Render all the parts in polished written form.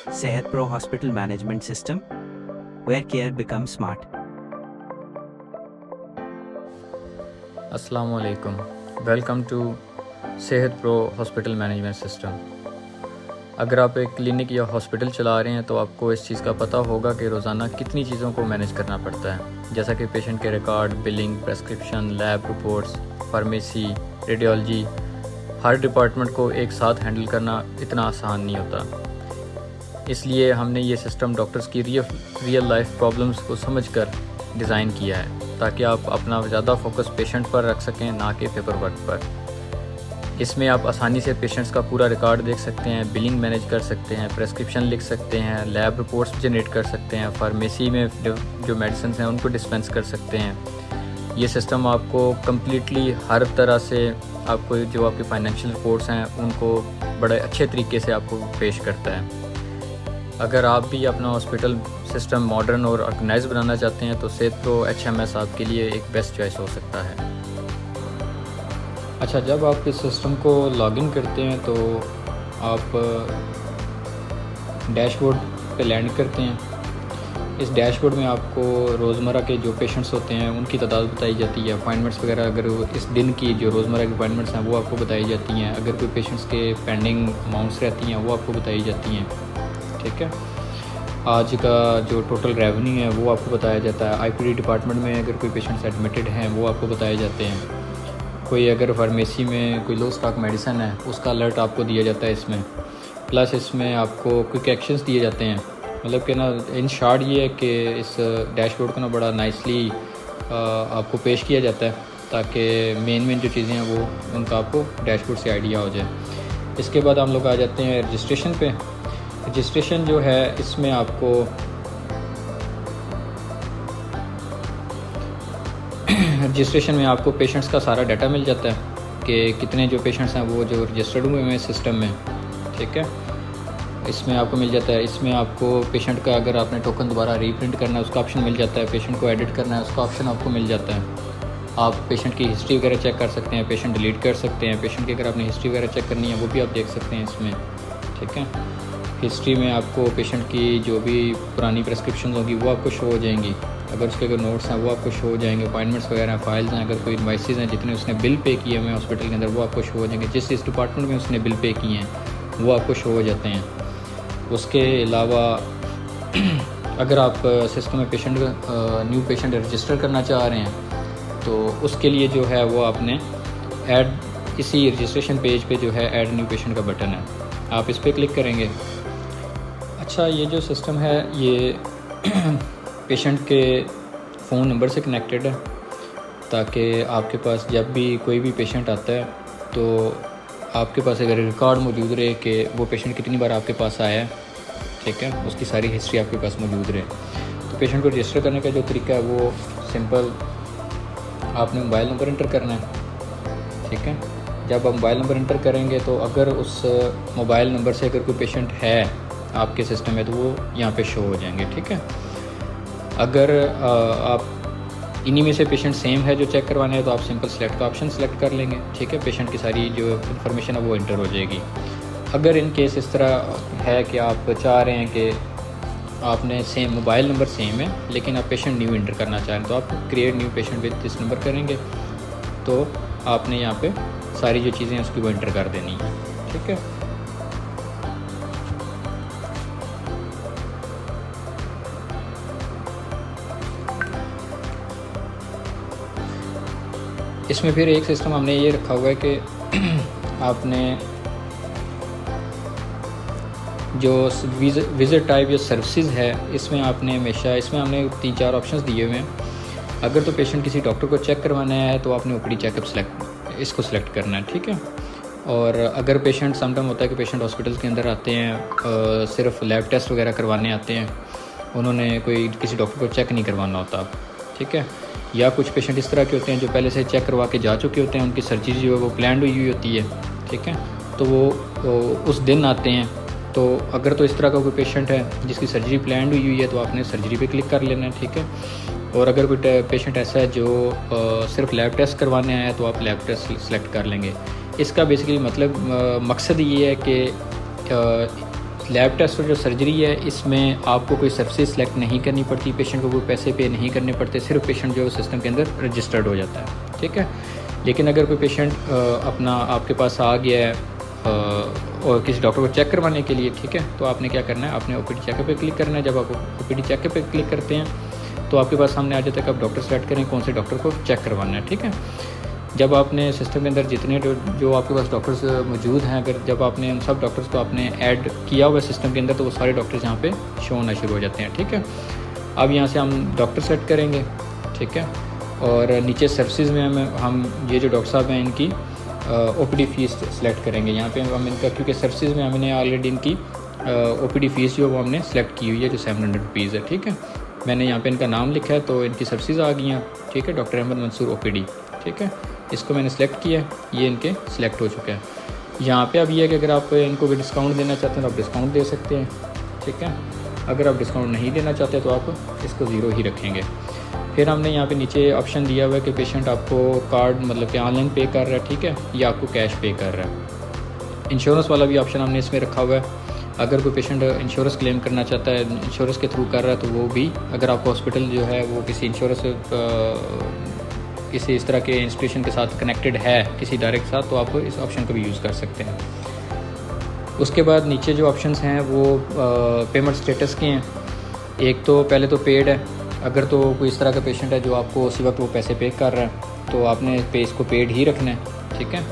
Sehat Pro Hospital Management System, where care becomes smart. अस्सलामु अलैकुम, welcome to सेहत pro hospital management system. अगर आप एक क्लिनिक या हॉस्पिटल चला रहे हैं तो आपको इस चीज़ का पता होगा कि रोज़ाना कितनी चीज़ों को मैनेज करना पड़ता है, जैसा कि पेशेंट के record, billing, prescription, lab reports, pharmacy, radiology. हर डिपार्टमेंट को एक साथ हैंडल करना इतना आसान नहीं होता। इसलिए हमने ये सिस्टम डॉक्टर्स की रियल लाइफ प्रॉब्लम्स को समझकर डिज़ाइन किया है, ताकि आप अपना ज़्यादा फोकस पेशेंट पर रख सकें, ना कि पेपर वर्क पर। इसमें आप आसानी से पेशेंट्स का पूरा रिकॉर्ड देख सकते हैं, बिलिंग मैनेज कर सकते हैं, प्रेस्क्रिप्शन लिख सकते हैं, लैब रिपोर्ट्स जनरेट कर सकते हैं, फार्मेसी में जो मेडिसिन हैं उनको डिस्पेंस कर सकते हैं। ये सिस्टम आपको कम्प्लीटली हर तरह से आपको जो आपकी फाइनेंशियल रिपोर्ट्स हैं उनको बड़े अच्छे तरीके से आपको पेश करता है। अगर आप भी अपना हॉस्पिटल सिस्टम मॉडर्न और ऑर्गेनाइज बनाना चाहते हैं तो सेहत प्रो HMS आपके लिए एक बेस्ट चॉइस हो सकता है। अच्छा, जब आप इस सिस्टम को लॉगिन करते हैं तो आप डैशबोर्ड पे लैंड करते हैं। इस डैशबोर्ड में आपको रोज़मर्रा के जो पेशेंट्स होते हैं उनकी तादाद बताई जाती है, अपॉइंटमेंट्स वगैरह, अगर इस दिन की जो रोज़मर्रा की अपॉइंटमेंट्स हैं वो आपको बताई जाती हैं। अगर कोई पेशेंट्स के पेंडिंग अमाउंट्स रहती हैं वो आपको बताई जाती हैं, ठीक है। आज का जो टोटल रेवेन्यू है वो आपको बताया जाता है। IPD डिपार्टमेंट में अगर कोई पेशेंट्स एडमिटेड हैं वो आपको बताए जाते हैं। कोई अगर फार्मेसी में कोई लो स्टॉक मेडिसिन है उसका अलर्ट आपको दिया जाता है इसमें। प्लस इसमें आपको क्विक एक्शंस दिए जाते हैं। मतलब कि ना, इन शॉर्ट ये है कि इस डैशबोर्ड को ना बड़ा नाइसली आपको पेश किया जाता है, ताकि मेन जो चीज़ें हैं वो उनका आपको डैशबोर्ड से आइडिया हो जाए। इसके बाद हम लोग आ जाते हैं रजिस्ट्रेशन पे। रजिस्ट्रेशन जो है इसमें आपको रजिस्ट्रेशन में आपको पेशेंट्स का सारा डाटा मिल जाता है कि कितने जो पेशेंट्स हैं वो जो रजिस्टर्ड हुए हैं सिस्टम में, ठीक है। इसमें आपको मिल जाता है। इसमें आपको पेशेंट का अगर आपने टोकन दोबारा रीप्रिंट करना है उसका ऑप्शन मिल जाता है, पेशेंट को एडिट करना है उसका ऑप्शन आपको मिल जाता है। आप पेशेंट की हिस्ट्री वगैरह चेक कर सकते हैं, पेशेंट डिलीट कर सकते हैं। पेशेंट की अगर आपने हिस्ट्री वगैरह चेक करनी है वो भी आप देख सकते हैं इसमें, ठीक है। हिस्ट्री में आपको पेशेंट की जो भी पुरानी प्रेस्क्रिप्शन होगी वो आपको शो हो जाएंगी। अगर उसके अगर नोट्स हैं वो आपको शो हो जाएंगे। अपॉइंटमेंट्स वगैरह, फाइल्स हैं, अगर कोई इन्वाइसेस हैं जितने उसने बिल पे किए हुए हैं हॉस्पिटल के अंदर वो आपको शो हो जाएंगे। जिस डिपार्टमेंट में उसने बिल पे किए हैं वो आपको शो हो जाते हैं। उसके अलावा अगर आप सिस्टम में पेशेंट न्यू पेशेंट रजिस्टर करना चाह रहे हैं तो उसके लिए जो है वो आपने ऐड, इसी रजिस्ट्रेशन पेज पे जो है ऐड न्यू पेशेंट का बटन है, आप इस पर क्लिक करेंगे। अच्छा, ये जो सिस्टम है ये पेशेंट के फ़ोन नंबर से कनेक्टेड है, ताकि आपके पास जब भी कोई भी पेशेंट आता है तो आपके पास अगर रिकॉर्ड मौजूद रहे कि वो पेशेंट कितनी बार आपके पास आया है, ठीक है, उसकी सारी हिस्ट्री आपके पास मौजूद रहे। तो पेशेंट को रजिस्टर करने का जो तरीका है वो सिंपल, आपने मोबाइल नंबर इंटर करना है, ठीक है। जब आप मोबाइल नंबर इंटर करेंगे तो अगर उस मोबाइल नंबर से अगर कोई पेशेंट है आपके सिस्टम में तो वो यहाँ पे शो हो जाएंगे, ठीक है। अगर आप इन्हीं में से पेशेंट सेम है जो चेक करवाना है तो आप सिंपल सेलेक्ट का ऑप्शन सेलेक्ट कर लेंगे, ठीक है। पेशेंट की सारी जो इन्फॉर्मेशन है वो इंटर हो जाएगी। अगर इन केस इस तरह है कि आप चाह रहे हैं कि आपने सेम मोबाइल नंबर सेम है लेकिन आप पेशेंट न्यू इंटर करना चाह रहे हैं तो आप create new patient with this number करेंगे तो आपने यहाँ पे सारी जो चीज़ें उसकी वो इंटर कर देनी है, ठीक है। इसमें फिर एक सिस्टम हमने ये रखा हुआ है कि आपने जो विज़िट टाइप या सर्विसेज है इसमें आपने हमेशा, इसमें हमने 3-4 ऑप्शंस दिए हुए हैं। अगर तो पेशेंट किसी डॉक्टर को चेक करवाना है तो आपने OPD चेकअप इसको सिलेक्ट करना है, ठीक है। और अगर पेशेंट समटाइम होता है कि पेशेंट हॉस्पिटल के अंदर आते हैं सिर्फ लैब टेस्ट वगैरह करवाने आते हैं, उन्होंने कोई किसी डॉक्टर को चेक नहीं करवाना होता, ठीक है। या कुछ पेशेंट इस तरह के होते हैं जो पहले से चेक करवा के जा चुके होते हैं, उनकी सर्जरी जो है वो प्लान हुई होती है, ठीक है। तो वो उस दिन आते हैं। तो अगर तो इस तरह का कोई पेशेंट है जिसकी सर्जरी प्लान हुई है तो आपने सर्जरी पे क्लिक कर लेना है, ठीक है। और अगर कोई पेशेंट ऐसा है जो सिर्फ लैब टेस्ट करवाने आया है तो आप लैब टेस्ट सेलेक्ट कर लेंगे। इसका बेसिकली मतलब मकसद ये है कि लैब टेस्ट और जो सर्जरी है इसमें आपको कोई सब्सिडी सेलेक्ट नहीं करनी पड़ती, पेशेंट को कोई पैसे पे नहीं करने पड़ते, सिर्फ पेशेंट जो सिस्टम के अंदर रजिस्टर्ड हो जाता है, ठीक है। लेकिन अगर कोई पेशेंट अपना आपके पास आ गया है और किसी डॉक्टर को चेक करवाने के लिए, ठीक है, तो आपने क्या करना है, आपने ओपीडी चेकअप पे क्लिक करना है। जब आप ओपीडी चेकअप पे क्लिक करते हैं तो आपके पास सामने आ जाता है कि आप डॉक्टर सेलेक्ट करें कौन से डॉक्टर को चेक करवाना है, ठीक है। जब आपने सिस्टम के अंदर जितने जो आपके पास डॉक्टर्स मौजूद हैं, अगर जब आपने उन सब डॉक्टर्स को आपने ऐड किया हुआ है सिस्टम के अंदर तो वो सारे डॉक्टर्स यहाँ पे शो होना शुरू हो जाते हैं, ठीक है। अब यहाँ से हम डॉक्टर सेलेक्ट करेंगे, ठीक है, और नीचे सर्विसेज में हम ये जो डॉक्टर साहब हैं इनकी ओपीडी फ़ीस सेलेक्ट करेंगे। यहाँ पे हम इनका, क्योंकि सर्विसेज में हमने ऑलरेडी इनकी ओपीडी फ़ीस जो वो हमने सेलेक्ट की हुई है जो 700 रुपीज़ है, ठीक है। मैंने यहाँ पे इनका नाम लिखा है तो इनकी सर्विसेज आ गई हैं, ठीक है, डॉक्टर अहमद मंसूर ओपीडी, ठीक है। इसको मैंने सेलेक्ट किया, ये इनके सिलेक्ट हो चुका है। यहाँ पे अब ये है कि अगर आप इनको भी डिस्काउंट देना चाहते हैं तो आप डिस्काउंट दे सकते हैं, ठीक है। अगर आप डिस्काउंट नहीं देना चाहते तो आप इसको ज़ीरो ही रखेंगे। फिर हमने यहाँ पे नीचे ऑप्शन दिया हुआ है कि पेशेंट आपको कार्ड मतलब कि ऑनलाइन पे कर रहा है, ठीक है, या आपको कैश पे कर रहा है। इंश्योरेंस वाला भी ऑप्शन हमने इसमें रखा हुआ है। अगर कोई पेशेंट इंश्योरेंस क्लेम करना चाहता है, इंश्योरेंस के थ्रू कर रहा है तो वो भी, अगर आपका हॉस्पिटल जो है वो किसी इंश्योरेंस किसी इस तरह के इंस्टीट्यूशन के साथ कनेक्टेड है किसी इदारे के साथ, तो आप इस ऑप्शन को भी यूज़ कर सकते हैं। उसके बाद नीचे जो ऑप्शंस हैं वो पेमेंट स्टेटस के हैं। एक तो पहले तो पेड है, अगर तो कोई इस तरह का पेशेंट है जो आपको उसी वक्त वो पैसे पे कर रहा है तो आपने इसको पेड ही रखना है, ठीक है।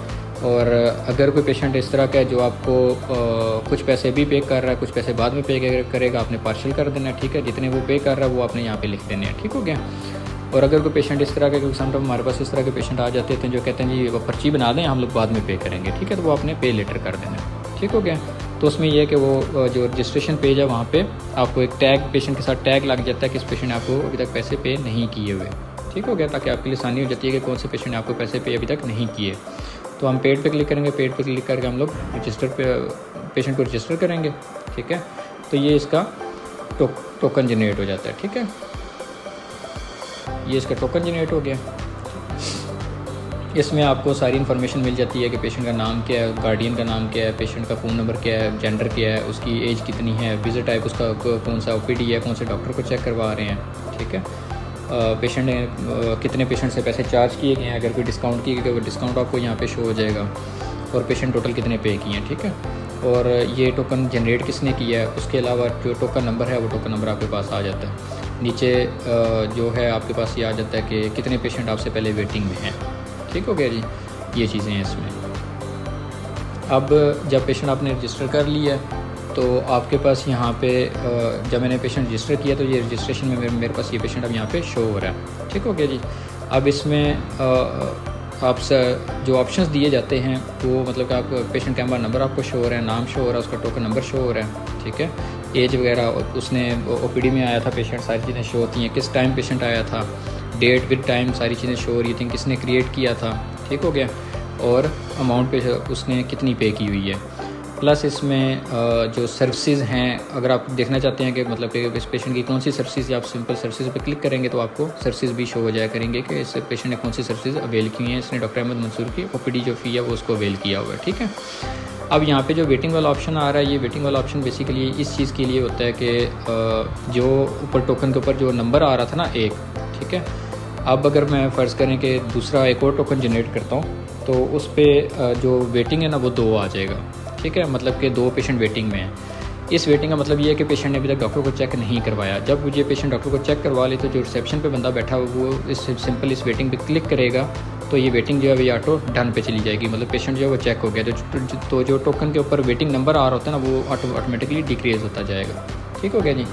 और अगर कोई पेशेंट इस तरह का है जो आपको कुछ पैसे भी पे कर रहा है, कुछ पैसे बाद में पे करेगा, आपने पार्शियल कर देना है, ठीक है। जितने वो पे कर रहा है वो आपने यहाँ पे लिख देने हैं, ठीक हो गया। और अगर कोई पेशेंट इस तरह का, क्योंकि समटाइम हमारे पास इस तरह के पेशेंट आ जाते हैं जो कहते हैं जी वो पर्ची बना दें, हम लोग बाद में पे करेंगे, ठीक है, तो वो आपने पे लेटर कर देना है, ठीक हो गया। तो उसमें यह है कि वो जो रजिस्ट्रेशन पेज है वहाँ पे आपको एक टैग, पेशेंट के साथ टैग लग जाता है कि इस पेशेंट ने आपको अभी तक पैसे पे नहीं किए हुए, ठीक हो गया, ताकि आपके लिए आसानी हो जाती है कि कौन से पेशेंट ने आपको पैसे पे अभी तक नहीं किए। तो हम पेड पे क्लिक करेंगे, पेड पे क्लिक करके हम लोग रजिस्टर पे पेशेंट को रजिस्टर करेंगे, ठीक है। तो ये इसका टोकन जनरेट हो जाता है, ठीक है, ये इसका टोकन जनरेट हो गया। इसमें आपको सारी इन्फॉर्मेशन मिल जाती है कि पेशेंट का नाम क्या है, गार्डियन का नाम क्या है, पेशेंट का फ़ोन नंबर क्या है, जेंडर क्या है, उसकी एज कितनी है, विजिट टाइप उसका कौन सा ओपीडी है, कौन से डॉक्टर को चेक करवा रहे हैं, ठीक है। पेशेंट ने कितने पेशेंट से पैसे चार्ज किए गए हैं, अगर कोई डिस्काउंट किए गए वो डिस्काउंट आपको यहाँ पे शो हो जाएगा, और पेशेंट टोटल कितने पे किए हैं, ठीक है। और ये टोकन जनरेट किसने किया है, उसके अलावा जो टोकन नंबर है वो टोकन नंबर आपके पास आ जाता है। नीचे जो है आपके पास ये आ जाता है कि कितने पेशेंट आपसे पहले वेटिंग में हैं, ठीक हो गया जी, ये चीज़ें हैं इसमें। अब जब पेशेंट आपने रजिस्टर कर लिया तो आपके पास यहाँ पे जब मैंने पेशेंट रजिस्टर किया तो ये रजिस्ट्रेशन में मेरे पास ये पेशेंट अब यहाँ पे शो हो रहा है, ठीक हो गया जी। अब इसमें आप जो ऑप्शंस दिए जाते हैं वो मतलब कि आप पेशेंट का नंबर आपको शो हो रहा है, नाम शो हो रहा है, उसका टोकन नंबर शो हो रहा है, ठीक है, एज वगैरह उसने ओपीडी में आया था पेशेंट, सारी चीज़ें शो होती हैं, किस टाइम पेशेंट आया था, डेट विद टाइम सारी चीज़ें शो हो रही थी, किसने क्रिएट किया था, ठीक हो गया, और अमाउंट पे उसने कितनी पे की हुई है। प्लस इसमें जो सर्विसेज हैं, अगर आप देखना चाहते हैं कि मतलब कि इस पेशेंट की कौन सी सर्विसेज, आप सिंपल सर्विसेज पे क्लिक करेंगे तो आपको सर्विसेज भी शो हो जाया करेंगे कि इस पेशेंट ने कौन सी सर्विसेज अवेल की हैं, इसने डॉक्टर अहमद मंसूर की ओपीडी जो फ़ी है वो उसको अवेल किया हुआ है, ठीक है। अब यहाँ पे जो वेटिंग वाला ऑप्शन आ रहा है, ये वेटिंग वाला ऑप्शन बेसिकली इस चीज़ के लिए होता है कि जो ऊपर टोकन के ऊपर जो नंबर आ रहा था ना एक, ठीक है, अब अगर मैं फ़र्ज़ करें कि दूसरा एक और टोकन जनरेट करता हूँ तो उस पर जो वेटिंग है ना वो 2 आ जाएगा, ठीक है, मतलब कि 2 पेशेंट वेटिंग में हैं। इस वेटिंग का मतलब ये है कि पेशेंट ने अभी तक डॉक्टर को चेक नहीं करवाया। जब ये पेशेंट डॉक्टर को चेक करवा ले तो जो रिसेप्शन पे बंदा बैठा हुआ वो इस सिंपल इस वेटिंग पे क्लिक करेगा तो ये वेटिंग जो है वो ऑटो डन पे चली जाएगी, मतलब पेशेंट जो है वो चेक हो गया। तो जो टोकन के ऊपर वेटिंग नंबर आ रहा होता है ना वो ऑटोमेटिकली डिक्रीज़ होता जाएगा, ठीक हो गया जी।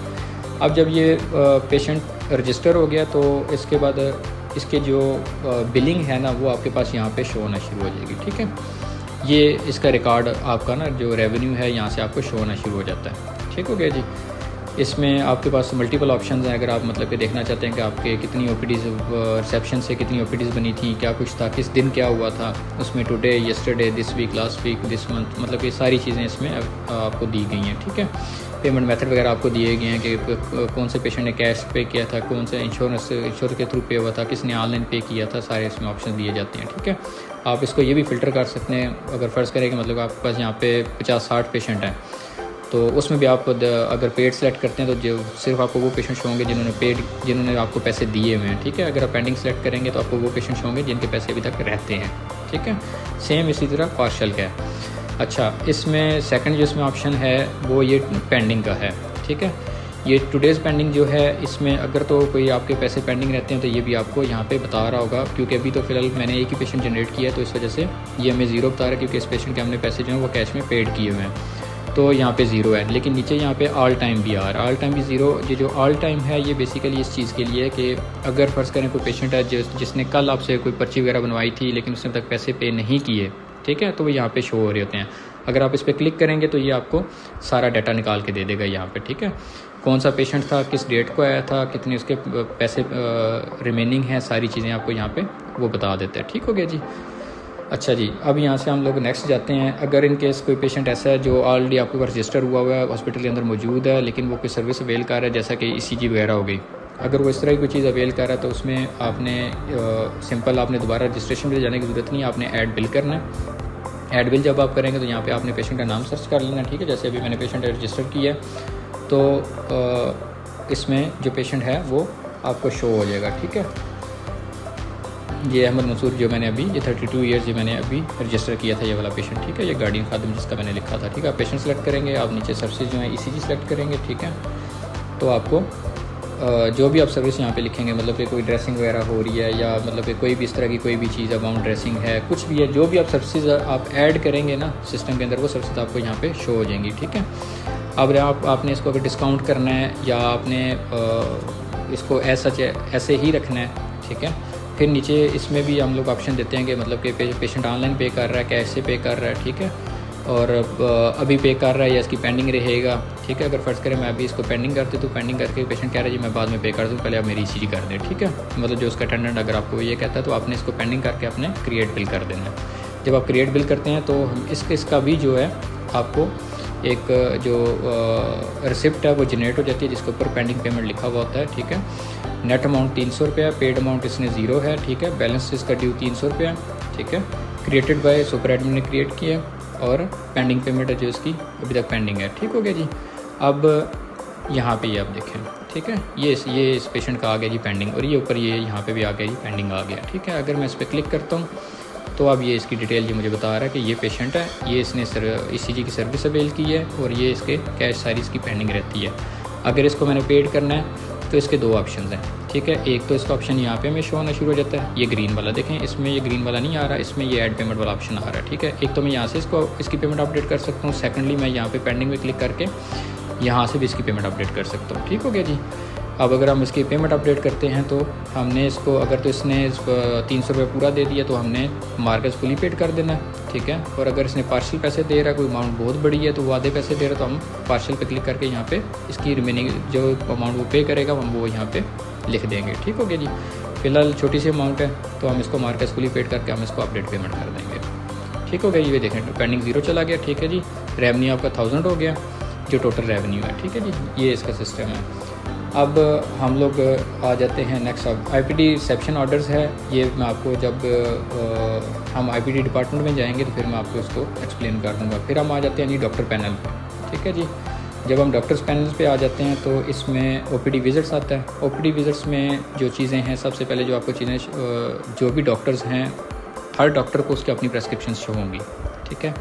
अब जब ये पेशेंट रजिस्टर हो गया तो इसके बाद इसके जो बिलिंग है ना वो आपके पास यहाँ पे शो होना शुरू हो जाएगी, ठीक है। ये इसका रिकॉर्ड आपका ना जो रेवेन्यू है यहाँ से आपको शो होना शुरू हो जाता है, ठीक हो गया जी। इसमें आपके पास मल्टीपल ऑप्शंस हैं, अगर आप मतलब कि देखना चाहते हैं कि आपके कितनी ओपीडीज़ रिसेप्शन से कितनी ओपीडीज़ बनी थी, क्या कुछ था, किस दिन क्या हुआ था, उसमें today, yesterday, this week, last week, this month, मतलब ये सारी चीज़ें इसमें आपको दी गई हैं, ठीक है। पेमेंट मेथड वगैरह आपको दिए गए हैं कि कौन से पेशेंट ने कैश पे किया था, कौन से इंश्योर के थ्रू पे हुआ था, किसने ऑनलाइन पे किया था, सारे इसमें ऑप्शन दिए जाते हैं, ठीक है। आप इसको ये भी फ़िल्टर कर सकते हैं, अगर फ़र्ज़ करें कि मतलब आपके पास यहाँ पे 50-60 पेशेंट हैं तो उसमें भी आप अगर पेड सेलेक्ट करते हैं तो जो सिर्फ आपको वो पेशेंट्स होंगे जिन्होंने आपको पैसे दिए हुए हैं, ठीक है। अगर आप पेंडिंग सेलेक्ट करेंगे तो आपको वो पेशेंट्स होंगे जिनके पैसे अभी तक रहते हैं, ठीक है। सेम इसी तरह पार्शल का है। अच्छा, इसमें सेकंड जो इसमें ऑप्शन है वो ये पेंडिंग का है, ठीक है। ये टुडेज़ पेंडिंग जो है, इसमें अगर तो कोई आपके पैसे पेंडिंग रहते हैं तो ये भी आपको यहाँ पे बता रहा होगा, क्योंकि अभी तो फ़िलहाल मैंने एक ही पेशेंट जनरेट किया है तो इस वजह से ये हमें ज़ीरो बता रहा है, क्योंकि इस पेशेंट के हमने पैसे जो हैं वो कैश में पेड किए हुए हैं, तो यहाँ पे ज़ीरो है। लेकिन नीचे यहाँ पे ऑल टाइम भी आ रहा है, ऑल टाइम भी ज़ीरो। ये जो ऑल टाइम है ये बेसिकली इस चीज़ के लिए है कि अगर फ़र्ज़ करें कोई पेशेंट है जिसने कल आपसे कोई पर्ची वगैरह बनवाई थी लेकिन उसने तक पैसे पे नहीं किए, ठीक है, तो वो यहाँ पे शो हो रहे होते हैं। अगर आप इस पर क्लिक करेंगे तो ये आपको सारा डाटा निकाल के दे देगा यहाँ पे, ठीक है। कौन सा पेशेंट था, किस डेट को आया था, कितने उसके पैसे रिमेनिंग हैं, सारी चीज़ें आपको यहाँ पे वो बता देते हैं, ठीक हो गया जी। अच्छा जी, अब यहाँ से हम लोग नेक्स्ट जाते हैं। अगर इन केस कोई पेशेंट ऐसा है जो ऑलरेडी आपके पास रजिस्टर हुआ है, हॉस्पिटल के अंदर मौजूद है, लेकिन वो कोई सर्विस अवेल कर रहा है जैसा कि ECG वगैरह हो गई, अगर वो इस तरह की कोई चीज़ अवेल कर रहा है तो उसमें आपने सिंपल आपने दोबारा रजिस्ट्रेशन पे जाने की ज़रूरत नहीं है, आपने ऐड बिल करना है। ऐड बिल जब आप करेंगे तो यहाँ पे आपने पेशेंट का नाम सर्च कर लेना, ठीक है। जैसे अभी मैंने पेशेंट रजिस्टर किया तो इसमें जो पेशेंट है वो आपको शो हो जाएगा, ठीक है। ये अहमद मंसूर जो मैंने अभी ये 32 ईयर्स जो मैंने अभी रजिस्टर किया था, ये वाला पेशेंट, ठीक है। ये गार्डियन खादिम जिसका मैंने लिखा था, ठीक है। आप पेशेंट सेलेक्ट करेंगे, आप नीचे सर्विसेज जो है ECG सेलेक्ट करेंगे, ठीक है। तो आपको जो भी आप सर्विस यहाँ पे लिखेंगे, मतलब कि कोई ड्रेसिंग वगैरह हो रही है या मतलब कि कोई भी इस तरह की कोई भी चीज़, अमाउंट ड्रेसिंग है, कुछ भी है, जो भी आप सर्विसेज आप ऐड करेंगे ना सिस्टम के अंदर, वो सर्विसेज आपको यहाँ पे शो हो जाएंगी, ठीक है। अब आपने इसको अगर डिस्काउंट करना है या आपने इसको ऐसे ही रखना है, ठीक है। फिर नीचे इसमें भी हम लोग ऑप्शन देते हैं कि मतलब कि पेशेंट ऑनलाइन पे कर रहा है, कैश से पे कर रहा है, ठीक है, और अभी पे कर रहा है या इसकी पेंडिंग रहेगा, ठीक है। अगर फ़र्ज़ करें मैं अभी इसको पेंडिंग करती तो पेंडिंग करके पेशेंट कह रहा है जी मैं बाद में पे कर दूँ, पहले आप मेरी ECG कर दें, ठीक है। मतलब जो उसका अटेंडेंट अगर आपको ये कहता है तो आपने इसको पेंडिंग करके आपने क्रिएट बिल कर देना है। जब आप क्रिएट बिल करते हैं तो हम इसका भी जो है आपको एक जो रिसिप्ट है वो जनरेट हो जाती है, जिसके ऊपर पेंडिंग पेमेंट लिखा हुआ होता है, ठीक है। नेट अमाउंट 300 रुपया, पेड अमाउंट इसने ज़ीरो है, ठीक है। बैलेंस इसका ड्यू 300 रुपया, ठीक है। क्रिएटेड बाय सुपर एडमिन ने क्रिएट किया और पेंडिंग पेमेंट है जो इसकी अभी तक पेंडिंग है, ठीक हो गया जी। अब यहाँ पे ये आप देखें, ठीक है, ये इस पेशेंट का आ गया जी पेंडिंग, और ये ऊपर ये यहाँ पे भी आ गया जी पेंडिंग आ गया, ठीक है। अगर मैं इस पर क्लिक करता हूँ तो अब ये इसकी डिटेल ये मुझे बता रहा है कि ये पेशेंट है, ये इसने ECG की सर्विस अवेल की है और ये इसके कैश सारी इसकी पेंडिंग रहती है। अगर इसको मैंने पेड करना है तो इसके दो ऑप्शन हैं, ठीक है। एक तो इसका ऑप्शन यहाँ पे हमें शो होना शुरू हो जाता है, ये ग्रीन वाला देखें, इसमें ये ग्रीन वाला नहीं आ रहा, इसमें ये ऐड पेमेंट वाला ऑप्शन आ रहा है, ठीक है। एक तो मैं यहाँ से इसकी पेमेंट अपडेट कर सकता हूँ, सेकेंडली मैं यहाँ पे पेंडिंग में क्लिक करके यहाँ से भी इसकी पेमेंट अपडेट कर सकता हूँ, ठीक हो गया जी। अब अगर हम इसकी पेमेंट अपडेट करते हैं तो हमने इसको अगर तो इसने 300 रुपये पूरा दे दिया तो हमने मार्केट फुली पेड कर देना है, ठीक है। और अगर इसने पार्शल पैसे दे रहा है, कोई अमाउंट बहुत बड़ी है तो वो आधे पैसे दे रहा है, तो हम पार्शल पे क्लिक करके यहाँ पे इसकी रिमेनिंग जो अमाउंट वो पे करेगा हम वो यहाँ पे लिख देंगे, ठीक हो गया जी। फिलहाल छोटी सी अमाउंट है तो हम इसको मार्केट फुली पेड करके हम इसको अपडेट पेमेंट कर देंगे, ठीक हो गया। ये देखें पेंडिंग 0 चला गया, ठीक है जी। रेवेन्यू आपका 1000 हो गया जो टोटल रेवेन्यू है, ठीक है जी। ये इसका सिस्टम है। अब हम लोग आ जाते हैं नेक्स्ट। अब IPD रिसेप्शन ऑर्डर्स है, ये मैं आपको जब हम IPD डिपार्टमेंट में जाएंगे तो फिर मैं आपको इसको एक्सप्लेन कर दूँगा। फिर हम आ जाते हैं जी डॉक्टर पैनल पे, ठीक है जी। जब हम डॉक्टर्स पैनल पे आ जाते हैं तो इसमें OPD विज़िट्स आता है। OPD विज़िट्स में जो चीज़ें हैं, सबसे पहले जो आपको चीज़ें जो भी डॉक्टर्स हैं, हर डॉक्टर को उसकी अपनी प्रेस्क्रिप्शन शो होंगी, ठीक है।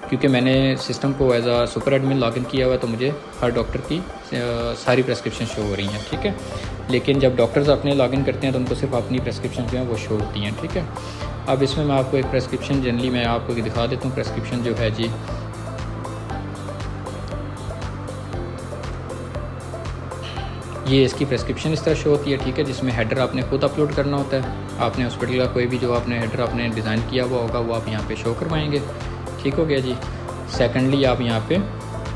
क्योंकि मैंने सिस्टम को एज आ सुपर एडमिन लॉगिन किया हुआ है तो मुझे हर डॉक्टर की सारी प्रेस्क्रिप्शन शो हो रही हैं, ठीक है। लेकिन जब डॉक्टर्स अपने लॉगिन करते हैं तो उनको सिर्फ अपनी प्रेस्क्रिप्शन जो है वो शो होती हैं, ठीक है। अब इसमें मैं आपको एक प्रेस्क्रिप्शन जनरली मैं आपको दिखा देता हूँ। प्रेस्क्रिप्शन जो है जी, ये इसकी प्रेस्क्रिप्शन इस तरह शो होती है, ठीक है, जिसमें हेडर आपने खुद अपलोड करना होता है। आपने हॉस्पिटल का कोई भी जो आपने हेडर आपने डिज़ाइन किया हुआ होगा वो आप यहाँ पे शो करवाएंगे, ठीक हो गया जी। सेकंडली आप यहाँ पे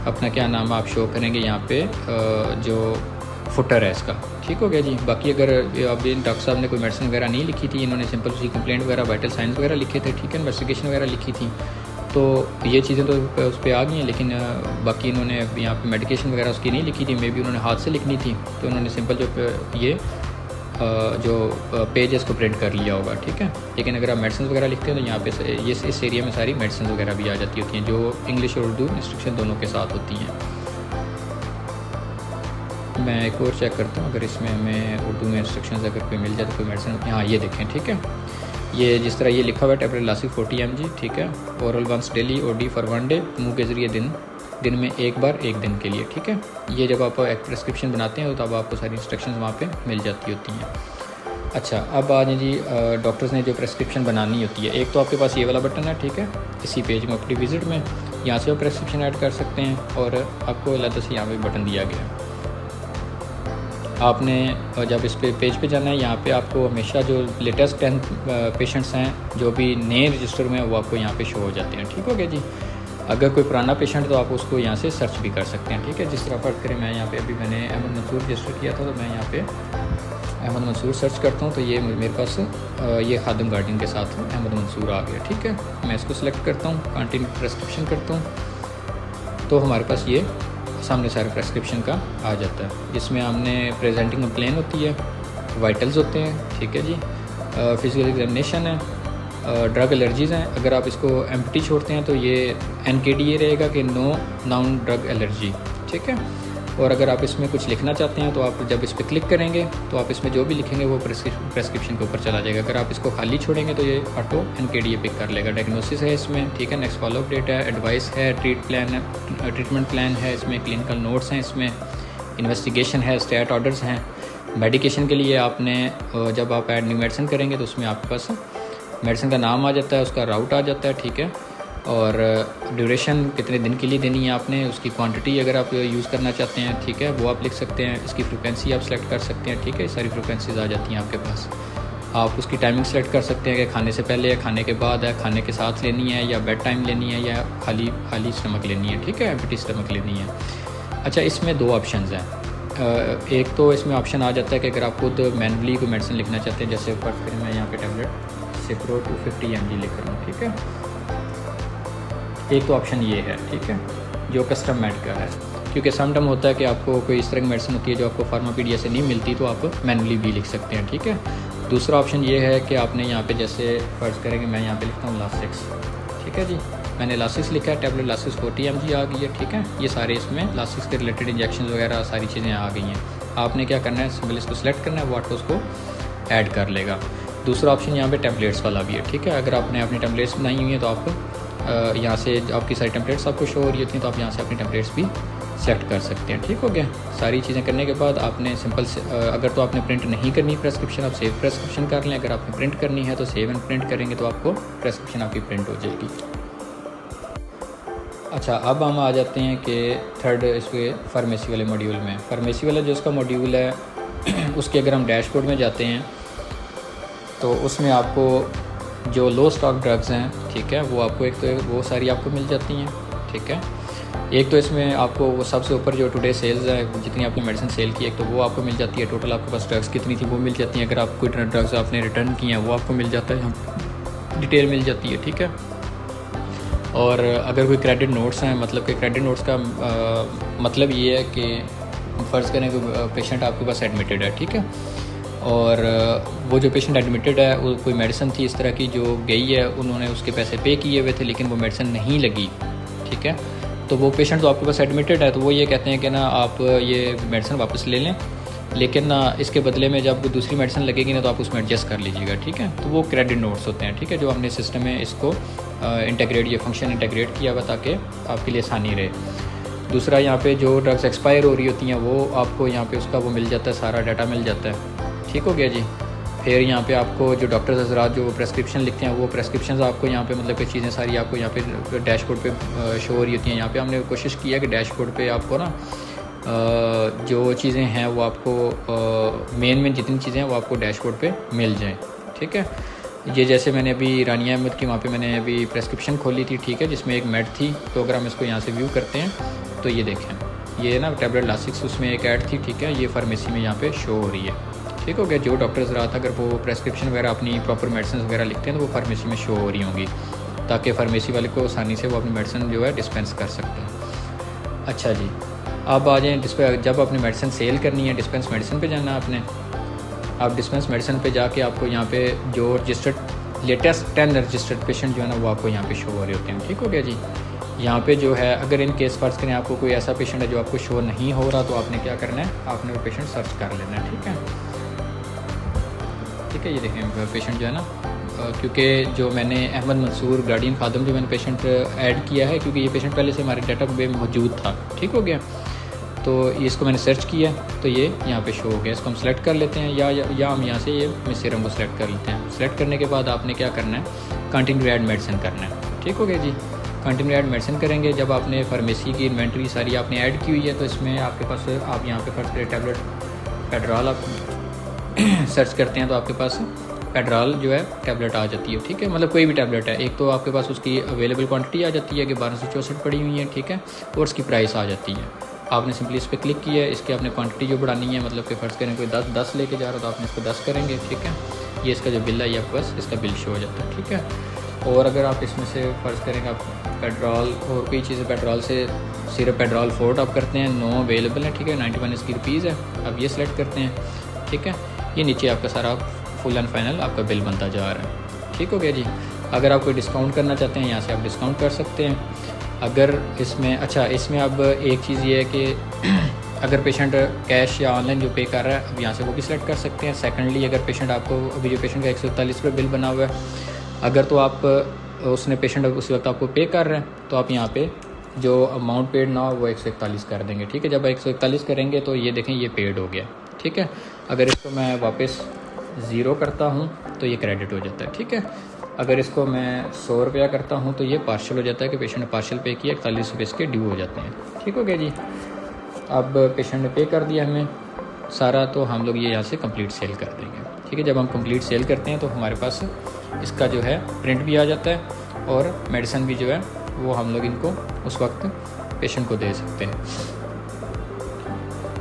अपना क्या नाम आप शो करेंगे यहाँ पे जो फुटर है इसका, ठीक हो गया जी। बाकी अगर अभी डॉक्टर साहब ने कोई मेडिसिन वगैरह नहीं लिखी थी, इन्होंने सिंपल सी कंप्लेंट वगैरह, वाइटल साइंस वगैरह लिखे थे, ठीक है, इन्वेस्टिगेशन वगैरह लिखी थी, तो ये चीज़ें तो उस पर आ गई हैं। लेकिन बाकी इन्होंने यहाँ पे मेडिकेशन वगैरह उसकी नहीं लिखी थी, मे बी उन्होंने हाथ से लिखनी थी, तो उन्होंने सिंपल ये जो पेज है इसको प्रिंट कर लिया होगा, ठीक है। लेकिन अगर आप मेडिसिन वगैरह लिखते हैं तो यहाँ पे ये इस एरिया में सारी मेडिसिन वगैरह भी आ जाती होती हैं जो इंग्लिश और उर्दू इंस्ट्रक्शन दोनों के साथ होती हैं। मैं एक और चेक करता हूँ, अगर इसमें हमें उर्दू में इंस्ट्रक्शंस अगर कोई मिल जाए तो कोई मेडिसिन, हाँ ये देखें, ठीक है। ये जिस तरह ये लिखा हुआ है टैबलेट लासिक 40 mg, ठीक है, oral once daily OD for 1 day, मुंह के ज़रिए दिन में एक बार 1 दिन के लिए, ठीक है। ये जब आप एक प्रेस्क्रिप्शन बनाते हैं तो तब आपको सारी इंस्ट्रक्शंस वहाँ पे मिल जाती होती हैं। अच्छा, अब आज जी डॉक्टर्स ने जो प्रेस्क्रिप्शन बनानी होती है, एक तो आपके पास ये वाला बटन है, ठीक है, इसी पेज में अपनी विज़िट में यहाँ से आप प्रेस्क्रिप्शन ऐड कर सकते हैं, और आपको अलग से यहाँ पे बटन दिया गया है। आपने जब इस पेज पे जाना है, यहाँ पे आपको हमेशा जो लेटेस्ट 10 पेशेंट्स हैं जो भी नए रजिस्टर में, वो आपको यहाँ पे शो हो जाते हैं, ठीक हो गया जी। अगर कोई पुराना पेशेंट तो आप उसको यहाँ से सर्च भी कर सकते हैं, ठीक है। जिस तरह फ़र्क करें, मैं यहाँ पे अभी मैंने अहमद मंसूर रजिस्टर किया था, तो मैं यहाँ पे अहमद मंसूर सर्च करता हूँ, तो ये मेरे पास ये खादिम गार्डियन के साथ अहमद मंसूर आ गया, ठीक है। मैं इसको सिलेक्ट करता हूँ, कंटिन्यू प्रेस्क्रिप्शन करता हूँ, तो हमारे पास ये सामने सारे प्रेस्क्रिप्शन का आ जाता है, जिसमें हमने प्रेजेंटिंग कंप्लेन होती है, वाइटल्स होते हैं, ठीक है जी, फिजिकल एग्जामिनेशन है, ड्रग एलर्जीज़ हैं। अगर आप इसको एम्प्टी छोड़ते हैं तो ये NKDA रहेगा कि नो नाउन ड्रग एलर्जी, ठीक है। और अगर आप इसमें कुछ लिखना चाहते हैं तो आप जब इस पर क्लिक करेंगे तो आप इसमें जो भी लिखेंगे वो प्रेस्क्रिप्शन के ऊपर चला जाएगा। अगर आप इसको खाली छोड़ेंगे तो ये ऑटो NKDA पिक कर लेगा। डायग्नोसिस है इसमें, ठीक है, नेक्स्ट फॉलोअप डेट है, एडवाइस है, ट्रीटमेंट प्लान है, इसमें क्लिनिकल नोट्स हैं, इसमें इन्वेस्टिगेशन है, स्टेट ऑर्डर्स हैं। मेडिकेशन के लिए आपने जब आप ऐड न्यू मेडिसिन करेंगे तो उसमें आपके पास मेडिसिन का नाम आ जाता है, उसका राउट आ जाता है, ठीक है, और ड्यूरेशन कितने दिन के लिए देनी है आपने, उसकी क्वांटिटी अगर आप यूज़ करना चाहते हैं, ठीक है, वो आप लिख सकते हैं। इसकी फ्रिक्वेंसी आप सेलेक्ट कर सकते हैं, ठीक है, सारी फ्रिक्वेंसीज आ जाती हैं आपके पास। आप उसकी टाइमिंग सेलेक्ट कर सकते हैं कि खाने से पहले है, खाने के बाद है, खाने के साथ लेनी है, या बेड टाइम लेनी है, या खाली स्टमक लेनी है, ठीक है, एम्प्टी स्टमक लेनी है। अच्छा, इसमें 2 ऑप्शन हैं। एक तो इसमें ऑप्शन आ जाता है कि अगर आप खुद मैनुअली कोई मेडिसिन लिखना चाहते हैं, जैसे पर फिर मैं यहाँ पे टैबलेट सिप्रो 250 mg लिख रहा हूँ, ठीक है। एक तो ऑप्शन ये है, ठीक है, जो कस्टम मेड का है, क्योंकि समटाइम होता है कि आपको कोई इस तरह की मेडिसिन होती है जो आपको फार्मापीडिया से नहीं मिलती, तो आप मैनुअली भी लिख सकते हैं, ठीक है। दूसरा ऑप्शन ये है कि आपने यहाँ पे जैसे फ़र्ज़ करेंगे, मैं यहाँ पे लिखता हूँ लासिक्स, ठीक है जी, मैंने लासिक्स लिखा है, टैबलेट लासिक्स 40 mg आ गई है, ठीक है। ये सारे इसमें लासिक्स के रिलेटेड इंजेक्शन वगैरह सारी चीज़ें आ गई हैं। आपने क्या करना है, सिंपल इसको सेलेक्ट करना है, वो ऑटो उसको ऐड कर लेगा। दूसरा ऑप्शन यहाँ पे टेम्पलेट्स वाला भी है, ठीक है। अगर आपने अपनी टेम्पलेट्स बनाई हुई हैं तो आप यहाँ से आपकी सारी टेम्पलेट्स आपको शो हो रही होती हैं, तो आप यहाँ से अपनी टेम्पलेट्स भी सेलेक्ट कर सकते हैं, ठीक हो गया। सारी चीज़ें करने के बाद आपने सिंपल से अगर तो आपने प्रिंट नहीं करनी प्रेस्क्रिप्शन, आप सेव प्रेस्क्रिप्शन कर लें। अगर आपने प्रिंट करनी है तो सेव एंड प्रिंट करेंगे तो आपको प्रेस्क्रिप्शन आपकी प्रिंट हो जाएगी। अच्छा, अब हम आ जाते हैं कि थर्ड इसके फार्मेसी वाले मॉड्यूल में। फार्मेसी वाला जो उसका मॉड्यूल है उसके अगर हम डैशबोर्ड में जाते हैं तो उसमें आपको जो लो स्टॉक ड्रग्स हैं, ठीक है, वो आपको एक तो वो सारी आपको मिल जाती हैं, ठीक है। एक तो इसमें आपको वो सबसे ऊपर जो टुडे सेल्स है, जितनी आपने मेडिसिन सेल की, एक तो वो आपको मिल जाती है, टोटल आपके पास ड्रग्स कितनी थी वो मिल जाती हैं। अगर आप कोई ड्रग्स आपने रिटर्न किए हैं वो आपको मिल जाता है, यहाँ डिटेल मिल जाती है, ठीक है। और अगर कोई क्रेडिट नोट्स हैं, मतलब कि क्रेडिट नोट्स का मतलब ये है कि फ़र्ज़ करें कि पेशेंट आपके पास एडमिटेड है, ठीक है, और वो जो पेशेंट एडमिटेड है वो कोई मेडिसिन थी इस तरह की जो गई है, उन्होंने उसके पैसे पे किए हुए थे लेकिन वो मेडिसिन नहीं लगी, ठीक है। तो वो पेशेंट तो आपके पास एडमिटेड है, तो वो ये कहते हैं कि ना आप ये मेडिसिन वापस ले लें, लेकिन ना इसके बदले में जब दूसरी मेडिसिन लगेगी ना तो आप उसमें एडजस्ट कर लीजिएगा, ठीक है। तो वो क्रेडिट नोट्स होते हैं, ठीक है, जो हमने सिस्टम में इसको इंटीग्रेट, ये फंक्शन इंटीग्रेट किया हुआ ताकि आपके लिए आसानी रहे। दूसरा, यहाँ पे जो ड्रग्स एक्सपायर हो रही होती हैं वो आपको यहाँ पे उसका वो मिल जाता है, सारा डाटा मिल जाता है, ठीक हो गया जी। फिर यहाँ पे आपको जो डॉक्टर्स हज़रात जो प्रेस्क्रिप्शन लिखते हैं वो प्रेस्क्रिप्शन आपको यहाँ पे मतलब कि चीज़ें सारी आपको यहाँ पे डैशबोर्ड पे शो हो रही होती हैं। यहाँ पे हमने कोशिश की है कि डैशबोर्ड पे आपको ना जो चीज़ें हैं वो आपको मेन जितनी चीज़ें हैं वो आपको डैशबोर्ड पे मिल जाएं, ठीक है। ये जैसे मैंने अभी रानिया अहमद की वहाँ पे मैंने अभी प्रेस्क्रिप्शन खोली थी, ठीक है, जिसमें एक मेड थी। तो अगर हम इसको यहाँ से व्यू करते हैं तो ये देखें, ये ना टैबलेट लासिक्स उसमें एक ऐड थी, ठीक है, ये फार्मेसी में यहाँ पे शो हो रही है, ठीक हो गया। जो डॉक्टर्स रहा था अगर वो प्रेस्क्रिप्शन वगैरह अपनी प्रॉपर मेडिसिन वगैरह लिखते हैं तो वो फार्मेसी में शो हो रही होंगी, ताकि फार्मेसी वाले को आसानी से वो अपनी मेडिसिन जो है डिस्पेंस कर सकते हैं। अच्छा जी, अब आ जाएँ जब अपनी मेडिसिन सेल करनी है, डिस्पेंस मेडिसिन पे जाना है आपने। आप डिस्पेंस मेडिसिन पे जाके आपको यहाँ पे जो रजिस्टर्ड लेटेस्ट 10 रजिस्टर्ड पेशेंट जो है ना वो आपको यहाँ पे शो हो रहे होते हैं, ठीक हो गया जी। यहाँ पे जो है अगर इन केस फ़र्ज़ करें आपको कोई ऐसा पेशेंट है जो आपको शो नहीं हो रहा, तो आपने क्या करना है, आपने वो पेशेंट सर्च कर लेना है। ठीक है, ये देखें पेशेंट जो है ना, क्योंकि जो मैंने अहमद मंसूर गार्डियन खादम जो मैंने पेशेंट ऐड किया है, क्योंकि ये पेशेंट पहले से हमारे डाटा में मौजूद था। ठीक हो गया, तो इसको मैंने सर्च किया तो ये यहाँ पे शो हो गया। इसको हम सेलेक्ट कर लेते हैं या हम यहाँ से ये मिसेरम को सेलेक्ट कर लेते हैं। सेलेक्ट करने के बाद आपने क्या करना है, कंटिन्यू ऐड मेडिसिन करना है। ठीक हो गया जी, कंटिन्यू ऐड मेडिसिन करेंगे। जब आपने फार्मेसी की इन्वेंट्री सारी आपने ऐड की हुई है, तो इसमें आपके पास आप यहाँ पे फर्स्ट टैबलेट पेड्रॉल आप सर्च करते हैं तो आपके पास पेड्रॉल जो है टैबलेट आ जाती है। ठीक है, मतलब कोई भी टैबलेट है, एक तो आपके पास उसकी अवेलेबल क्वांटिटी आ जाती है कि 1264 पड़ी हुई है। ठीक है, और उसकी प्राइस आ जाती है। आपने सिंपली इस पर क्लिक किया है, इसकी आपने क्वांटिटी जो बढ़ानी है, मतलब कि फ़र्ज़ करें कोई 10 लेके जा रहा है तो आपने इसको 10 करेंगे। ठीक है, ये इसका जो बिल है ये आपके पास इसका बिल शो हो जाता है। ठीक है, और अगर आप इसमें से फ़र्ज़ करेंगे आप पेट्रोल और कोई चीज़ें पेट्रोल से सिर्फ पेट्रोल फोर्ट आप करते हैं, नो अवेलेबल है। ठीक है, 91 इसकी रुपीज़ है, अब ये सिलेक्ट करते हैं। ठीक है, ये नीचे आपका सारा फुल एंड फाइनल आपका बिल बनता जा रहा है। ठीक हो गया जी। अगर आप कोई डिस्काउंट करना चाहते हैं, यहाँ से आप डिस्काउंट कर सकते हैं। अगर इसमें इसमें अब एक चीज़ ये है कि अगर पेशेंट कैश या ऑनलाइन जो पे कर रहा है, अब यहाँ से वो भी सिलेक्ट कर सकते हैं। सेकंडली, अगर पेशेंट आपको अभी जो पेशेंट का 141 रुपये बिल बना हुआ है, अगर तो आप उसने पेशेंट उस वक्त आपको पे कर रहे हैं, तो आप यहाँ पे जो अमाउंट पेड ना हो वो 141 कर देंगे। ठीक है, जब 141 करेंगे तो ये देखें ये पेड हो गया। ठीक है, अगर इसको मैं वापस 0 करता हूँ तो ये क्रेडिट हो जाता है। ठीक है, अगर इसको मैं 100 रुपया करता हूँ तो ये पार्शल हो जाता है कि पेशेंट ने पार्शल पे किया, 41 रुपये इसके ड्यू हो जाते हैं। ठीक हो गया जी। अब पेशेंट ने पे कर दिया हमें सारा, तो हम लोग ये यहाँ से कंप्लीट सेल कर देंगे। ठीक है, जब हम कंप्लीट सेल करते हैं तो हमारे पास इसका जो है प्रिंट भी आ जाता है और मेडिसिन भी जो है वो हम लोग इनको उस वक्त पेशेंट को दे सकते हैं।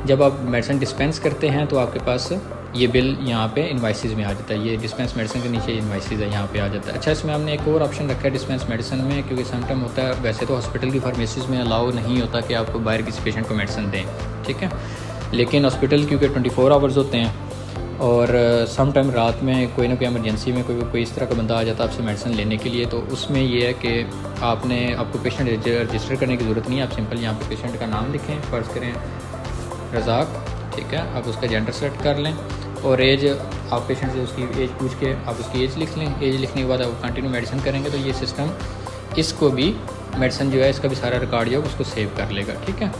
जब आप मेडिसिन डिस्पेंस करते हैं तो आपके पास ये बिल यहाँ पे इनवाइसेस में आ जाता है। ये डिस्पेंस मेडिसिन के नीचे इनवाइसेस है, यहाँ पे आ जाता है। अच्छा, इसमें हमने एक और ऑप्शन रखा है डिस्पेंस मेडिसिन में, क्योंकि समटाइम होता है, वैसे तो हॉस्पिटल की फार्मेसीज़ में अलाउ नहीं होता कि आपको बाहर किसी पेशेंट को मेडिसिन दें। ठीक है, लेकिन हॉस्पिटल क्योंकि 24 आवर्स होते हैं और समटाइम रात में कोई ना कोई एमरजेंसी में कोई इस तरह का बंदा आ जाता है आपसे मेडिसिन लेने के लिए, तो उसमें ये है कि आपको पेशेंट रजिस्टर करने की ज़रूरत नहीं है। आप सिंपल यहाँ पर पेशेंट का नाम लिखें, फ़र्ज़ करें रज़ाक। ठीक है, आप उसका जेंडर सेलेक्ट कर लें और एज, आप पेशेंट से उसकी एज पूछ के आप उसकी एज लिख लें। एज लिखने के बाद आप कंटिन्यू मेडिसिन करेंगे तो ये सिस्टम इसको भी मेडिसिन जो है इसका भी सारा रिकॉर्ड जो है उसको सेव कर लेगा। ठीक है,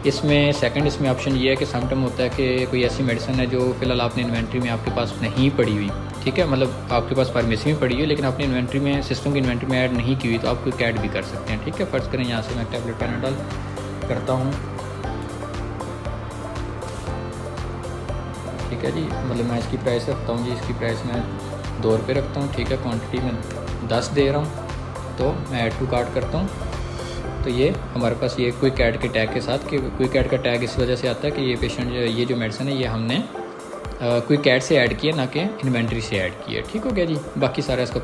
इसमें सेकंड इसमें ऑप्शन ये है कि समटाइम होता है कि कोई ऐसी मेडिसिन है जो फ़िलहाल आपने इन्वेंट्री में आपके पास नहीं पड़ी हुई। ठीक है, मतलब आपके पास फार्मेसी में पड़ी हुई है लेकिन आपने इन्वेंट्री में सिस्टम की इन्वेंट्री में ऐड नहीं की हुई, तो आप कोई ऐड भी कर सकते हैं। ठीक है, फ़र्ज़ करें यहाँ से मैं टैबलेट पैनाडोल करता हूँ। ठीक है जी, मतलब मैं इसकी प्राइस रखता हूँ जी, इसकी प्राइस मैं 2 रुपये रखता हूँ। ठीक है, क्वांटिटी में 10 दे रहा हूँ, तो मैं ऐड टू कार्ट करता हूँ। तो ये हमारे पास ये क्विक ऐड के टैग के साथ, कि क्विक ऐड का टैग इस वजह से आता है कि ये पेशेंट ये जो मेडिसिन है ये हमने क्विक ऐड से ऐड किया, ना कि इन्वेंट्री से ऐड किया। ठीक हो गया जी। बाकी सारा इसका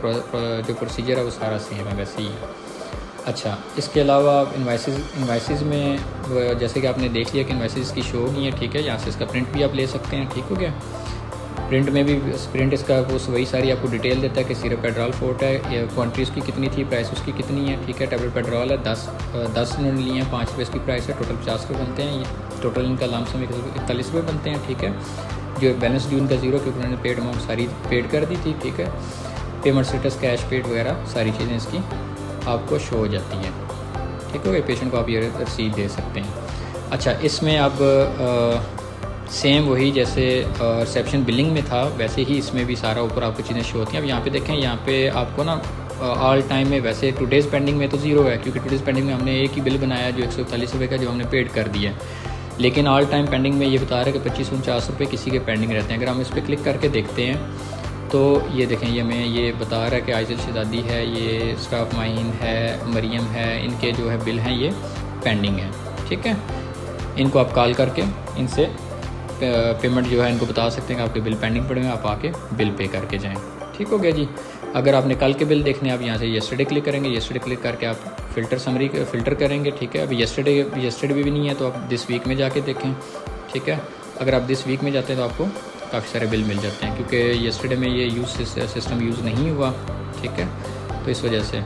जो प्रोसीजर है वो सारा सेम है वैसे ही। अच्छा, इसके अलावा इन्वाइसेस में जैसे कि आपने देख लिया कि इन्वाइसेस की शो नहीं है। ठीक है, यहाँ से इसका प्रिंट भी आप ले सकते हैं। ठीक हो गया, प्रिंट में भी प्रिंट इसका वो वही सारी आपको डिटेल देता है कि सिर्फ पेट्रोल फोर्ट है, क्वांटिटी उसकी कितनी थी, प्राइस उसकी कितनी है। ठीक है, टैबलेट पेट्रोल है 10 इन्होंने लिए हैं, 5 रुपये इसकी प्राइस है, टोटल 50 रुपये बनते हैं। टोटल इनका लामसम 41 रुपये बनते हैं। ठीक है, जो बैलेंस ड्यू इनका 0 क्योंकि उन्होंने पेड अमाउंट सारी पेड कर दी थी। ठीक है, पेमेंट स्टेटस कैश पेड वगैरह सारी चीज़ें इसकी आपको शो हो जाती हैं। ठीक हो गया, पेशेंट को आप ये रसीद दे सकते हैं। अच्छा, इसमें अब सेम वही जैसे रिसेप्शन बिलिंग में था वैसे ही इसमें भी सारा ऊपर आपको चीज़ें शो होती हैं। अब यहाँ पे देखें, यहाँ पे आपको ना ऑल टाइम में वैसे टुडेज़ पेंडिंग में तो 0 है, क्योंकि टुडेज़ पेंडिंग में हमने एक ही बिल बनाया जो 141 रुपये का, जो हमने पेड कर दिया है। लेकिन ऑल टाइम पेंडिंग में ये बता रहा है कि 2549 रुपये किसी के पेंडिंग रहते हैं। अगर हम इस पर क्लिक करके देखते हैं तो ये देखें, ये हमें ये बता रहा है कि आइज़ल शहज़ादी है, ये स्टाफ माइन है, मरियम है, इनके जो है बिल हैं ये पेंडिंग है। ठीक है, इनको आप कॉल करके इनसे पेमेंट जो है इनको बता सकते हैं कि आपके बिल पेंडिंग पड़े हैं, आप आके बिल पे करके जाएं। ठीक हो गया जी। अगर आपने कल के बिल देखने आप यहाँ से येस्टरडे क्लिक करेंगे, येस्टरडे क्लिक करके आप फ़िल्टर करेंगे। ठीक है, अब येस्टरडे भी नहीं है तो आप दिस वीक में जाके देखें। ठीक है, अगर आप दिस वीक में जाते हैं तो आपको काफ़ी सारे बिल मिल जाते हैं, क्योंकि येस्टरडे में ये सिस्टम यूज़ नहीं हुआ। ठीक है, तो इस वजह से।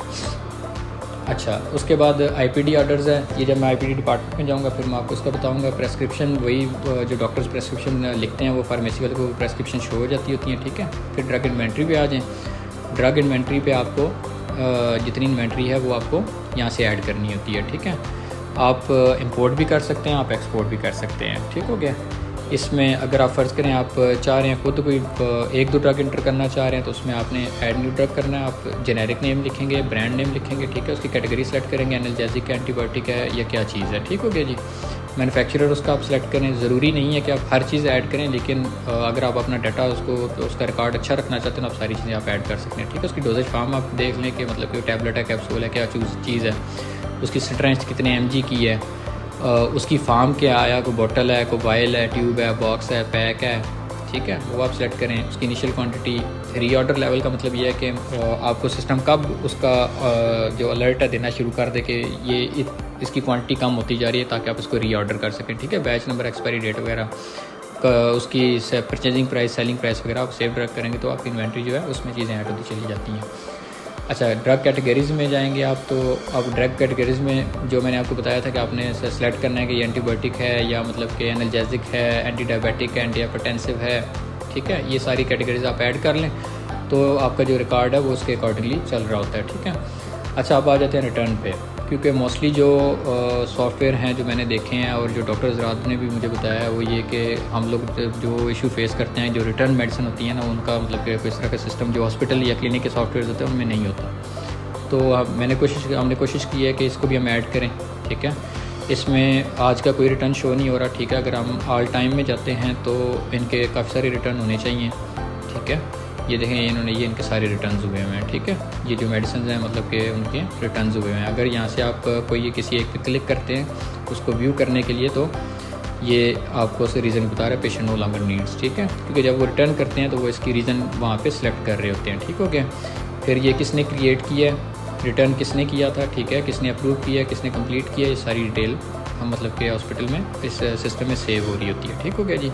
अच्छा, उसके बाद आईपीडी ऑर्डर्स है। ये जब मैं आईपीडी डिपार्टमेंट में जाऊंगा फिर मैं आपको इसका बताऊंगा। प्रेस्क्रिप्शन वही जो डॉक्टर्स प्रेस्क्रिप्शन लिखते हैं वो फार्मेसी वाले को प्रेस्क्रिप्शन शो हो जाती होती हैं, ठीक है। फिर ड्रग इन्वेंट्री पे आ जाएँ। ड्रग इन्वेंट्री पे आपको जितनी इन्वेंट्री है वो आपको यहाँ से ऐड करनी होती है, ठीक है। आप इंपोर्ट भी कर सकते हैं, आप एक्सपोर्ट भी कर सकते हैं, ठीक हो गया। इसमें अगर आप फ़र्ज़ करें आप चाह रहे हैं खुद कोई एक दो ड्रग इंटर करना चाह रहे हैं तो उसमें आपने ऐड न्यू ड्रग करना है। आप जेनेरिक नेम लिखेंगे, ब्रांड नेम लिखेंगे, ठीक है। उसकी कैटेगरी सेलेक्ट करेंगे, एनाल्जेसिक है, एंटीबायोटिक है या क्या चीज़ है, ठीक हो गया जी। मैन्युफैक्चरर उसका आप सेलेक्ट करें। ज़रूरी नहीं है कि आप हर चीज़ ऐड करें, लेकिन अगर आप अपना डाटा उसका रिकॉर्ड अच्छा रखना चाहते हैं तो आप सारी चीज़ें आप ऐड कर सकते हैं, ठीक है। उसकी डोजेज फार्म आप देख लें कि मतलब कि टैबलेट है, कैप्सूल है, क्या चीज़ है, उसकी स्ट्रेंथ कितने mg की है, उसकी फार्म क्या आया, कोई बोतल है, कोई वायल है, ट्यूब है, बॉक्स है, पैक है, ठीक है, वो आप सेलेक्ट करें। उसकी इनिशियल क्वांटिटी। रीऑर्डर लेवल का मतलब ये है कि आपको सिस्टम कब उसका जो अलर्ट है देना शुरू कर दे कि ये इसकी क्वांटिटी कम होती जा रही है, ताकि आप इसको रीऑर्डर कर सकें, ठीक है। बैच नंबर, एक्सपायरी डेट वगैरह, उसकी परचेजिंग प्राइस, सेलिंग प्राइस वगैरह आप सेव ड्रग करेंगे तो आपकी इन्वेंट्री जो है उसमें चीज़ें ऐड होती चली जाती हैं। अच्छा, ड्रग कैटेगरीज़ में जाएंगे आप, तो अब ड्रग कैटेगरीज़ में जो मैंने आपको बताया था कि आपने सेलेक्ट करना है कि ये एंटीबायोटिक है या मतलब कि एनाल्जेसिक है, एंटी डायबिटिक है, एंटी हाइपरटेंसिव है, ठीक है। ये सारी कैटेगरीज आप ऐड कर लें तो आपका जो रिकॉर्ड है वो उसके अकॉर्डिंगली चल रहा होता है, ठीक है। अच्छा, अब आ जाते हैं रिटर्न पे, क्योंकि मोस्टली जो सॉफ्टवेयर हैं जो मैंने देखे हैं और जो डॉक्टर ज़रात ने भी मुझे बताया है वो ये कि हम लोग जो इशू फेस करते हैं, जो रिटर्न मेडिसिन होती है ना, उनका मतलब कि इस तरह का सिस्टम जो हॉस्पिटल या क्लिनिक के सॉफ्टवेयर होते हैं उनमें नहीं होता। तो हमने कोशिश की है कि इसको भी हम ऐड करें, ठीक है। इसमें आज का कोई रिटर्न शो नहीं हो रहा, ठीक है। अगर हम ऑल टाइम में जाते हैं तो इनके काफ़ी सारे रिटर्न होने चाहिए, ठीक है। ये देखें, ये इनके सारे रिटर्न्स हुए हुए हैं, ठीक है। ये जो मेडिसिन हैं मतलब कि उनके रिटर्न्स हुए हैं। अगर यहाँ से आप कोई किसी एक पे क्लिक करते हैं उसको व्यू करने के लिए तो ये आपको उसे रीज़न बता रहा है, पेशेंट नो लॉन्गर नीड्स, ठीक है। क्योंकि जब वो रिटर्न करते हैं तो वो इसकी रीज़न वहाँ पे सिलेक्ट कर रहे होते हैं, ठीक हो गया। फिर ये किसने क्रिएट किया है, रिटर्न किसने किया था, ठीक है, किसने अप्रूव किया, किसने कंप्लीट किया, ये सारी डिटेल हम मतलब कि हॉस्पिटल में इस सिस्टम में सेव हो रही होती है, ठीक हो गया जी।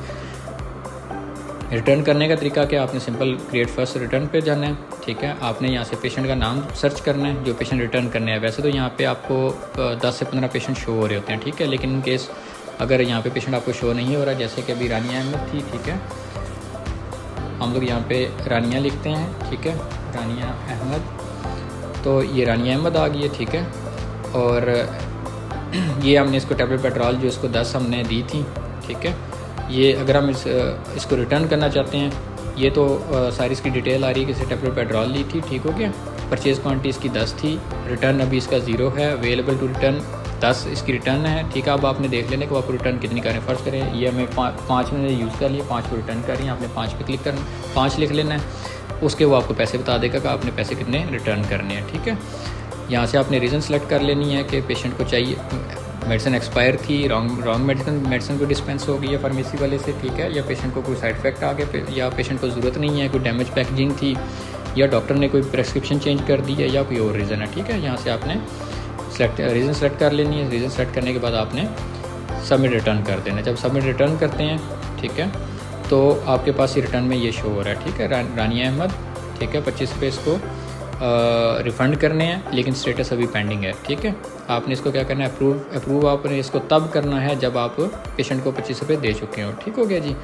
रिटर्न करने का तरीका क्या, आपने सिंपल क्रिएट फर्स्ट रिटर्न पे जाना है, ठीक है। आपने यहाँ से पेशेंट का नाम सर्च करना है जो पेशेंट रिटर्न करने हैं। वैसे तो यहाँ पे आपको 10 से 15 पेशेंट शो हो रहे होते हैं, ठीक है। लेकिन इन केस अगर यहाँ पे पेशेंट आपको शो नहीं हो रहा, जैसे कि अभी रानिया अहमद थी, ठीक है, हम लोग यहाँ पे रानिया लिखते हैं, ठीक है, रानिया अहमद, तो ये रानिया अहमद आ गई है, ठीक है। और ये हमने इसको टैबलेट पेट्रोल जो इसको 10 हमने दी थी, ठीक है। ये अगर हम इसको रिटर्न करना चाहते हैं, ये तो सारी इसकी डिटेल आ रही है कि इसे टैबलेट पेट्रोल ली थी, ठीक हो गया। परचेज़ क्वांटिटी इसकी 10 थी, रिटर्न अभी इसका 0 है, अवेलेबल टू रिटर्न 10 इसकी रिटर्न है, ठीक है। अब आपने देख लेना कि आपको रिटर्न कितनी करें। फ़र्ज़ करें ये हमें 5 मैंने यूज़ कर लिया, 5 को रिटर्न कर रही हैं, आपने 5 पे क्लिक करना, 5 लिख लेना है, उसके वो आपको पैसे बता देगा कि आपने पैसे कितने रिटर्न करने हैं, ठीक है। यहाँ से आपने रीज़न सेलेक्ट कर लेनी है कि पेशेंट को चाहिए, मेडिसिन एक्सपायर थी, रॉन्ग मेडिसिन को डिस्पेंस हो गई है फार्मेसी वाले से, ठीक है, या पेशेंट को कोई साइड इफेक्ट आ गया, या पेशेंट को ज़रूरत नहीं है, कोई डैमेज पैकेजिंग थी, या डॉक्टर ने कोई प्रेस्क्रिप्शन चेंज कर दी है, या कोई और रीज़न है, ठीक है। यहाँ से आपने रीज़न सेलेक्ट कर लेनी है। रीज़न सेलेक्ट करने के बाद आपने सबमिट रिटर्न कर देना। जब सबमिट रिटर्न करते हैं, ठीक है, तो आपके पास ये रिटर्न में ये शो हो रहा है, ठीक है, रानिया अहमद, ठीक है, 25 रुपये इसको रिफ़ंड करने हैं, लेकिन स्टेटस अभी पेंडिंग है, ठीक है। आपने इसको क्या करना है, अप्रूव आपने इसको तब करना है जब आप पेशेंट को 25 रुपये दे चुके हो, ठीक हो गया जी।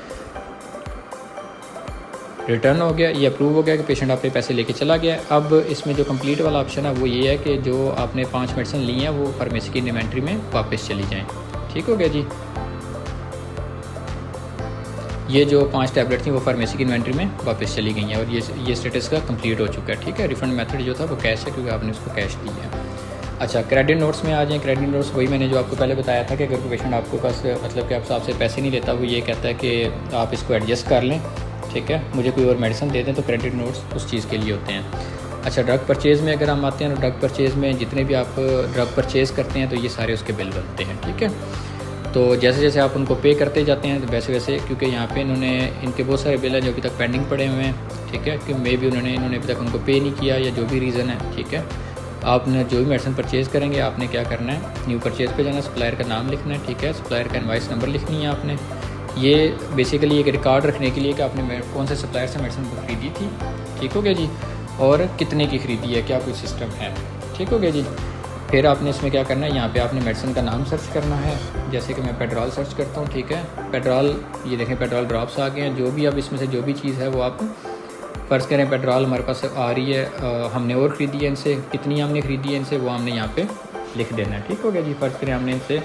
रिटर्न हो गया, ये अप्रूव हो गया कि पेशेंट अपने पैसे लेके चला गया। अब इसमें जो कंप्लीट वाला ऑप्शन है वो ये है कि जो आपने 5 मेडिसिन ली हैं वो फार्मेसी की इन्वेंट्री में वापस चली जाएँ, ठीक हो गया जी। ये जो 5 टैबलेट थी वो फार्मेसी की इन्वेंट्री में वापस चली गई हैं और ये स्टेटस का कंप्लीट हो चुका है, ठीक है। रिफंड मेथड जो था वो कैश है, क्योंकि आपने उसको कैश दी है। अच्छा, क्रेडिट नोट्स में आ जाएँ। क्रेडिट नोट्स वही मैंने जो आपको पहले बताया था कि अगर पेशेंट आपको पास मतलब कि आपसे पैसे नहीं लेता, वो ये कहता है कि आप इसको एडजस्ट कर लें, ठीक है, मुझे कोई और मेडिसिन दे दें, तो क्रेडिट नोट्स उस चीज़ के लिए होते हैं। अच्छा, ड्रग परचेज़ में अगर हम आते हैं तो ड्रग परचेज़ में जितने भी आप ड्रग परचेज़ करते हैं तो ये सारे उसके बिल बनते हैं, ठीक है। तो जैसे जैसे आप उनको पे करते जाते हैं तो वैसे वैसे, क्योंकि यहाँ पे इनके बहुत सारे बिल हैं जो अभी तक पेंडिंग पड़े हुए हैं, ठीक है, कि मे भी इन्होंने अभी तक उनको पे नहीं किया या जो भी रीज़न है, ठीक है। आपने जो भी मेडिसिन परचेज़ करेंगे आपने क्या करना है, न्यू परचेज़ पे जाना, सप्लायर का नाम लिखना है, ठीक है, सप्लायर का इनवाइस नंबर लिखनी है आपने। ये बेसिकली एक रिकॉर्ड रखने के लिए कि आपने कौन से सप्लायर से मेडिसिन खरीदी थी, ठीक हो गया जी, और कितने की ख़रीदी है, क्या कोई सिस्टम है, ठीक हो गया जी। फिर आपने इसमें क्या करना है, यहाँ पे आपने मेडिसिन का नाम सर्च करना है। जैसे कि मैं पेट्रोल सर्च करता हूँ, ठीक है, पेट्रोल, ये देखें पेट्रोल ड्रॉप्स आ गए हैं। जो भी अब इसमें से जो भी चीज़ है वो आप फ़र्ज़ करें पेट्रोल हमारे पास आ रही है, हमने और ख़रीदी है इनसे, कितनी हमने ख़रीदी है इनसे वो हमने यहाँ पे लिख देना है। ठीक हो गया जी। फ़र्ज़ करें हमने इनसे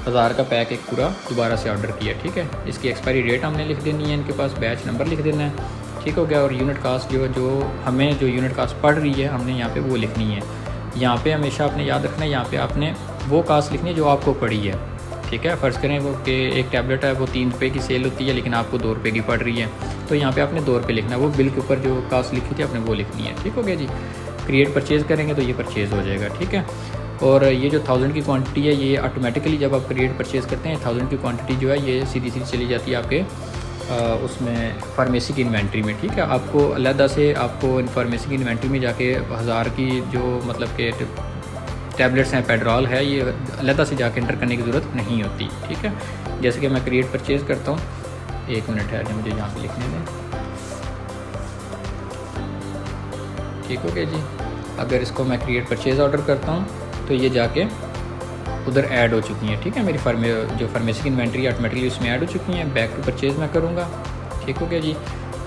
1000 का पैक एक पूरा दोबारा से ऑर्डर किया, ठीक है, इसकी एक्सपायरी डेट हमने लिख देनी है, इनके पास बैच नंबर लिख देना है। ठीक हो गया। और यूनिट कास्ट जो हमें जो यूनिट कास्ट पड़ रही है हमने यहाँ पे वो लिखनी है। यहाँ पे हमेशा आपने याद रखना है, यहाँ पे आपने वो कास्ट लिखनी है जो आपको पड़ी है। ठीक है, फ़र्ज़ करें वो कि एक टैबलेट है वो 3 रुपये की सेल होती है लेकिन आपको 2 रुपये की पड़ रही है, तो यहाँ पे आपने 2 रुपये लिखना है, वो बिल के ऊपर जो कास्ट लिखी थी आपने वो लिखनी है। ठीक हो गया जी। क्रिएट परचेज़ करेंगे तो ये परचेज़ हो जाएगा। ठीक है। और ये जो 1000 की क्वांटिटी है ये ऑटोमेटिकली जब आप क्रिएट परचेज़ करते हैं 1000 की क्वांटिटी जो है ये सीधी चली जाती है आपके उसमें फार्मेसी की इन्वेंट्री में। ठीक है, आपको अलहदा से आपको फार्मेसी की इन्वेंट्री में जाके 1000 की जो मतलब कि टैबलेट्स हैं, पेट्रोल है, ये अलहदा से जाके एंटर करने की ज़रूरत नहीं होती। ठीक है, जैसे कि मैं क्रिएट परचेज़ करता हूँ, 1 मिनट है जो मुझे यहाँ पे लिखने दें। ठीक हो गया जी। अगर इसको मैं क्रिएट परचेज़ ऑर्डर करता हूँ तो ये जाके उधर ऐड हो चुकी हैं। ठीक है, मेरी जो फार्मेसी की इन्वेंट्री ऑटोमेटिकली उसमें ऐड हो चुकी हैं। बैक टू परचेज़ मैं करूँगा। ठीक हो गया जी।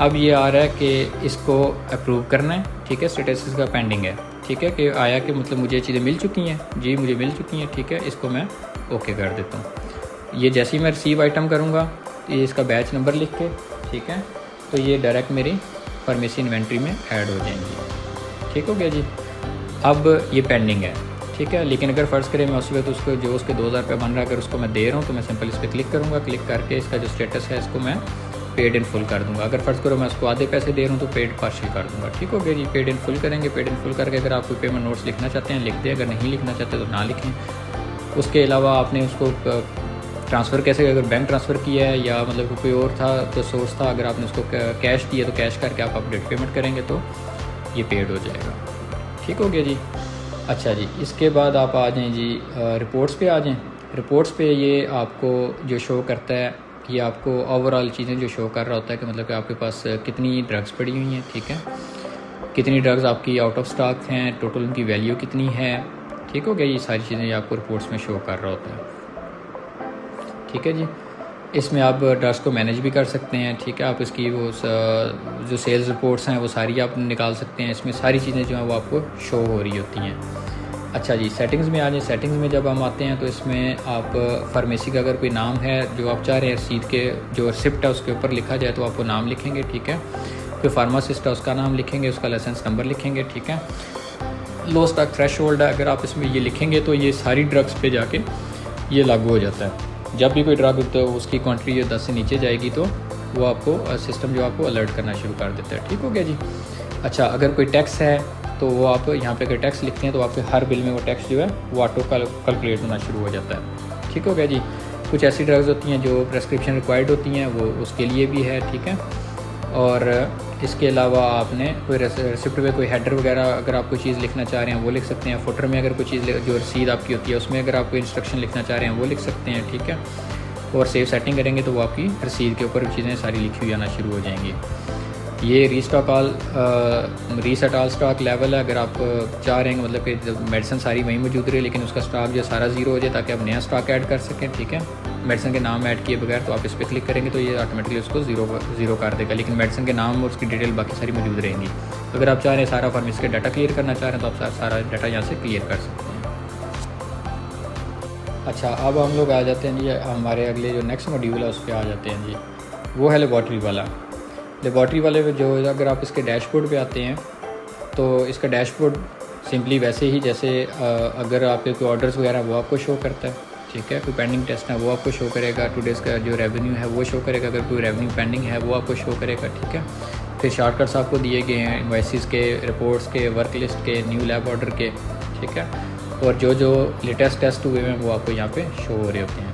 अब ये आ रहा है कि इसको अप्रूव करना है। ठीक है, स्टेटस इसका पेंडिंग है। ठीक है, कि आया कि मतलब मुझे चीज़ें मिल चुकी हैं, जी मुझे मिल चुकी हैं। ठीक है, इसको मैं ओके कर देता हूँ। ये जैसे ही मैं रिसीव आइटम करूँगा ये इसका बैच नंबर लिख के, ठीक है, तो ये डायरेक्ट मेरी फार्मेसी इन्वेंट्री में ऐड हो जाएंगी। ठीक हो गया जी। अब ये पेंडिंग है। ठीक है, लेकिन अगर फ़र्ज़ करें मैं उसी वक्त उसको जो उसके 2000 रुपये बन रहा है अगर उसको मैं दे रहा हूँ तो मैं सिंपल इस पर क्लिक करूँगा। क्लिक करके इसका जो स्टेटस है इसको मैं पेड इन फुल कर दूँगा। अगर फ़र्ज़ करो मैं उसको आधे पैसे दे रहा हूँ तो पेड पार्शियल कर दूँगा। ठीक हो गया जी। पेड इन फुल करेंगे। पेड इन फुल करके अगर आप कोई पेमेंट नोट्स लिखना चाहते हैं लिख दें, अगर नहीं लिखना चाहते तो ना लिखें। उसके अलावा आपने उसको ट्रांसफ़र कैसे, अगर बैंक ट्रांसफ़र किया है या मतलब कोई और था तो सोर्स था, अगर आपने उसको कैश दिया तो कैश करके आप अपडेट पेमेंट करेंगे तो ये पेड हो जाएगा। ठीक हो गया जी। अच्छा जी, इसके बाद आप आ जाएँ जी रिपोर्ट्स पे आ जाएँ। रिपोर्ट्स पे ये आपको जो शो करता है ये आपको ओवरऑल चीज़ें जो शो कर रहा होता है कि मतलब कि आपके पास कितनी ड्रग्स पड़ी हुई हैं। ठीक है, कितनी ड्रग्स आपकी आउट ऑफ स्टॉक हैं, टोटल उनकी वैल्यू कितनी है। ठीक हो गया, ये सारी चीज़ें आपको रिपोर्ट्स में शो कर रहा होता है। ठीक है जी। इसमें आप ड्रग्स को मैनेज भी कर सकते हैं। ठीक है, आप इसकी वो जो सेल्स रिपोर्ट्स हैं वो सारी आप निकाल सकते हैं। इसमें सारी चीज़ें जो हैं वो आपको शो हो रही होती हैं। अच्छा जी, सेटिंग्स में आ जाए। सेटिंग्स में जब हम आते हैं तो इसमें आप फार्मेसी का अगर कोई नाम है जो आप चाह रहे हैं रसीद के जो रिसिप्ट है उसके ऊपर लिखा जाए तो आप वो नाम लिखेंगे। ठीक है, कोई फार्मासिस्ट है उसका नाम लिखेंगे, उसका लाइसेंस नंबर लिखेंगे। ठीक है, लो स्टॉक थ्रेश होल्ड है, अगर आप इसमें ये लिखेंगे तो ये सारी ड्रग्स पे जाके ये लागू हो जाता है। जब भी कोई ड्रग तो उसकी क्वांटिटी 10 से नीचे जाएगी तो वो आपको सिस्टम जो आपको अलर्ट करना शुरू कर देता है। ठीक हो गया जी। अच्छा, अगर कोई टैक्स है तो वो आप यहाँ पे अगर टैक्स लिखते हैं तो आपके हर बिल में वो टैक्स जो है वो ऑटो कैलकुलेट होना शुरू हो जाता है। ठीक हो गया जी। कुछ ऐसी ड्रग्स होती हैं जो प्रेस्क्रिप्शन रिक्वायर्ड होती हैं वो उसके लिए भी है। ठीक है, और इसके अलावा आपने कोई रिसिप्ट में कोई हेडर वगैरह अगर आप कोई चीज़ लिखना चाह रहे हैं वो लिख सकते हैं। फुटर में अगर कोई चीज़ जो रसीद आपकी होती है उसमें अगर आप कोई इंस्ट्रक्शन लिखना चाह रहे हैं वो लिख सकते हैं। ठीक है, और सेव सेटिंग करेंगे तो वो आपकी रसीद के ऊपर चीज़ें सारी लिखी हुई आना शुरू हो जाएंगी। ये restock reset all stock level है। अगर आप चाह रहे हैं मतलब कि मेडिसिन सारी वहीं मौजूद रहे लेकिन उसका स्टॉक जो सारा ज़ीरो हो जाए ताकि आप नया स्टॉक ऐड कर सकें। ठीक है, मेडिसिन के नाम ऐड किए बगैर तो आप इस पर क्लिक करेंगे तो ये ऑटोमेटिकली उसको ज़ीरो कर देगा, लेकिन मेडिसिन के नाम और उसकी डिटेल बाकी सारी मौजूद रहेंगी। अगर आप चाह रहे हैं सारा फार्मेसी का डाटा क्लियर करना चाह रहे हैं तो आप सारा डाटा यहाँ से क्लियर कर सकते हैं। अच्छा, अब हम लोग आ जाते हैं जी हमारे अगले जो नेक्स्ट मॉड्यूल है उस पर आ जाते हैं जी, वो है लेबॉर्ट्री वाला। लेबॉर्ट्री वाले में जो अगर आप इसके डैशबोर्ड पे आते हैं तो इसका डैशबोर्ड सिंपली वैसे ही जैसे अगर आपके कोई ऑर्डर्स वगैरह वो आपको शो करता है। ठीक है, कोई पेंडिंग टेस्ट है वो आपको शो करेगा, टुडेज़ का जो रेवेन्यू है वो शो करेगा, अगर कोई रेवेन्यू पेंडिंग है वो आपको शो करेगा। ठीक है, फिर शॉर्टकट्स आपको दिए गए हैं इनवॉइसेस के, रिपोर्ट्स के, वर्क लिस्ट के, न्यू लैब ऑर्डर के। ठीक है, और जो लेटेस्ट टेस्ट हुए हैं वो आपको यहाँ पे शो हो रहे होते हैं।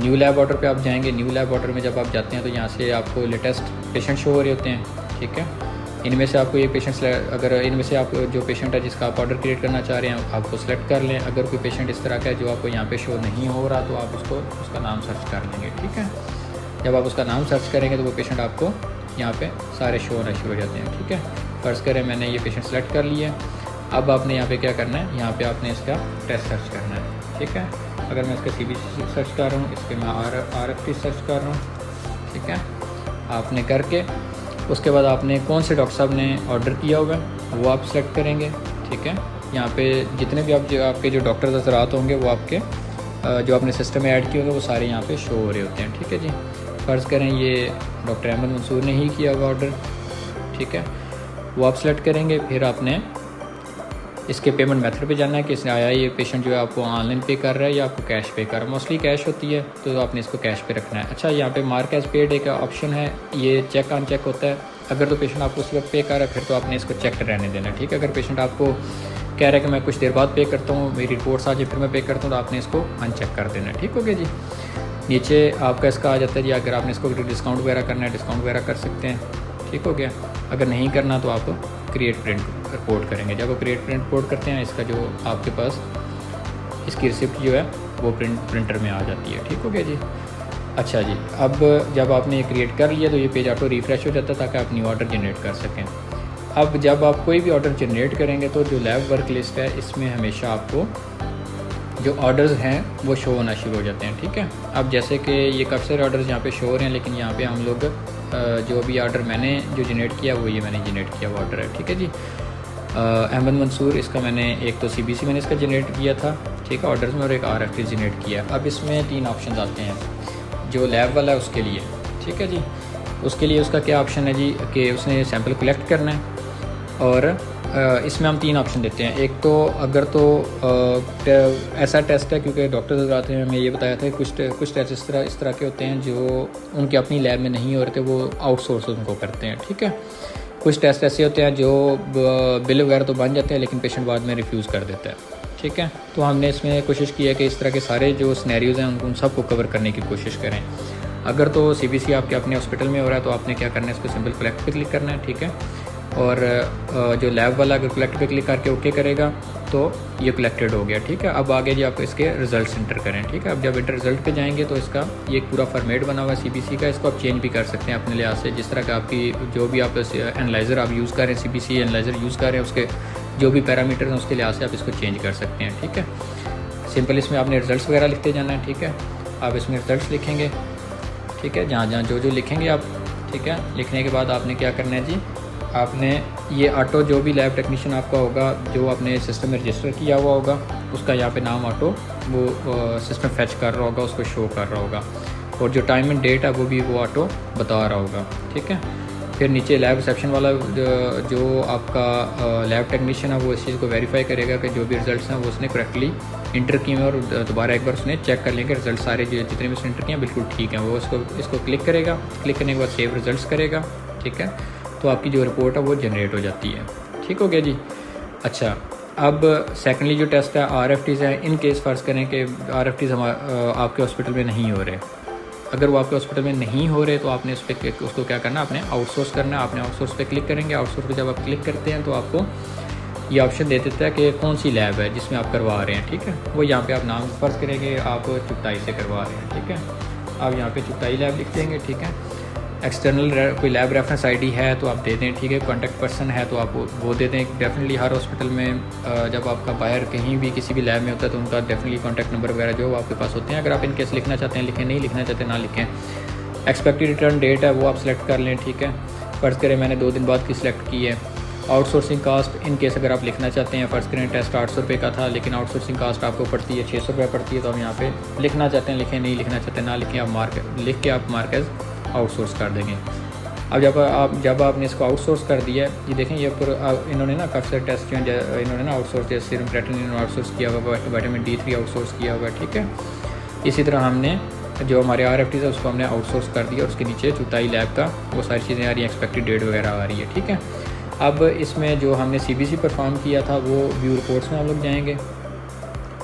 न्यू लैब ऑर्डर पे आप जाएंगे। न्यू लैब ऑर्डर में जब आप जाते हैं तो यहाँ से आपको लेटेस्ट पेशेंट शो हो रहे होते हैं। ठीक है, इनमें से आपको ये पेशेंट्स अगर इनमें से आप जो पेशेंट है जिसका आप ऑर्डर क्रिएट करना चाह रहे हैं आपको सेलेक्ट कर लें। अगर कोई पेशेंट इस तरह का है जो आपको यहाँ पे शो नहीं हो रहा तो आप उसका नाम सर्च कर लेंगे। ठीक है, जब आप उसका नाम सर्च करेंगे तो वो पेशेंट आपको यहाँ पे सारे शो होना शुरू हो जाते हैं। ठीक है, फ़र्ज़ करें मैंने ये पेशेंट सेलेक्ट कर लिया। अब आपने यहाँ पे क्या करना है, यहाँ पे आपने इसका टेस्ट सर्च करना है, ठीक है। अगर मैं इसका CBC सर्च कर रहा हूँ, इसके मैं RFT सर्च कर रहा हूँ, ठीक है। आपने करके उसके बाद आपने कौन से डॉक्टर साहब ने ऑर्डर किया हुआ है वो आप सेलेक्ट करेंगे, ठीक है। यहाँ पे जितने भी आपके जो डॉक्टर हज़रात होंगे वो आपके जो आपने सिस्टम में ऐड किए होंगे वो सारे यहाँ पे शो हो रहे होते हैं, ठीक है जी। फ़र्ज़ करें ये डॉक्टर अहमद मंसूर ने ही किया हुआ ऑर्डर, ठीक है। वो आप सेलेक्ट करेंगे, फिर आपने इसके पेमेंट मेथड पे जाना है कि इसने आया ये पेशेंट जो है आपको ऑनलाइन पे कर रहा है या आपको कैश पे कर रहा है। मोस्टली कैश होती है तो आपने इसको कैश पे रखना है। अच्छा, यहाँ पे मार्क एज पेड एक ऑप्शन है, ये चेक ऑन चेक होता है। अगर तो पेशेंट आपको उसी वक्त पे कर रहा है फिर तो आपने इसको चेक रहने देना है, ठीक है। अगर पेशेंट आपको कह रहा है कि मैं कुछ देर बाद पे करता हूँ, मेरी रिपोर्ट्स आ जाए फिर मैं पे करता हूँ, तो आपने इसको अनचेक कर देना है, ठीक हो गया जी। नीचे आपका इसका आ जाता है जी, अगर आपने इसको डिस्काउंट वगैरह करना है डिस्काउंट वगैरह कर सकते हैं, ठीक हो गया। अगर नहीं करना तो आप क्रिएट प्रिंट रिपोर्ट करेंगे। जब आप क्रिएट प्रिंट रिपोर्ट करते हैं, इसका जो आपके पास इसकी रिसिप्ट जो है वो प्रिंटर में आ जाती है, ठीक हो गया जी। अच्छा जी, अब जब आपने ये क्रिएट कर लिया तो ये पेज ऑटो रिफ़्रेश हो जाता है ताकि आप न्यू ऑर्डर जनरेट कर सकें। अब जब आप कोई भी ऑर्डर जनरेट करेंगे तो जो लैब वर्क लिस्ट है इसमें हमेशा आपको जो ऑर्डर्स हैं वो शो होना शुरू हो जाते हैं, ठीक है। अब जैसे कि ये काफ़ी सारे ऑर्डर्स यहाँ पे शो हो रहे हैं, लेकिन यहाँ पे हम लोग जो भी ऑर्डर मैंने जो जनरेट किया वो ये मैंने जनरेट किया हुआ ऑर्डर है, ठीक है जी। अहमद मंसूर, इसका मैंने एक तो CBC मैंने इसका जनरेट किया था, ठीक है, ऑर्डर्स में, और एक RFT जनरेट किया। अब इसमें 3 ऑप्शन आते हैं जो लैब वाला है उसके लिए, ठीक है जी। उसके लिए उसका क्या ऑप्शन है जी कि उसने सैंपल कलेक्ट करना है, और इसमें हम 3 ऑप्शन देते हैं। एक तो अगर तो ऐसा टेस्ट है, क्योंकि डॉक्टर हज़रात ने हमें ये बताया था कि कुछ टेस्ट इस तरह के होते हैं जो उनके अपनी लैब में नहीं हो रहे थे, वो आउटसोर्स उनको करते हैं, ठीक है। कुछ टेस्ट ऐसे होते हैं जो बिल वगैरह तो बन जाते हैं लेकिन पेशेंट बाद में रिफ्यूज़ कर देता है, ठीक है। तो हमने इसमें कोशिश की है कि इस तरह के सारे जो सिनेरियोज़ हैं उन सबको कवर करने की कोशिश करें। अगर तो CBC आपके अपने हॉस्पिटल में हो रहा है तो आपने क्या करना है, इसको सिंपल कलेक्ट पे क्लिक करना है, ठीक है। और जो लैब वाला अगर कलेक्ट पे क्लिक करके ओके करेगा तो ये कलेक्टेड हो गया, ठीक है। अब आगे जी आप इसके रिजल्ट इंटर करें, ठीक है। अब जब इंटर रिजल्ट पे जाएंगे तो इसका ये पूरा फॉर्मेट बना हुआ है CBC का, इसको आप चेंज भी कर सकते हैं अपने लिहाज से। जिस तरह का आपकी जो भी आप एनालाइज़र आप यूज़ कर रहे हैं, CBC एनालाइज़र यूज़ कर रहे हैं, उसके जो भी पैरामीटर हैं उसके लिहाज से आप इसको चेंज कर सकते हैं, ठीक है। सिंपल इसमें आपने रिजल्ट वगैरह लिखते जाना है, ठीक है। आप इसमें रिजल्ट लिखेंगे, ठीक है, जहाँ जो लिखेंगे आप, ठीक है। लिखने के बाद आपने क्या करना है जी, आपने ये ऑटो जो भी लैब टेक्नीशियन आपका होगा जो आपने सिस्टम में रजिस्टर किया हुआ होगा उसका यहाँ पे नाम ऑटो वो सिस्टम फैच कर रहा होगा, उसको शो कर रहा होगा, और जो टाइम एंड डेट है वो भी वो ऑटो बता रहा होगा, ठीक है। फिर नीचे लैब रिसेप्शन वाला जो आपका लैब टेक्नीशियन है वो इस चीज़ को वेरीफाई करेगा कि जो भी रिजल्ट्स हैं वो उसने करेक्टली इंटर किए हैं, और दोबारा एक बार उसने चेक कर लेंगे रिजल्ट सारे जितने भी उसने इंटर किए हैं बिल्कुल ठीक हैं। वो इसको क्लिक करेगा, क्लिक करने के बाद सेव रिजल्ट्स करेगा, ठीक है। तो आपकी जो रिपोर्ट है वो जनरेट हो जाती है, ठीक हो गया जी। अच्छा, अब सेकेंडली जो टेस्ट है RFTs है। इन केस फ़र्ज़ करें कि RFTs आपके हॉस्पिटल में नहीं हो रहे, अगर वो आपके हॉस्पिटल में नहीं हो रहे तो आपने उसको क्या करना है, आपने आउटसोर्स करना है। आपने आउटसोर्स पे क्लिक करेंगे, आउटसोर्स पे जब आप क्लिक करते हैं तो आपको ये ऑप्शन दे देता है कि कौन सी लैब है जिसमें आप करवा रहे हैं, ठीक है। वो यहाँ पे आप नाम फ़र्ज़ करेंगे आप चुगताई से करवा रहे हैं, ठीक है। आप यहाँ पे चुगताई लैब लिख देंगे, ठीक है। एक्सटर्नल कोई लैब रेफरेंस ID है तो आप दे दें, ठीक है। कॉन्टैक्ट पर्सन है तो आप वो दे दें। डेफिनेटली हर हॉस्पिटल में जब आपका बाहर कहीं भी किसी भी लैब में होता है तो उनका डेफिनेटली कॉन्टैक्ट नंबर वगैरह जो आपके पास होते हैं। अगर आप इनकेस लिखना चाहते हैं लिखें, नहीं लिखना चाहते ना लिखें। एक्सपेक्टेड रिटर्न डेट है वो आप सेलेक्ट कर लें, ठीक है। फ़र्ज़ करें मैंने 2 दिन बाद की सिलेक्ट की है। आउटसोर्सिंग कास्ट इन केस अगर आप लिखना चाहते हैं, फ़र्ज़ करें टेस्ट 800 रुपये का था लेकिन आउटसोर्सिंग कास्ट आपको पड़ती है 600 रुपये पड़ती है, तो आप यहाँ पे लिखना चाहते हैं लिखें, नहीं लिखना चाहते ना लिखें। आप लिख के आप मार्क एज आउटसोर्स कर देंगे। अब जब आपने इसको आउटसोर्स कर दिया है, ये देखें ये पर इन्होंने ना काफ़ी सारे टेस्ट जो हैं इन्होंने ना आउटसोर्स, जैसे सीरम क्रेटिनिन आउटसोर्स किया हुआ, विटामिन D3 आउटसोर्स किया हुआ, ठीक है। इसी तरह हमने जो हमारे RFTs है उसको हमने आउटसोर्स कर दिया, और उसके नीचे चुगताई लैब का वो सारी चीज़ें आ रही हैं, एक्सपेक्टेड डेट वगैरह आ रही है, ठीक है। अब इसमें जो हमने CBC परफॉर्म किया था वो व्यू रिपोर्ट्स में हम लोग जाएंगे,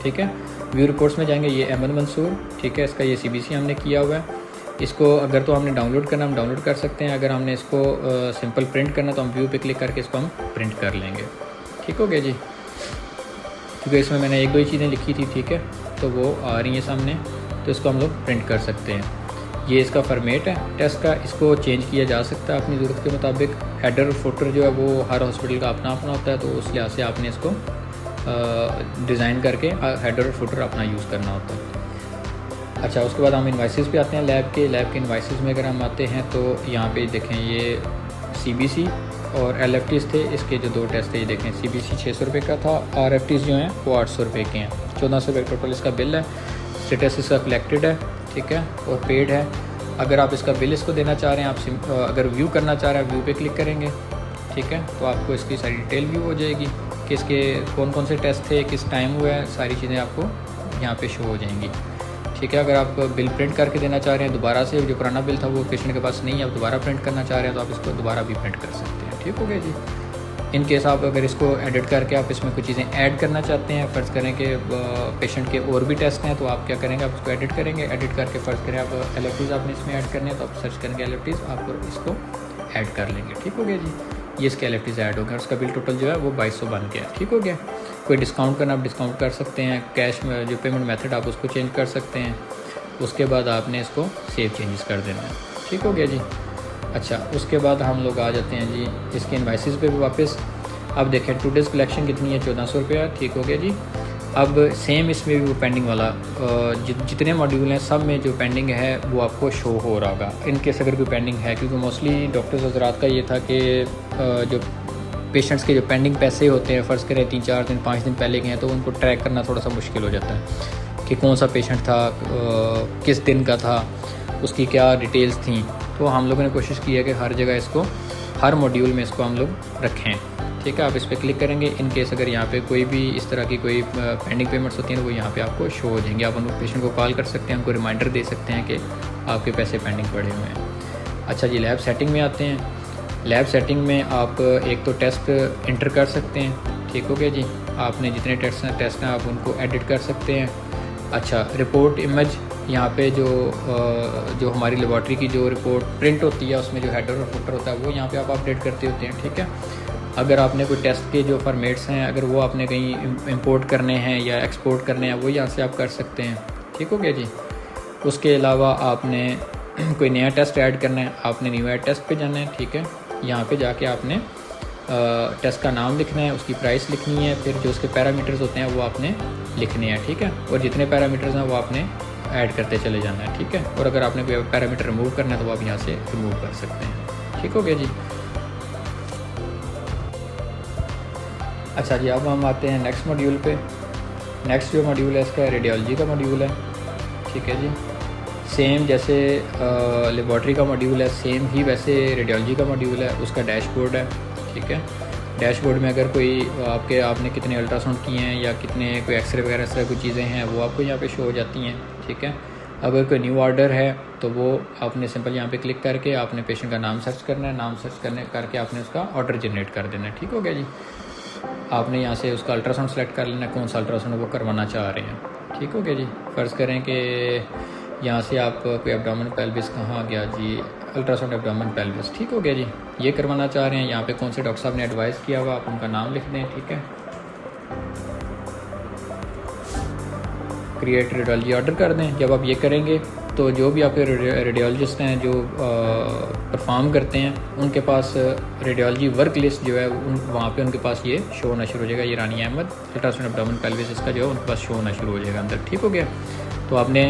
ठीक है। व्यू रिपोर्ट्स में जाएंगे, ये अहमद मंसूर, ठीक है, इसका ये CBC हमने किया हुआ है। इसको अगर तो हमने डाउनलोड करना हम डाउनलोड कर सकते हैं, अगर हमने इसको सिंपल प्रिंट करना तो हम व्यू पे क्लिक करके इसको हम प्रिंट कर लेंगे, ठीक हो गया जी। क्योंकि इसमें मैंने 1-2 ही चीज़ें लिखी थी, ठीक है, तो वो आ रही हैं सामने, तो इसको हम लोग प्रिंट कर सकते हैं। ये इसका फॉर्मेट है टेस्ट का, इसको चेंज किया जा सकता है अपनी ज़रूरत के मुताबिक। हेडर और फुटर जो है वो हर हॉस्पिटल का अपना अपना होता है, तो उस लिहाज से आपने इसको डिज़ाइन करके हेडर और फुटर अपना यूज़ करना होता है। अच्छा, उसके बाद हम इन्वाइसेस पे आते हैं। लैब के इन्वाइसेस में अगर हम आते हैं तो यहाँ पे देखें ये CBC और LFTs थे, इसके जो 2 टेस्ट थे ये देखें। CBC 600 रुपये का था, RFTs जो हैं वो 800 रुपये के हैं। 1400 रुपये टोटल इसका बिल है। स्टेटस इसका कलेक्टेड है, ठीक है, और पेड है। अगर आप इसका बिल इसको देना चाह रहे हैं, आप अगर व्यू करना चाह रहे हैं, व्यू पे क्लिक करेंगे, ठीक है, तो आपको इसकी सारी डिटेल व्यू हो जाएगी कि इसके कौन कौन से टेस्ट थे, किस टाइम हुआ है, सारी चीज़ें आपको यहाँ पे शो हो जाएंगी, ठीक है। अगर आप बिल प्रिंट करके देना चाह रहे हैं दोबारा से, जो पुराना बिल था वो पेशेंट के पास नहीं है, आप दोबारा प्रिंट करना चाह रहे हैं तो आप इसको दोबारा भी प्रिंट कर सकते हैं, ठीक हो गया जी। इन केस आप अगर इसको एडिट करके आप इसमें कुछ चीज़ें ऐड करना चाहते हैं, फ़र्ज़ करें कि पेशेंट के और भी टेस्ट हैं, तो आप क्या करेंगे, आप इसको एडिट करेंगे। एडिट करके फ़र्ज़ करें आप LFTs आपने इसमें ऐड करने हैं, तो आप सर्च करेंगे LFTs, आप इसको ऐड कर लेंगे, ठीक हो गया जी। ये इसके LFTs ऐड हो गए, उसका बिल टोटल जो है वो 2200 बन गया, ठीक हो गया। कोई डिस्काउंट करना आप डिस्काउंट कर सकते हैं, कैश में जो पेमेंट मेथड आप उसको चेंज कर सकते हैं। उसके बाद आपने इसको सेव चेंजेस कर देना है, ठीक हो गया जी। अच्छा, उसके बाद हम लोग आ जाते हैं जी इसके इन्वाइसेस पे भी वापस। अब देखें टूडेज़ कलेक्शन कितनी है, 1400 रुपया, ठीक हो गया जी। अब सेम इसमें भी वो पेंडिंग वाला जितने मॉड्यूल हैं सब में जो पेंडिंग है वो आपको शो हो रहा होगा, इनकेस अगर कोई पेंडिंग है, क्योंकि मोस्टली डॉक्टर्स हज़रात का ये था कि जो पेशेंट्स के जो पेंडिंग पैसे होते हैं, फ़र्ज़ करें 3-4 दिन 5 दिन पहले के हैं, तो उनको ट्रैक करना थोड़ा सा मुश्किल हो जाता है कि कौन सा पेशेंट था, किस दिन का था, उसकी क्या डिटेल्स थी। तो हम लोगों ने कोशिश की है कि हर जगह इसको, हर मॉड्यूल में इसको हम लोग रखें, ठीक है। आप इस पर क्लिक करेंगे, इन केस अगर यहाँ पे कोई भी इस तरह की कोई पेंडिंग पेमेंट्स होती हैं तो वो यहाँ पे आपको शो हो जाएंगे। आप उनको पेशेंट को कॉल कर सकते हैं, उनको रिमाइंडर दे सकते हैं कि आपके पैसे पेंडिंग पड़े हुए हैं। अच्छा जी, लैब सेटिंग में आते हैं। लैब सेटिंग में आप एक तो टेस्ट इंटर कर सकते हैं, ठीक हो गया जी। आपने जितने टेस्ट हैं आप उनको एडिट कर सकते हैं। अच्छा, रिपोर्ट इमेज, यहाँ पे जो हमारी लेबॉर्ट्री की जो रिपोर्ट प्रिंट होती है उसमें जो हेडर और फुटर होता है वो यहाँ पे आप अपडेट करते होते हैं, ठीक है। अगर आपने कोई टेस्ट के जो फॉर्मेट्स हैं अगर वो आपने कहीं इंपोर्ट करने हैं या एक्सपोर्ट करने हैं वो यहाँ से आप कर सकते हैं, ठीक हो गया जी। उसके अलावा आपने कोई नया टेस्ट ऐड करना है, आपने न्यू ऐड टेस्ट पे जाना है, ठीक है। यहाँ पे जाके आपने टेस्ट का नाम लिखना है, उसकी प्राइस लिखनी है, फिर जो उसके पैरामीटर्स होते हैं वो आपने लिखने हैं, ठीक है। और जितने पैरामीटर्स हैं वो आपने ऐड करते चले जाना है, ठीक है। और अगर आपने कोई पैरामीटर रिमूव करना है तो आप यहाँ से रिमूव कर सकते हैं, ठीक हो गया जी। अच्छा जी, अब हम आते हैं नेक्स्ट मॉड्यूल पे। नेक्स्ट जो मॉड्यूल है इसका रेडियोलॉजी का मॉड्यूल है, ठीक है जी। सेम जैसे लेबॉर्ट्री का मॉड्यूल है, सेम ही वैसे रेडियोलॉजी का मॉड्यूल है। उसका डैशबोर्ड है, ठीक है। डैशबोर्ड में अगर कोई आपने कितने अल्ट्रासाउंड किए हैं या कितने कोई एक्सरे वगैरह इस तरह कोई चीज़ें हैं वो आपको यहाँ पे शो हो जाती हैं, ठीक है। अगर कोई न्यू ऑर्डर है तो वो आपने सिंपल यहाँ पे क्लिक करके आपने पेशेंट का नाम सर्च करना है, नाम सर्च करके आपने उसका ऑर्डर जनरेट कर देना है, ठीक हो गया जी। आपने यहाँ से उसका अल्ट्रासाउंड सेलेक्ट कर लेना, कौन सा अल्ट्रासाउंड वो करवाना चाह रहे हैं, ठीक हो गया जी। फ़र्ज़ करें कि यहाँ से आप कोई एब्डोमेन पेल्विस कहाँ गया जी, अल्ट्रासाउंड एब्डोमेन पेल्विस, ठीक हो गया जी। ये करवाना चाह रहे हैं, यहाँ पे कौन से डॉक्टर साहब ने एडवाइस किया हुआ आप उनका नाम लिख दें, ठीक है। क्रिएट रेडियोलॉजी ऑर्डर कर दें। जब आप ये करेंगे तो जो भी आपके रेडियोलॉजिस्ट हैं जो परफॉर्म करते हैं उनके पास रेडियोलॉजी वर्क लिस्ट जो है वहाँ पे उनके पास ये शो होना शुरू हो जाएगा। ये रानी अहमद अल्ट्रासाउंड एब्डोमेन पेल्विस इसका जो है उनके पास शो होना शुरू हो जाएगा अंदर, ठीक हो गया। तो आपने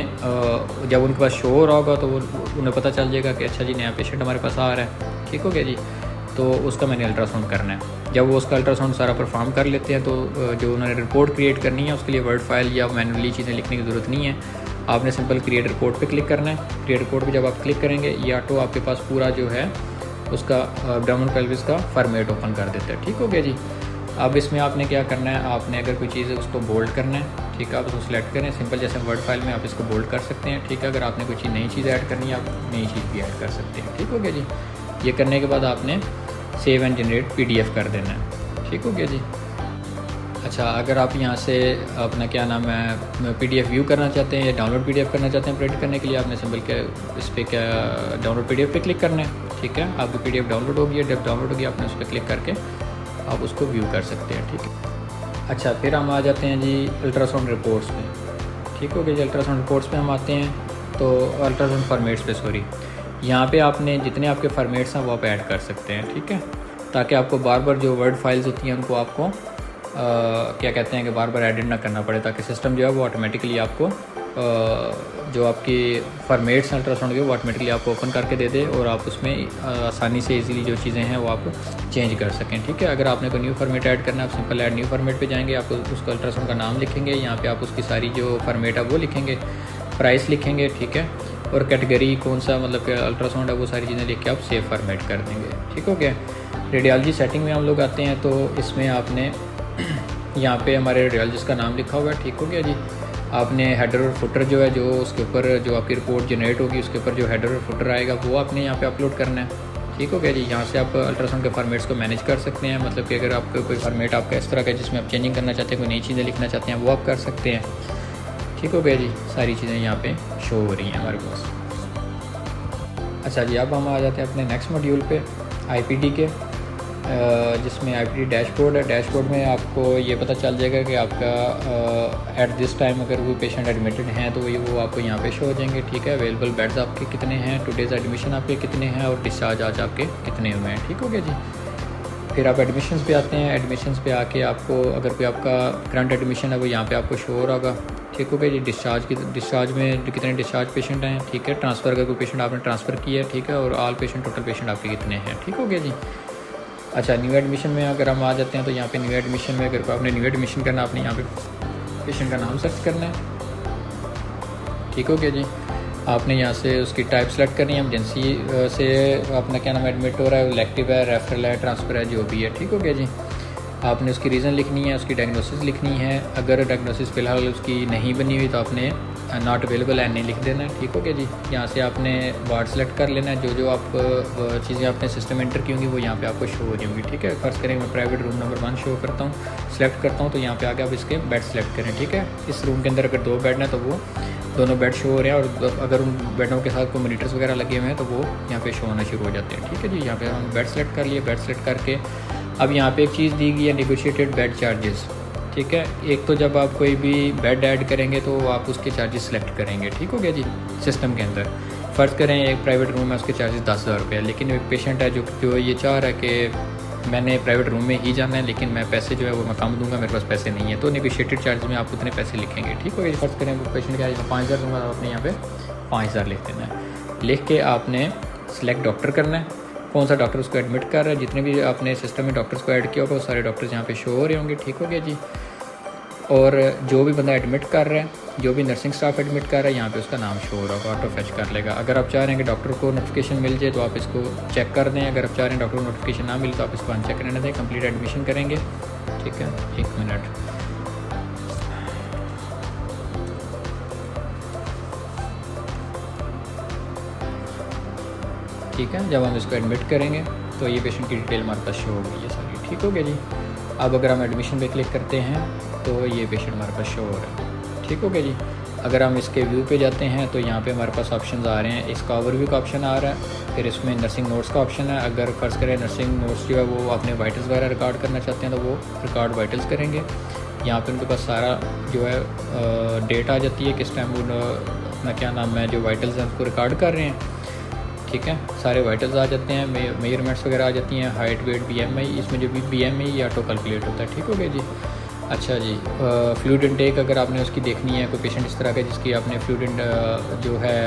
जब उनके पास शो हो रहा होगा तो वो उन्हें पता चल जाएगा कि अच्छा जी नया पेशेंट हमारे पास आ रहा है, ठीक हो गया जी। तो उसका मैंने अल्ट्रासाउंड करना है। जब वो उसका अल्ट्रासाउंड सारा परफॉर्म कर लेते हैं तो जो उन्होंने रिपोर्ट क्रिएट करनी है उसके लिए वर्ड फाइल या मैनुअली चीज़ें लिखने की ज़रूरत नहीं है। आपने सिंपल क्रिएट रिपोर्ट पे क्लिक करना है। क्रिएट रिपोर्ट पे जब आप क्लिक करेंगे या तो आपके पास पूरा जो है उसका एब्डोमेन पेल्विस का फॉर्मेट ओपन कर देता है, ठीक हो गया जी। अब इसमें आपने क्या करना है, आपने अगर कोई चीज़ है उसको बोल्ड करना है, ठीक है। आप उसको सिलेक्ट करें, सिंपल जैसे वर्ड फाइल में आप इसको बोल्ड कर सकते हैं, ठीक है। अगर आपने कोई चीज़ नई चीज़ ऐड करनी है आप नई चीज़ भी ऐड कर सकते हैं, ठीक हो गया जी। ये करने के बाद आपने सेव एंड जनरेट PDF कर देना है, ठीक हो गया जी। अच्छा, अगर आप यहाँ से अपना क्या नाम है PDF व्यू करना चाहते हैं या डाउनलोड PDF करना चाहते हैं प्रिंट करने के लिए, आपने सिंपल क्या इस पर क्या डाउनलोड PDF पे क्लिक करना है, ठीक है। आपकी PDF डाउनलोड होगी है, जब डाउनलोड होगी आपने उस पर क्लिक करके आप उसको व्यू कर सकते हैं, ठीक है। अच्छा, फिर हम आ जाते हैं जी अल्ट्रासाउंड रिपोर्ट्स पे, ठीक हो गया जी। अल्ट्रासाउंड रिपोर्ट्स पे हम आते हैं तो अल्ट्रासाउंड फॉर्मेट्स पे सॉरी, यहाँ पे आपने जितने आपके फॉर्मेट्स हैं वो आप ऐड कर सकते हैं, ठीक है, ताकि आपको बार बार जो वर्ड फाइल्स होती हैं उनको आपको क्या कहते हैं कि बार बार एडिट ना करना पड़े, ताकि सिस्टम जो है वो ऑटोमेटिकली आपको जो आपकी फॉर्मेट्स अल्ट्रासाउंड के वो ऑटोमेटिकली आपको ओपन करके दे दे और आप उसमें आसानी से इजीली जो चीज़ें हैं वो आप चेंज कर सकें, ठीक है। अगर आपने कोई न्यू फॉर्मेट ऐड करना है, आप सिंपल ऐड न्यू फॉर्मेट पे जाएंगे, आप उसको अल्ट्रासाउंड का नाम लिखेंगे, यहाँ पे आप उसकी सारी जो फॉर्मेट है वो लिखेंगे, प्राइस लिखेंगे, ठीक है, और कैटेगरी कौन सा मतलब कि अल्ट्रासाउंड है वो सारी चीज़ें लिख के आप सेव फॉर्मेट कर देंगे, ठीक हो गया। रेडियोलॉजी सेटिंग में हम लोग आते हैं, तो इसमें आपने यहाँ पे हमारे रेडियोलॉजिस्ट का नाम लिखा हुआ है, ठीक हो गया जी। आपने हेडर और फुटर जो है, जो उसके ऊपर जो आपकी रिपोर्ट जनरेट होगी उसके ऊपर जो हेडर और फुटर आएगा वो आपने यहाँ पे अपलोड करना है, ठीक हो गया जी। यहाँ से आप अल्ट्रासाउंड के फॉर्मेट्स को मैनेज कर सकते हैं, मतलब कि अगर आपको कोई फॉर्मेट आपका इस तरह का जिसमें आप चेंजिंग करना चाहते हैं, कोई नई चीज़ें लिखना चाहते हैं वो आप कर सकते हैं, ठीक हो गया जी। सारी चीज़ें यहाँ पे शो हो रही हैं हमारे पास। अच्छा जी, अब हम आ जाते हैं अपने नेक्स्ट मॉड्यूल पे IPD के, जिसमें IPD डैशबोर्ड है। डैशबोर्ड में आपको ये पता चल जाएगा कि आपका एट दिस टाइम अगर कोई पेशेंट एडमिटेड हैं तो वो आपको यहाँ पे शो हो जाएंगे, ठीक है। अवेलेबल बेड्स आपके कितने हैं, टुडेज़ एडमिशन आपके कितने हैं और डिस्चार्ज आज आपके कितने हुए हैं, ठीक हो गया जी। फिर आप एडमिशन्स पे आते हैं। एडमिशन्स पे आके आपको अगर कोई आपका करंट एडमिशन है वो यहाँ पे आपको शो हो रहा होगा, ठीक हो गया जी। डिस्चार्ज में कितने डिस्चार्ज पेशेंट हैं, ठीक है। ट्रांसफ़र अगर कोई पेशेंट आपने ट्रांसफ़र किया है, ठीक है, और ऑल पेशेंट टोटल पेशेंट आपके कितने हैं, ठीक हो गया जी। अच्छा, न्यू एडमिशन में अगर हम आ जाते हैं तो यहाँ पे न्यू एडमिशन में अगर आपने न्यू एडमिशन करना, आपने यहाँ पे पेशेंट का नाम सर्च करना है, ठीक हो गया जी। आपने यहाँ से उसकी टाइप सेलेक्ट करनी है, एमरजेंसी से अपना क्या नाम एडमिट हो रहा है, इलेक्टिव है, रेफरल है, ट्रांसफ़र है, जो भी है, ठीक हो गया जी। आपने उसकी रीज़न लिखनी है, उसकी डायग्नोसिस लिखनी है। अगर डायग्नोसिस फ़िलहाल उसकी नहीं बनी हुई तो आपने नॉट अवेलेबल है नहीं लिख देना है, ठीक हो गया जी। यहाँ से आपने वार्ड सेलेक्ट कर लेना है, जो आप चीज़ें आपने सिस्टम एंटर की होंगी वो यहाँ पे आपको शो हो जाएंगी, ठीक है। फर्स्ट करें मैं प्राइवेट रूम नंबर 1 शो करता हूँ, सेलेक्ट करता हूँ, तो यहाँ पे आके आप इसके बेड सेलेक्ट करें, ठीक है। इस रूम के अंदर अगर 2 बेड हैं तो वो दोनों बेड शो हो रहे हैं, और अगर उन बेडों के साथ कोई मॉनिटर्स वगैरह लगे हुए हैं तो वो यहाँ पे शो होना शुरू हो जाते हैं, ठीक है जी। यहाँ पे हम बेड सेलेक्ट कर लिए। बेड सेलेक्ट करके अब यहाँ पे एक चीज़ दी गई है, नेगोशिएटेड बेड चार्जेस, ठीक है। एक तो जब आप कोई भी बेड ऐड करेंगे तो आप उसके चार्जेस सेलेक्ट करेंगे, ठीक हो गया जी। सिस्टम के अंदर फ़र्ज़ करें एक प्राइवेट रूम है, उसके चार्जेस 10,000 रुपये है, लेकिन एक पेशेंट है जो ये चाह रहा है कि मैंने प्राइवेट रूम में ही जाना है, लेकिन मैं पैसे जो है वो मैं कम दूंगा, मेरे पास पैसे नहीं है, तो नेगोशिएटेड चार्ज में आप उतने पैसे लिखेंगे, ठीक हो गया। फ़र्ज़ करें वो पेशेंट क्या है 5,000 दूँगा, आपने यहाँ पे 5,000 लिख देना है। लिख के आपने सेलेक्ट डॉक्टर करना है, कौन सा डॉक्टर उसको एडमिट कर रहा है। जितने भी आपने सिस्टम में डॉक्टर्स को ऐड किया होगा वो सारे डॉक्टर्स यहाँ पे शो हो रहे होंगे, ठीक हो गया जी। और जो भी बंदा एडमिट कर रहा है, जो भी नर्सिंग स्टाफ एडमिट कर रहा है, यहाँ पे उसका नाम शो हो रहा होगा, ऑटो फैच कर लेगा। अगर आप चाह रहे हैं कि डॉक्टर को नोटिफिकेशन मिल जाए तो आप इसको चेक कर दें। अगर आप चाह रहे हैं डॉक्टर को नोटिफिकेशन ना मिले तो आप इसको अनचेक रहने दें। कंप्लीट एडमिशन करेंगे, ठीक है, 1 मिनट। ठीक है, जब हम इसको एडमिट करेंगे तो ये पेशेंट की डिटेल हमारे पास शो होगी, ये सारी, ठीक हो गया जी। अब अगर हम एडमिशन पे क्लिक करते हैं तो ये पेशेंट हमारे पास शो हो रहा है, ठीक हो गया जी। अगर हम इसके व्यू पे जाते हैं तो यहाँ पे हमारे पास ऑप्शंस आ रहे हैं। इसका ओवरव्यू का ऑप्शन आ रहा है, फिर इसमें नर्सिंग नोट्स का ऑप्शन है। अगर फ़र्ज़ करें नर्सिंग नोट्स जो है वो अपने वाइटल्स वगैरह रिकॉर्ड करना चाहते हैं तो वो रिकॉर्ड वाइटल्स करेंगे। यहाँ पे उनके पास सारा जो है डेट आ जाती है, किस टाइम वो अपना क्या नाम है जो वाइटल्स हैं उसको रिकॉर्ड कर रहे हैं, ठीक है। सारे वाइटल्स आ जाते हैं, मेजरमेंट्स वगैरह आ जाती हैं, हाइट, वेट, BMI, इसमें जो भी BMI या ऑटो कैलकुलेट होता है, ठीक हो गया जी। अच्छा जी, फ्लूइड इनटेक अगर आपने उसकी देखनी है, कोई पेशेंट इस तरह का जिसकी आपने फ्लूइड जो है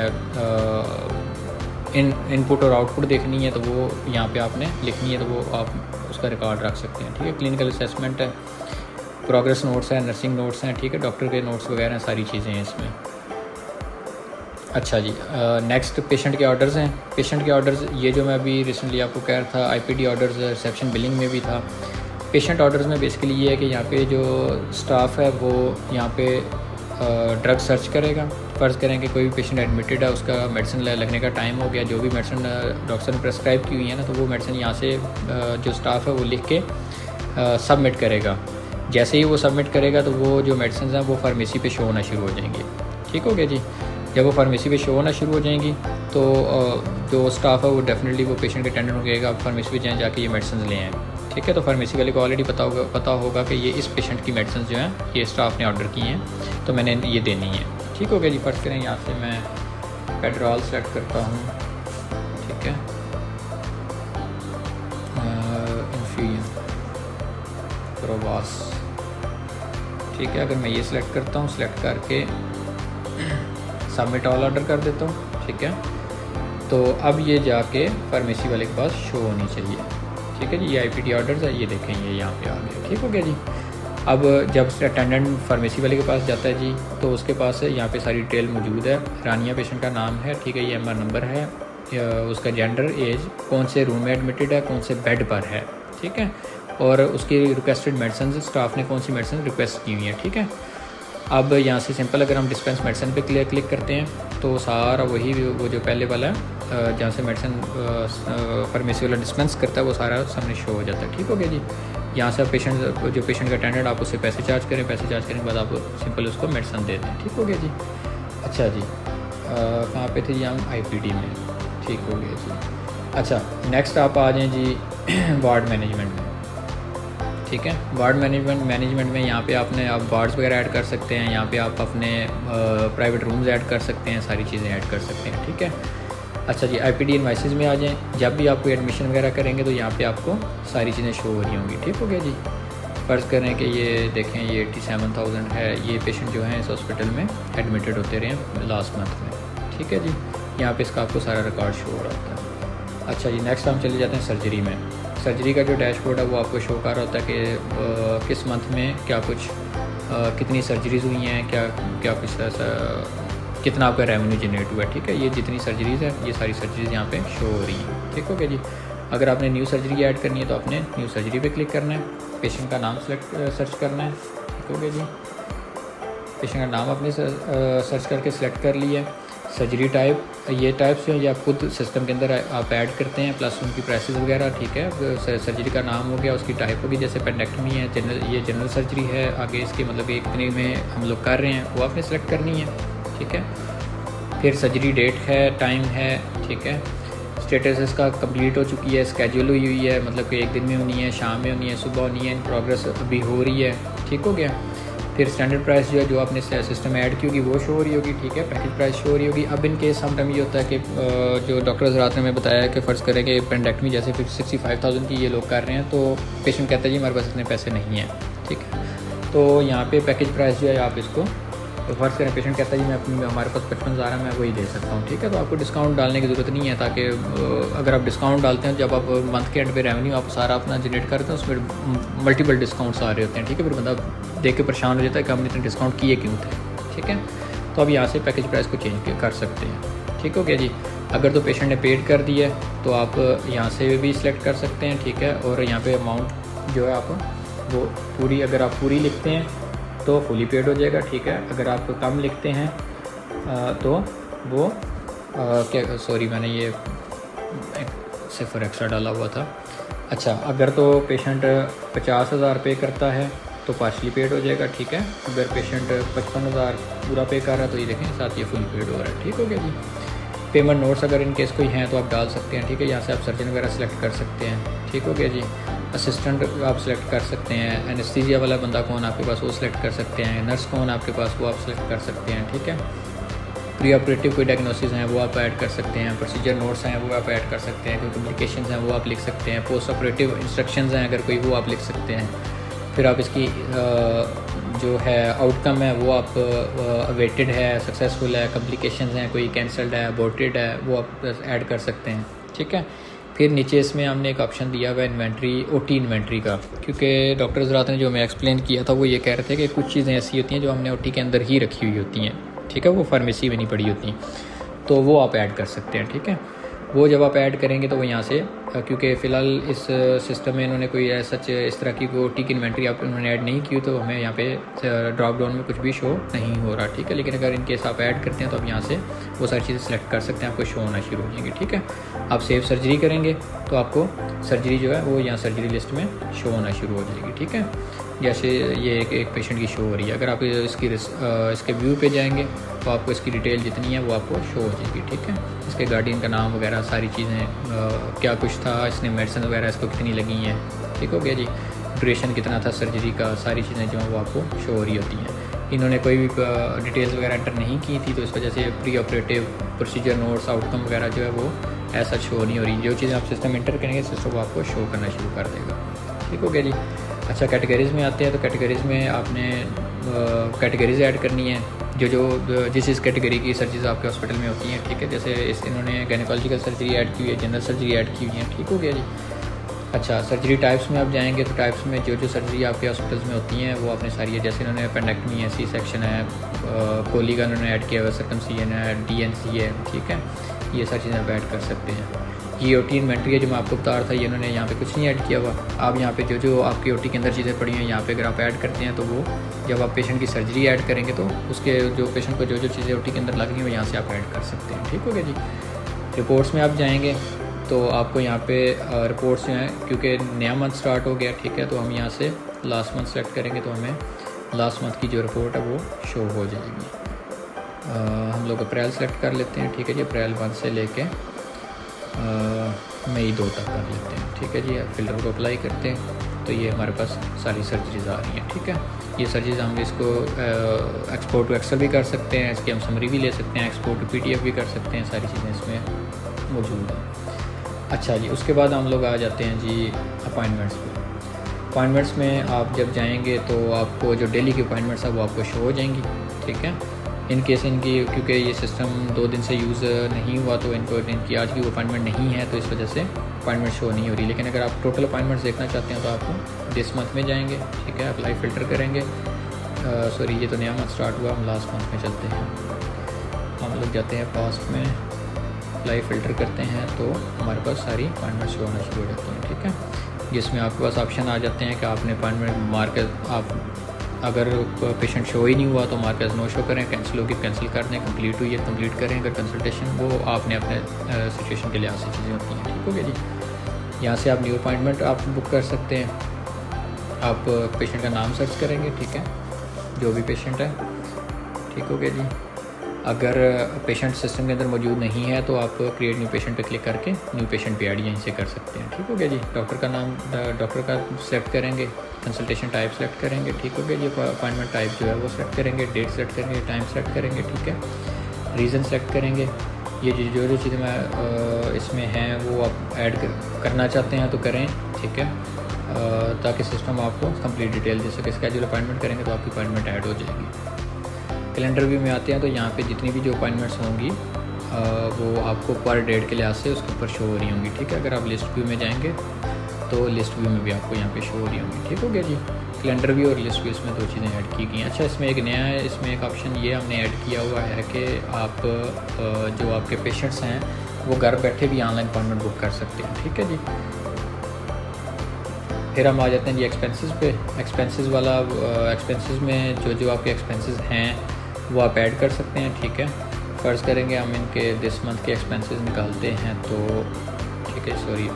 इनपुट और आउटपुट देखनी है तो वो यहाँ पे आपने लिखनी है, तो वो आप उसका रिकॉर्ड रख सकते हैं, ठीक है। क्लिनिकल असेसमेंट है, प्रोग्रेस नोट्स हैं, नर्सिंग नोट्स हैं, ठीक है, डॉक्टर के नोट्स वगैरह हैं, सारी चीज़ें हैं इसमें। अच्छा जी, नेक्स्ट पेशेंट के ऑर्डर्स हैं। पेशेंट के ऑर्डर्स ये जो मैं अभी रिसेंटली आपको कह रहा था, IPD ऑर्डर्स रिसेप्शन बिलिंग में भी था। पेशेंट ऑर्डर्स में बेसिकली ये है कि यहाँ पे जो स्टाफ है वो यहाँ पे ड्रग सर्च करेगा। फ़र्ज़ करें कि कोई भी पेशेंट एडमिटेड है, उसका मेडिसिन लगने का टाइम हो गया, जो भी मेडिसिन डॉक्टर ने प्रेस्क्राइब की हुई है ना, तो वो मेडिसिन यहाँ से जो स्टाफ है वो लिख के सबमिट करेगा। जैसे ही वो सबमिट करेगा तो वो जो मेडिसिन हैं वो फार्मेसी पे शो होना शुरू हो जाएंगी, ठीक हो गया जी। जब वो फार्मेसी पे शो होना शुरू हो जाएंगी तो जो स्टाफ है वो डेफिनेटली वो पेशेंट के अटेंडेंट होगा, आप फार्मेसी पे जाएँ, जाके ये मेडिसिन ले आएँ, ठीक है। तो फार्मेसी वाले को ऑलरेडी पता होगा कि ये इस पेशेंट की मेडिसिन जो हैं ये स्टाफ ने ऑर्डर की हैं तो मैंने ये देनी है, ठीक हो गया जी। फर्स्ट करें यहाँ से मैं पेड्रॉल सेलेक्ट करता हूँ, ठीक है, इन्फ्यूजन प्रोवास, ठीक है। अगर मैं ये सिलेक्ट करता हूँ, सिलेक्ट करके सबमिट ऑल ऑर्डर कर देता हूँ, ठीक है। तो अब ये जाके फार्मेसी वाले के पास शो होनी चाहिए, ठीक है जी। ये IPD ऑर्डर्स है, ये देखें ये यहाँ पे आ गया, ठीक हो गया जी। अब जब अटेंडेंट फार्मेसी वाले के पास जाता है जी, तो उसके पास यहाँ पे सारी डिटेल मौजूद है। रानिया पेशेंट का नाम है, ठीक है, ये MR नंबर है, उसका जेंडर, एज, कौन से रूम में एडमिटेड है, कौन से बेड पर है, ठीक है, और उसकी रिक्वेस्टेड मेडिसिन, स्टाफ ने कौन सी मेडिसिन रिक्वेस्ट की हुई है, ठीक है। अब यहाँ से सिंपल अगर हम डिस्पेंस मेडिसिन पे क्लिक करते हैं तो सारा वही वो जो पहले वाला है जहाँ से मेडिसिन फार्मेसी वाला डिस्पेंस करता है वो सारा सामने शो हो जाता है, ठीक हो गया जी। यहाँ से पेशेंट का अटेंडेंट आप उससे पैसे चार्ज करें, पैसे चार्ज करने के बाद आप सिंपल उसको मेडिसिन दे दें, ठीक हो गया जी। अच्छा जी, कहाँ पे थे जी हम? IPD में, ठीक हो गया जी। अच्छा, नेक्स्ट आप आ जाएँ जी वार्ड मैनेजमेंट में, ठीक है। वार्ड मैनेजमेंट में यहाँ पे आप वार्ड्स वगैरह ऐड कर सकते हैं, यहाँ पे आप अपने प्राइवेट रूम्स ऐड कर सकते हैं, सारी चीज़ें ऐड कर सकते हैं, ठीक है। अच्छा जी, IPD इनवाइसेस में आ जाएं। जब भी आप कोई एडमिशन वगैरह करेंगे तो यहाँ पे आपको सारी चीज़ें शो हो रही होंगी, ठीक हो गया जी। फ़र्ज़ करें कि ये देखें ये 87,000 है, ये पेशेंट जो हैं इस हॉस्पिटल में एडमिटेड होते रहे हैं लास्ट मंथ में, ठीक है जी। यहाँ पे इसका आपको सारा रिकॉर्ड शो हो रहा होता है। अच्छा जी, नेक्स्ट हम चले जाते हैं सर्जरी में। सर्जरी का जो डैशबोर्ड है वो आपको शो कर रहा होता है कि किस मंथ में क्या कुछ कितनी सर्जरीज़ हुई हैं, क्या कुछ ऐसा, कितना आपका रेवेन्यू जनरेट हुआ है, ठीक है। ये जितनी सर्जरीज़ है ये सारी सर्जरीज़ यहाँ पे शो हो रही हैं, ठीक हो गया जी। अगर आपने न्यू सर्जरी ऐड करनी है तो आपने न्यू सर्जरी पे क्लिक करना है, पेशेंट का नाम सर्च करना है, ठीक हो गया जी। पेशेंट का नाम आपने सर्च करके सिलेक्ट कर लिया है। सर्जरी टाइप, ये टाइप्स हैं ये आप खुद सिस्टम के अंदर आप ऐड करते हैं, प्लस उनकी प्राइसेस वगैरह, ठीक है। सर्जरी का नाम हो गया, उसकी टाइप होगी, जैसे पेंडेक्टमी है, ये जनरल सर्जरी है, आगे इसके मतलब कि कितने में हम लोग कर रहे हैं वो आपने सेलेक्ट करनी है, ठीक है। फिर सर्जरी डेट है, टाइम है, ठीक है। स्टेटस इसका कंप्लीट हो चुकी है, स्केड्यूल हुई है, मतलब कि एक दिन में होनी है, शाम में होनी है, सुबह होनी है, इन प्रोग्रेस अभी हो रही है, ठीक हो गया। फिर स्टैंडर्ड प्राइस जो है जो आपने सिस्टम में ऐड की होगी वो शो हो रही होगी, ठीक है। पैकेज प्राइस शो हो रही होगी। अब इन केस समटाइम ये होता है कि जो डॉक्टर हज़रात ने हमें बताया है कि फ़र्ज़ करें कि पेंडेक्टमी जैसे 65,000 की ये लोग कर रहे हैं, तो पेशेंट कहता है जी हमारे पास इतने पैसे नहीं हैं, ठीक है। तो यहाँ पे पैकेज प्राइस जो है आप इसको, तो फ़र्ज़ करें पेशेंट कहता है जी मैं हमारे पास 55,000 है, मैं वही दे सकता हूँ, ठीक है। तो आपको डिस्काउंट डालने की ज़रूरत नहीं है, ताकि अगर आप डिस्काउंट डालते हैं, जब आप मंथ के एंड पे रेवेन्यू आप सारा अपना जनरेट करते हैं, उसमें मल्टीपल डिस्काउंट्स आ रहे होते हैं, ठीक है। फिर बंदा देख के परेशान हो जाता है कि हमने इतने डिस्काउंट किए क्यों थे, ठीक है। तो अब यहाँ से पैकेज प्राइस को चेंज कर सकते हैं, ठीक हो गया जी। अगर तो पेशेंट ने पेड कर दिया है तो आप यहाँ से भी सिलेक्ट कर सकते हैं, ठीक है। और यहाँ पे अमाउंट जो है आप वो पूरी, अगर आप पूरी लिखते हैं तो फुली पेड हो जाएगा, ठीक है। अगर आप कम लिखते हैं तो वो क्या, सॉरी मैंने ये सिफर एक्स्ट्रा डाला हुआ था। अच्छा, अगर तो पेशेंट 50,000 पे करता है तो पार्शली पेड हो जाएगा, ठीक है। अगर पेशेंट 55,000 पूरा पे कर रहा है तो ये देखें साथ ये फुल पेड हो रहा है, ठीक हो गया जी। पेमेंट नोट्स अगर इन केस कोई हैं तो आप डाल सकते हैं, ठीक है। यहाँ से आप सर्जन वगैरह सेलेक्ट कर सकते हैं, ठीक हो गया जी। असिस्टेंट आप सेलेक्ट कर सकते हैं, एनेस्थीसिया वाला बंदा कौन आपके पास वो सिलेक्ट कर सकते हैं, नर्स कौन आपके पास वो आप सेलेक्ट कर सकते हैं, ठीक है। प्री ऑपरेटिव कोई डायग्नोसिस हैं वो आप ऐड कर सकते हैं, प्रोसीजर नोट्स हैं वो आप ऐड कर सकते हैं, कोई कम्प्लिकेशंस हैं वो आप लिख सकते हैं, पोस्ट ऑपरेटिव इंस्ट्रक्शंस हैं अगर कोई वो आप लिख सकते हैं। फिर आप इसकी जो है आउटकम है वो आप अवेटेड है, सक्सेसफुल है, कम्प्लिकेशंस हैं कोई कैंसल्ड है, अबॉर्टेड है, वो आप ऐड कर सकते हैं, ठीक है। फिर नीचे इसमें हमने एक ऑप्शन दिया हुआ है इन्वेंट्री, OT इन्वेंट्री का, क्योंकि डॉक्टर हज़रात ने जो मैं एक्सप्लेन किया था वो ये कह रहे थे कि कुछ चीज़ें ऐसी होती हैं जो हमने OT के अंदर ही रखी हुई होती हैं, ठीक है, वो फार्मेसी में नहीं पड़ी होती, तो वो आप ऐड कर सकते हैं, ठीक है। वो जब आप ऐड करेंगे तो वो यहाँ से, क्योंकि फ़िलहाल इस सिस्टम में इन्होंने कोई सच इस तरह की कोई OT की इन्वेंट्री आप उन्होंने ऐड नहीं की, तो हमें यहाँ पे ड्रॉप डाउन में कुछ भी शो नहीं हो रहा, ठीक है। लेकिन अगर इन केस आप ऐड करते हैं तो आप यहाँ से वो सारी चीज़ें सेलेक्ट कर सकते हैं, आपको शो होना शुरू हो जाएंगी, ठीक है। आप सेव सर्जरी करेंगे तो आपको सर्जरी जो है वो यहाँ सर्जरी लिस्ट में शो होना शुरू हो जाएगी, ठीक है। जैसे ये एक पेशेंट की शो हो रही है, अगर आप इसके व्यू पे जाएंगे तो आपको इसकी डिटेल जितनी है वो आपको शो हो जाएगी, ठीक है। इसके गार्डियन का नाम वगैरह सारी चीज़ें, क्या कुछ था, इसने मेडिसिन वगैरह इसको कितनी लगी हैं, ठीक हो गया जी। ड्यूरेशन कितना था सर्जरी का, सारी चीज़ें जो हैं वो आपको शो हो रही होती हैं। इन्होंने कोई भी डिटेल्स वगैरह एंटर नहीं की थी, तो इस वजह से pre operative procedure notes outcome वगैरह जो है वो ऐसा शो नहीं हो रही। जो चीज़ें आप सिस्टम इंटर करेंगे सिस्टम वो आपको शो करना शुरू कर देगा। ठीक हो गया जी। अच्छा, कैटेगरीज़ में आते हैं, तो कैटेगरीज़ में आपने कैटेगरीज ऐड करनी है जिस कैटेगरी की सर्जरीज आपके हॉस्पिटल में होती हैं। ठीक है, जैसे इन्होंने गायनेकोलॉजिकल सर्जरी ऐड की हुई है, जनरल सर्जरी ऐड की हुई है। ठीक हो गया जी। अच्छा, सर्जरी टाइप्स में आप जाएंगे तो टाइप्स में जो सर्जरी आपके हॉस्पिटल्स में होती हैं वो आपने सारी है। जैसे इन्होंने अपेंडेक्टमी है, सी सेक्शन है, कोली का इन्होंने ऐड किया हुआ, सर्कमसिजन है, DNC है। ठीक है, ये सारी चीज़ें आप ऐड कर सकते हैं। ये OT इन्वेंट्री है जो मैं आपको बता रहा था, ये इन्होंने यहाँ पे कुछ नहीं ऐड किया हुआ। आप यहाँ पे जो आपकी OT के अंदर चीज़ें पड़ी हैं यहाँ पे अगर आप ऐड करते हैं तो वो जब आप पेशेंट की सर्जरी ऐड करेंगे तो उसके जो पेशेंट को जो चीज़ें OT के अंदर लग रही हैं वो यहाँ से आप ऐड कर सकते हैं। ठीक हो गया जी। रिपोर्ट्स में आप जाएंगे तो आपको यहाँ पे रिपोर्ट्स जो हैं, क्योंकि नया मंथ स्टार्ट हो गया, ठीक है, तो हम यहाँ से लास्ट मंथ सेलेक्ट करेंगे तो हमें लास्ट मंथ की जो रिपोर्ट है वो शो हो जाएगी। हम लोग अप्रैल सेलेक्ट कर लेते हैं। ठीक है जी, अप्रैल 1 से लेके मई 2 तक कर लेते हैं। ठीक है जी, फिल्टर को अप्लाई करते हैं तो ये हमारे पास सारी सर्जरीज आ रही हैं। ठीक है, ये सर्जरीज हम इसको एक्सपोर्ट टू एक्सेल भी कर सकते हैं, इसकी हम समरी भी ले सकते हैं, एक्सपोर्ट टू PDF भी कर सकते हैं, सारी चीज़ें इसमें मौजूद हैं। अच्छा जी, उसके बाद हम लोग आ जाते हैं जी अपॉइंटमेंट्स पे। अपॉइंटमेंट्स में आप जब जाएंगे तो आपको जो डेली की अपॉइंटमेंट्स है वो आपको शो हो जाएंगी। ठीक है, इन केस इनकी क्योंकि ये सिस्टम 2 दिन से यूज़ नहीं हुआ तो इनकी आज की अपॉइंटमेंट नहीं है, तो इस वजह से अपॉइंटमेंट शो नहीं हो रही। लेकिन अगर आप टोटल अपॉइंटमेंट्स देखना चाहते हैं तो आप दिस मंथ में जाएंगे। ठीक है, अप्लाई फ़िल्टर करेंगे। सॉरी, ये तो नया मंथ स्टार्ट हुआ, हम लास्ट मंथ में चलते हैं। हम लोग जाते हैं पास्ट में, अप्लाई फ़िल्टर करते हैं तो हमारे पास सारी अपॉइंटमेंट शो होना शुरू हो जाती हैं। ठीक है, जिसमें आपके पास ऑप्शन आ जाते हैं कि आपने अपॉइंटमेंट मार्क आप अगर पेशेंट शो ही नहीं हुआ तो मार्क एज नो शो करें, कैंसिल होगी कैंसिल कर दें, कंप्लीट हुई है कंप्लीट करें। अगर कंसल्टेशन वो आपने अपने सिचुएशन के लिहाज से चीज़ें होती हैं। ठीक हो गया जी। यहाँ से आप न्यू अपॉइंटमेंट आप बुक कर सकते हैं। आप पेशेंट का नाम सर्च करेंगे, ठीक है, जो भी पेशेंट है। ठीक हो गया जी। अगर पेशेंट सिस्टम के अंदर मौजूद नहीं है तो आप क्रिएट न्यू पेशेंट पे क्लिक करके न्यू पेशेंट पे ऐड यहीं से कर सकते हैं। ठीक हो गया जी। डॉक्टर का नाम डॉक्टर का सेलेक्ट करेंगे, कंसल्टेशन टाइप सेलेक्ट करेंगे। ठीक हो गया जी। अपॉइंटमेंट टाइप जो है वो सेलेक्ट करेंगे, डेट सेलेक्ट करेंगे, टाइम सेलेक्ट करेंगे। ठीक है, रीज़न सेलेक्ट करेंगे। ये जो चीज़ें मैं इसमें हैं वो आप ऐड करना चाहते हैं तो करें। ठीक है, ताकि सिस्टम आपको कंप्लीट डिटेल दे सके। स्केड्यूल अपॉइंटमेंट करेंगे तो आपकी अपॉइंटमेंट ऐड हो जाएगी। कैलेंडर व्यू में आते हैं तो यहाँ पे जितनी भी जो अपॉइंटमेंट्स होंगी वो आपको पर डेट के लिहाज से उसके ऊपर शो हो रही होंगी। ठीक है, अगर आप लिस्ट व्यू में जाएंगे तो लिस्ट व्यू में भी आपको यहाँ पे शो हो रही होंगी। ठीक हो गया जी। कैलेंडर व्यू और लिस्ट व्यू इसमें 2 चीज़ें ऐड की गई हैं। अच्छा, इसमें एक नया है, इसमें एक ऑप्शन ये हमने ऐड किया हुआ है कि आप जो आपके पेशेंट्स हैं वो घर बैठे भी ऑनलाइन अपॉइंटमेंट बुक कर सकते हैं। ठीक है जी। फिर हम आ जाते हैं जी एक्सपेंसेस पे। एक्सपेंसेस वाला एक्सपेंसेस में जो आपके एक्सपेंसेस हैं वो आप ऐड कर सकते हैं। ठीक है, फ़र्ज़ करेंगे हम इनके दिस मंथ के एक्सपेंसेस निकालते हैं तो ठीक है, सॉरी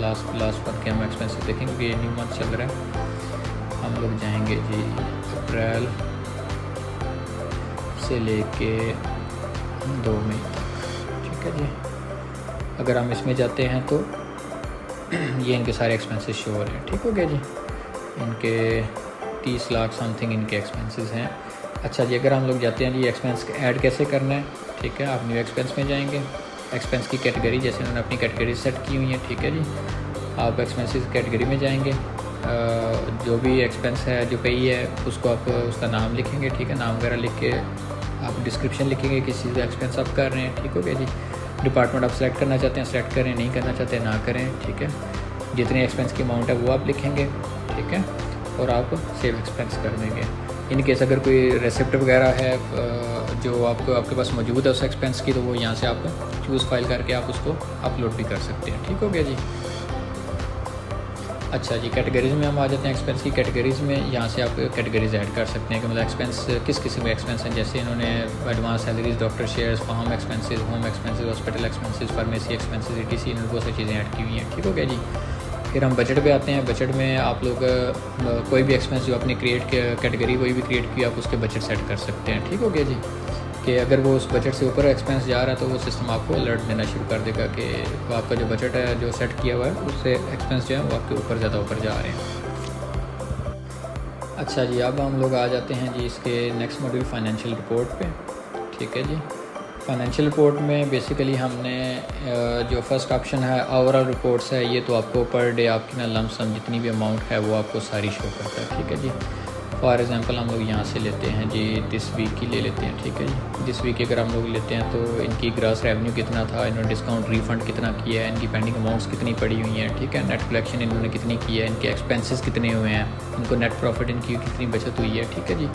लास्ट मंथ के हम एक्सपेंसेस देखेंगे क्योंकि ये न्यू मंथ चल रहा है। हम लोग जाएंगे जी अप्रैल से लेके 2 मई तक। ठीक है जी। अगर हम इसमें जाते हैं तो ये इनके सारे एक्सपेंसेस शो हो रहे हैं। ठीक हो गया जी। इनके 30 लाख समथिंग इनके एक्सपेंसेस हैं। अच्छा जी, अगर हम लोग जाते हैं जी एक्सपेंस ऐड कैसे करना है। ठीक है, आप न्यू एक्सपेंस में जाएंगे। एक्सपेंस की कैटेगरी जैसे उन्होंने अपनी कैटेगरी सेट की हुई है। ठीक है जी, आप एक्सपेंसेस कैटेगरी में जाएंगे। जो भी एक्सपेंस है जो पेई है उसको आप उसका नाम लिखेंगे। ठीक है, नाम वगैरह लिख के आप डिस्क्रिप्शन लिखेंगे किस चीज़ का एक्सपेंस आप कर रहे हैं। ठीक हो गया जी। डिपार्टमेंट आप सेलेक्ट करना चाहते हैं सेलेक्ट करें, नहीं करना चाहते हैं ना करें। ठीक है, जितने एक्सपेंस की अमाउंट है वो आप लिखेंगे। ठीक है, और आप सेव एक्सपेंस कर देंगे। इन केस अगर कोई रेसिप्ट वगैरह है जो आपके पास मौजूद है उस एक्सपेंस की, तो वो यहाँ से आप चूज़ फाइल करके आप उसको अपलोड भी कर सकते हैं। ठीक हो गया जी। अच्छा जी, कैटेगरीज़ में हम आ जाते हैं। एक्सपेंस की कैटेगरीज़ में यहाँ से आप कैटेगरीज़ ऐड कर सकते हैं कि मतलब एक्सपेंस किस किस्म के एक्सपेंस हैं। जैसे इन्होंने advance salaries, doctor shares, farm expenses, home expenses, hospital expenses, pharmacy expenses, ETC, इन्होंने बहुत सारी चीज़ें ऐड की हुई हैं। ठीक हो गया जी। फिर हम बजट पे आते हैं। बजट में आप लोग कोई भी एक्सपेंस जो आपने कैटेगरी कोई भी क्रिएट की आप उसके बजट सेट कर सकते हैं। ठीक हो गया जी। कि अगर वो उस बजट से ऊपर एक्सपेंस जा रहा है तो वो सिस्टम आपको अलर्ट देना शुरू कर देगा कि आपका जो बजट है जो सेट किया हुआ है उससे एक्सपेंस जो है वो आपके ऊपर ज़्यादा ऊपर जा रहे हैं। अच्छा जी, अब हम लोग आ जाते हैं जी इसके नेक्स्ट मॉड्यूल फाइनेंशियल रिपोर्ट पे। ठीक है जी, फाइनेंशियल रिपोर्ट में बेसिकली हमने जो फर्स्ट ऑप्शन है ओवरऑल रिपोर्ट्स है, ये तो आपको पर डे आपकी ना लम सम जितनी भी अमाउंट है वो आपको सारी शो करता है। ठीक है जी, फॉर एग्ज़ाम्पल हम लोग यहाँ से लेते हैं जी दिस वीक की ले लेते हैं। ठीक है जी, दिस वीक अगर हम लोग लेते हैं तो इनकी ग्रॉस रेवेन्यू कितना था, इन्होंने डिस्काउंट रिफ़ंड कितना किया है, इनकी पेंडिंग अमाउंट्स कितनी पड़ी हुई हैं। ठीक है, नेट कलेक्शन इन्होंने कितनी की है, इनके एक्सपेंसेस कितने हुए हैं, इनको नेट प्रॉफिट इनकी कितनी बचत हुई है। ठीक है जी,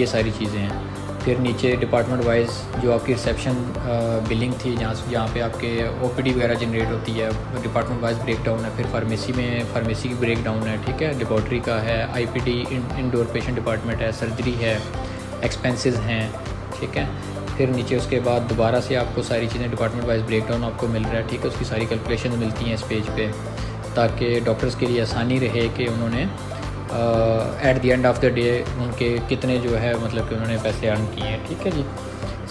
ये सारी चीज़ें हैं। फिर नीचे डिपार्टमेंट वाइज जो आपकी रिसेप्शन बिलिंग थी, जहाँ पे आपके ओपीडी वगैरह जनरेट होती है, डिपार्टमेंट वाइज ब्रेक डाउन है। फिर फार्मेसी में फार्मेसी की ब्रेक डाउन है। ठीक है, लेबॉर्ट्री का है, आईपीडी इंडोर पेशेंट डिपार्टमेंट है, सर्जरी है, एक्सपेंसेस हैं। ठीक है, फिर नीचे उसके बाद दोबारा से आपको सारी चीज़ें डिपार्टमेंट वाइज ब्रेक डाउन आपको मिल रहा है। ठीक है, उसकी सारी कैलकुलेशन मिलती हैं इस पेज पे, ताकि डॉक्टर्स के लिए आसानी रहे कि उन्होंने at the end of the day उनके कितने जो है मतलब कि उन्होंने पैसे अर्न किए हैं। ठीक है जी,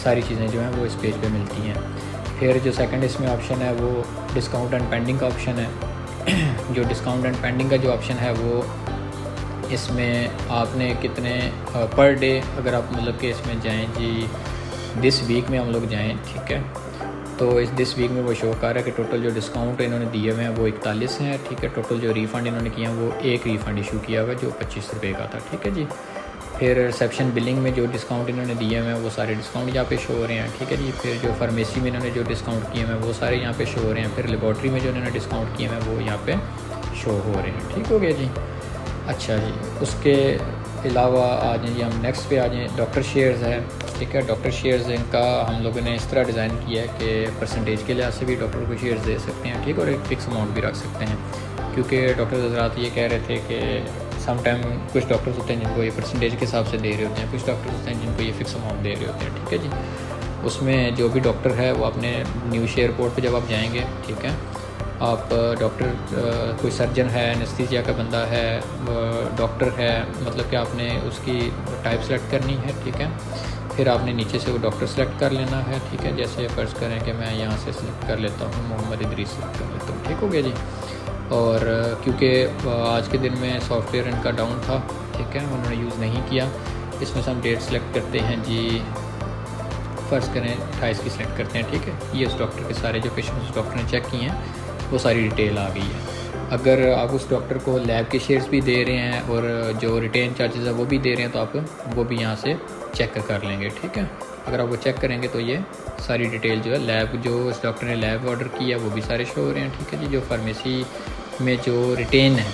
सारी चीज़ें जो हैं वो इस पेज पे मिलती हैं। फिर जो सेकंड इसमें ऑप्शन है वो डिस्काउंट एंड पेंडिंग का ऑप्शन है। जो डिस्काउंट एंड पेंडिंग का जो ऑप्शन है वो इसमें आपने कितने पर डे अगर आप मतलब कि इसमें जाएँ जी दिस वीक में हम लोग जाएँ। ठीक है, तो इस दिस वीक में वो शो कर रहा है कि टोटल जो डिस्काउंट इन्होंने दिए हुए हैं वो 41 हैं। ठीक है, टोटल जो रिफ़ंड इन्होंने किया है वो एक रिफ़ंड इशू किया हुआ है जो 25 रुपये का था। ठीक है जी, फिर रिसेप्शन बिलिंग में जो डिस्काउंट इन्होंने दिए हुए हैं वो सारे डिस्काउंट यहाँ पे शो हो रहे हैं। ठीक है जी, फिर जो फार्मेसी में इन्होंने जो डिस्काउंट किए हुए हैं वो सारे यहाँ पे शो हो रहे हैं। फिर लेबॉर्ट्री में जो इन्होंने डिस्काउंट किए हुए हैं वो यहाँ पे शो हो रहे हैं। ठीक हो गया जी। अच्छा जी, उसके अलावा आ जाए जी हम नेक्स्ट पे आ जाएँ, डॉक्टर शेयर्स है। ठीक है, डॉक्टर शेयर्स इनका हम लोगों ने इस तरह डिज़ाइन किया है कि परसेंटेज के लिहाज से भी डॉक्टर को शेयर्स दे सकते हैं। ठीक, और एक फिक्स अमाउंट भी रख सकते हैं, क्योंकि डॉक्टर हज़रात ये कह रहे थे कि सम टाइम कुछ डॉक्टर्स होते हैं जिनको ये परसेंटेज के हिसाब से दे रहे होते हैं, कुछ डॉक्टर्स होते हैं जिनको ये फिक्स अमाउंट दे रहे होते हैं। ठीक है जी, उसमें जो भी डॉक्टर है वो अपने न्यू शेयर रिपोर्ट पर जब आप जाएँगे, ठीक है, आप डॉक्टर कोई सर्जन है, एनेस्थीसिया का बंदा है, डॉक्टर है, मतलब कि आपने उसकी टाइप सेलेक्ट करनी है। ठीक है, फिर आपने नीचे से वो डॉक्टर सेलेक्ट कर लेना है। ठीक है, जैसे फ़र्ज़ करें कि मैं यहाँ से सेलेक्ट कर लेता हूँ मोहम्मद इदरीस सेलेक्ट कर लेता हूँ। ठीक हो गया जी। और क्योंकि आज के दिन में सॉफ्टवेयर इनका डाउन था, ठीक है, उन्होंने यूज़ नहीं किया, इसमें से हम डेट सेलेक्ट करते हैं जी, फ़र्ज़ करें 28 की सिलेक्ट करते हैं। ठीक है, ये उस डॉक्टर के सारे जो पेशेंट उस डॉक्टर ने चेक किए हैं वो सारी डिटेल आ गई है। अगर आप उस डॉक्टर को लैब के शेयर्स भी दे रहे हैं और जो रिटेन चार्जेस है वो भी दे रहे हैं, तो आप वो भी यहाँ से चेक कर लेंगे। ठीक है, अगर आप वो चेक करेंगे तो ये सारी डिटेल जो है लैब जो उस डॉक्टर ने लैब ऑर्डर किया वो भी सारे शो हो रहे हैं। ठीक है जी, जो फार्मेसी में जो रिटेन है,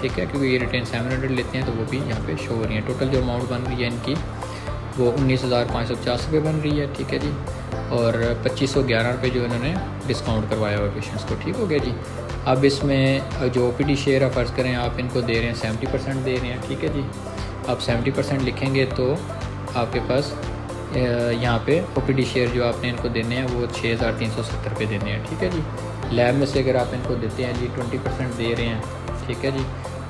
ठीक है, क्योंकि ये रिटेन 700 लेते हैं तो वो भी यहाँ पे शो हो रही है। टोटल जो अमाउंट बन रही है इनकी वो 19,550 रुपये बन रही है। ठीक है जी, और 2511 रुपये जो इन्होंने डिस्काउंट करवाया हुआ पेशेंट्स को। ठीक हो गया जी। अब इसमें जो ओपीडी शेयर है, फ़र्ज़ करें आप इनको दे रहे हैं 70% दे रहे हैं। ठीक है जी, आप 70% लिखेंगे तो आपके पास यहाँ पे ओपीडी शेयर जो आपने इनको देने हैं वो 6,370 रुपये देने हैं। ठीक है जी, लैब में से अगर आप इनको देते हैं जी 20% दे रहे हैं, ठीक है जी,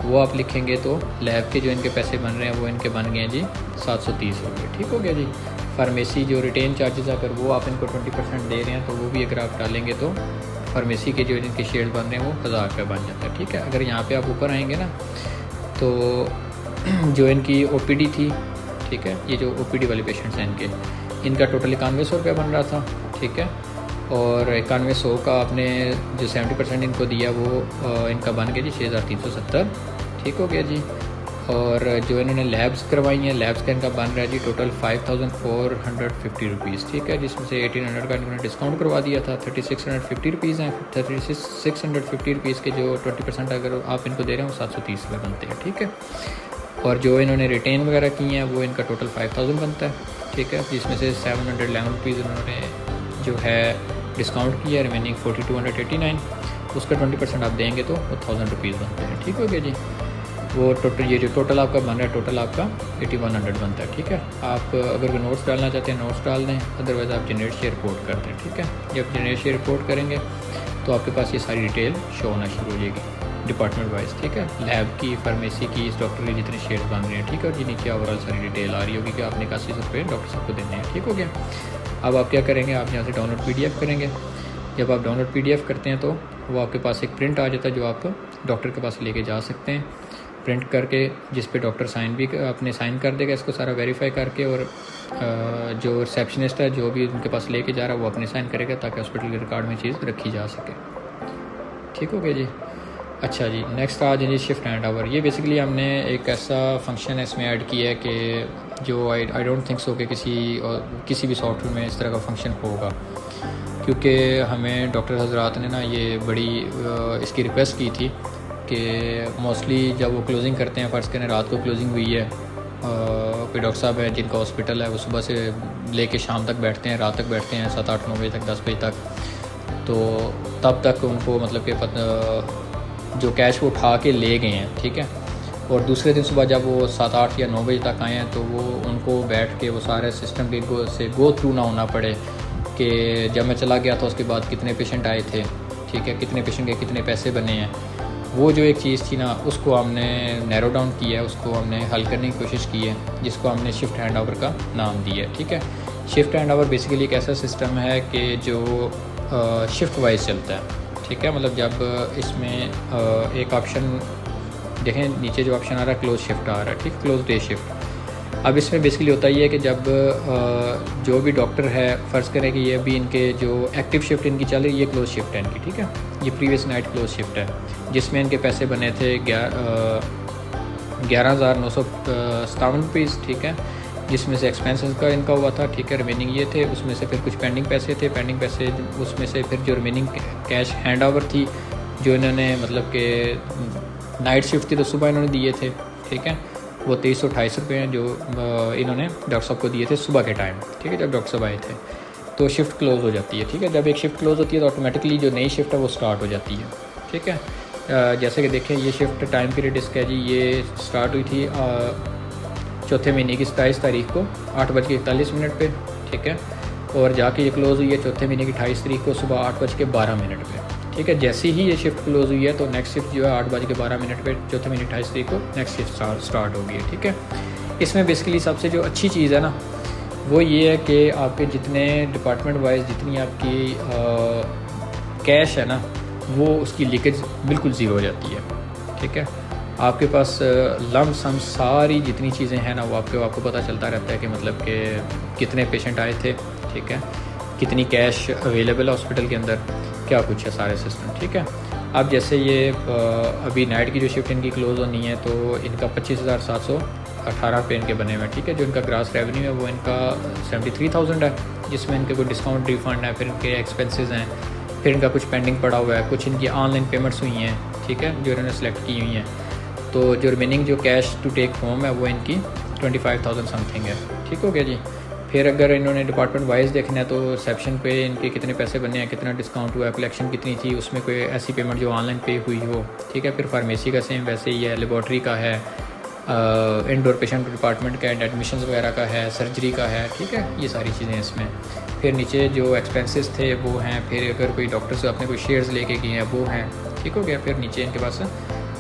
वो आप लिखेंगे तो लैब के जो इनके पैसे बन रहे हैं वो इनके बन गए हैं जी 730 रुपये। ठीक हो गया जी। फार्मेसी जो रिटेन चार्जेस अगर वो आप इनको 20% दे रहे हैं तो वो भी अगर आप डालेंगे तो फार्मेसी के जो इनके शेयर बन रहे हैं वो 1000 रुपये बन जाता है। ठीक है, अगर यहाँ पे आप ऊपर आएंगे ना तो जो इनकी ओपीडी थी, ठीक है, ये जो ओपीडी वाले पेशेंट्स हैं इनका टोटल 9100 रुपया बन रहा था। ठीक है, और 9100 का आपने जो 70% इनको दिया वो इनका बन गया जी 6,370। ठीक हो गया जी। और जो इन्होंने लैब्स करवाई हैं, लैब्स का इनका बन रहा है जी टोटल 5,450 रुपीज़। ठीक है, जिसमें से 1,800 का इन्होंने डिस्काउंट करवा दिया था, 3,650 रुपीज़ हैं। 3,650 रुपीज़ के जो 20% अगर आप इनको दे रहे हैं वो 730 रुपये बनते हैं। ठीक है, और जो इन्होंने रिटेन वगैरह की हैं वो इनका टोटल 5,000 बनता है। ठीक है, जिसमें से 711 रुपीज़ उन्होंने जो है डिस्काउंट किया, रिमेनिंग 4,289, उसका 20% आप देंगे तो वो 1,000 रुपीज़ बनते हैं। ठीक हो गया जी। वो टोटल ये जो टोटल आपका बन रहा है टोटल आपका 8,100 बनता है। ठीक है, आप अगर नोट्स डालना चाहते हैं नोट्स डाल दें, अदरवाइज़ आप जनरेट शेयर रिपोर्ट कर दें। ठीक है, जब जनरेट शेयर रिपोर्ट करेंगे तो आपके पास ये सारी डिटेल शो होना शुरू हो जाएगी डिपार्टमेंट वाइज। ठीक है, लैब की, फार्मेसी की, इस डॉक्टर के जितने शेयर बन रहे हैं। ठीक है, और जी नीचे ओवरऑल सारी डिटेल आ रही होगी कि आपने 81 रुपये डॉक्टर साहब को देने हैं। ठीक हो गया। अब आप क्या करेंगे, आप यहाँ से डाउनलोड PDF करेंगे। जब आप डाउनलोड PDF करते हैं तो वो आपके पास एक प्रिंट आ जाता है जो आप डॉक्टर के पास लेके जा सकते हैं। प्रिंट करके, जिस पे डॉक्टर साइन भी अपने साइन कर देगा इसको सारा वेरीफाई करके, और जो रिसेप्शनिस्ट है जो भी उनके पास लेके जा रहा है वो अपने साइन करेगा ताकि हॉस्पिटल के रिकॉर्ड में चीज़ रखी जा सके। ठीक हो गया जी। अच्छा जी, नेक्स्ट आ जाइए शिफ्ट हैंड ओवर। ये बेसिकली हमने एक ऐसा फंक्शन इसमें ऐड किया है कि जो आई डोंट थिंक सो कि किसी भी सॉफ्टवेयर में इस तरह का फंक्शन होगा, क्योंकि हमें डॉक्टर हजरात ने ना ये बड़ी इसकी रिक्वेस्ट की थी कि मोस्टली जब वो क्लोजिंग करते हैं, फ़र्ज़ करें रात को क्लोजिंग हुई है, कोई डॉक्टर साहब है जिनका हॉस्पिटल है वो सुबह से लेके शाम तक बैठते हैं, रात तक बैठते हैं 7, 8, 9 बजे तक, 10 बजे तक, तो तब तक उनको मतलब कि जो कैश वो उठा के ले गए हैं, ठीक है। और दूसरे दिन सुबह जब वो 7, 8 या 9 बजे तक आए हैं तो वो उनको बैठ के वो सारे सिस्टम के से गो थ्रू ना होना पड़े कि जब मैं चला गया था उसके बाद कितने पेशेंट आए थे, ठीक है, कितने पेशेंट के कितने पैसे बने हैं। वो जो एक चीज़ थी ना उसको हमने नैरो डाउन किया है, उसको हमने हल करने की कोशिश की है, जिसको हमने शिफ्ट हैंड ओवर का नाम दिया है। ठीक है, शिफ्ट हैंड ओवर बेसिकली एक ऐसा सिस्टम है कि जो शिफ्ट वाइज चलता है। ठीक है, मतलब जब इसमें एक ऑप्शन देखें नीचे जो ऑप्शन आ रहा है क्लोज शिफ्ट आ रहा है, ठीक, क्लोज डे शिफ्ट। अब इसमें बेसिकली होता ही है कि जब जो भी डॉक्टर है, फ़र्ज़ करें कि ये भी इनके जो एक्टिव शिफ्ट इनकी चल रही है, ये क्लोज शिफ्ट है इनकी, ठीक है, ये प्रीवियस नाइट क्लोज शिफ्ट है, जिसमें इनके पैसे बने थे 11,957 रुपीज़, ठीक है, जिसमें से एक्सपेंसेस का इनका हुआ था, ठीक है, रिमेनिंग ये थे, उसमें से फिर कुछ पेंडिंग पैसे थे, पेंडिंग पैसे उसमें से फिर जो रिमेनिंग कैश हैंड ओवर थी जो इन्होंने मतलब कि नाइट शिफ्ट थी तो सुबह इन्होंने दिए थे, ठीक है, वो 2328 रुपये हैं जो इन्होंने डॉक्टर साहब को दिए थे सुबह के टाइम, ठीक है, जब डॉक्टर साहब आए थे। तो शिफ्ट क्लोज़ हो जाती है, ठीक है, जब एक शिफ्ट क्लोज़ होती है तो ऑटोमेटिकली जो नई शिफ्ट है वो स्टार्ट हो जाती है। ठीक है, जैसे कि देखें ये शिफ्ट टाइम पीरियड इसका जी, ये स्टार्ट हुई थी चौथे महीने की 27 तारीख को 8:41 पे, ठीक है, और जाके ये क्लोज़ हुई है चौथे महीने की 28 तारीख को सुबह 8:12 पे। ठीक है, जैसे ही ये शिफ्ट क्लोज़ हुई है तो नेक्स्ट शिफ्ट जो है 8:12 पे चौथे महीने 28 तारीख को नेक्स्ट शिफ्ट स्टार्ट हो गई है। ठीक है, इसमें बेसिकली सबसे जो अच्छी चीज़ है ना वो ये है कि आपके जितने डिपार्टमेंट वाइज जितनी आपकी कैश है ना वो उसकी लीकेज बिल्कुल ज़ीरो हो जाती है। ठीक है, आपके पास लम सम सारी जितनी चीज़ें हैं ना वो आपको पता चलता रहता है कि मतलब कि कितने पेशेंट आए थे, ठीक है, कितनी कैश अवेलेबल है हॉस्पिटल के अंदर, क्या कुछ है सारे सिस्टम। ठीक है, अब जैसे ये अभी नाइट की जो शिफ्ट इनकी क्लोज़ होनी है तो इनका 25,718 रुपये इनके बने हुए हैं। ठीक है, जो इनका ग्रास रेवेन्यू है वो इनका 73,000 है, जिसमें इनके कोई डिस्काउंट रिफंड है, फिर इनके एक्सपेंसेस हैं, फिर इनका कुछ पेंडिंग पड़ा हुआ है, कुछ इनकी ऑनलाइन पेमेंट्स हुई हैं, ठीक है, जो इन्होंने सेलेक्ट की हुई हैं। तो जो रिमेनिंग जो कैश टू टेक होम है वो इनकी 25,000 समथिंग है। ठीक हो गया जी। फिर अगर इन्होंने डिपार्टमेंट वाइज देखना है तो रिसेप्शन पे इनके कितने पैसे बने हैं, कितना डिस्काउंट हुआ है, कलेक्शन कितनी थी, उसमें कोई ऐसी पेमेंट जो ऑनलाइन पे हुई हो। ठीक है, फिर फार्मेसी का सेम वैसे ही है, लेबॉर्ट्री का है, इंडोर पेशेंट डिपार्टमेंट का है, एडमिशन्स वगैरह का है, सर्जरी का है। ठीक है, ये सारी चीज़ें इसमें। फिर नीचे जो एक्सपेंसेस थे वो हैं, फिर अगर कोई डॉक्टर से अपने कोई शेयर्स लेके गए हैं वो हैं। ठीक हो गया, फिर नीचे इनके पास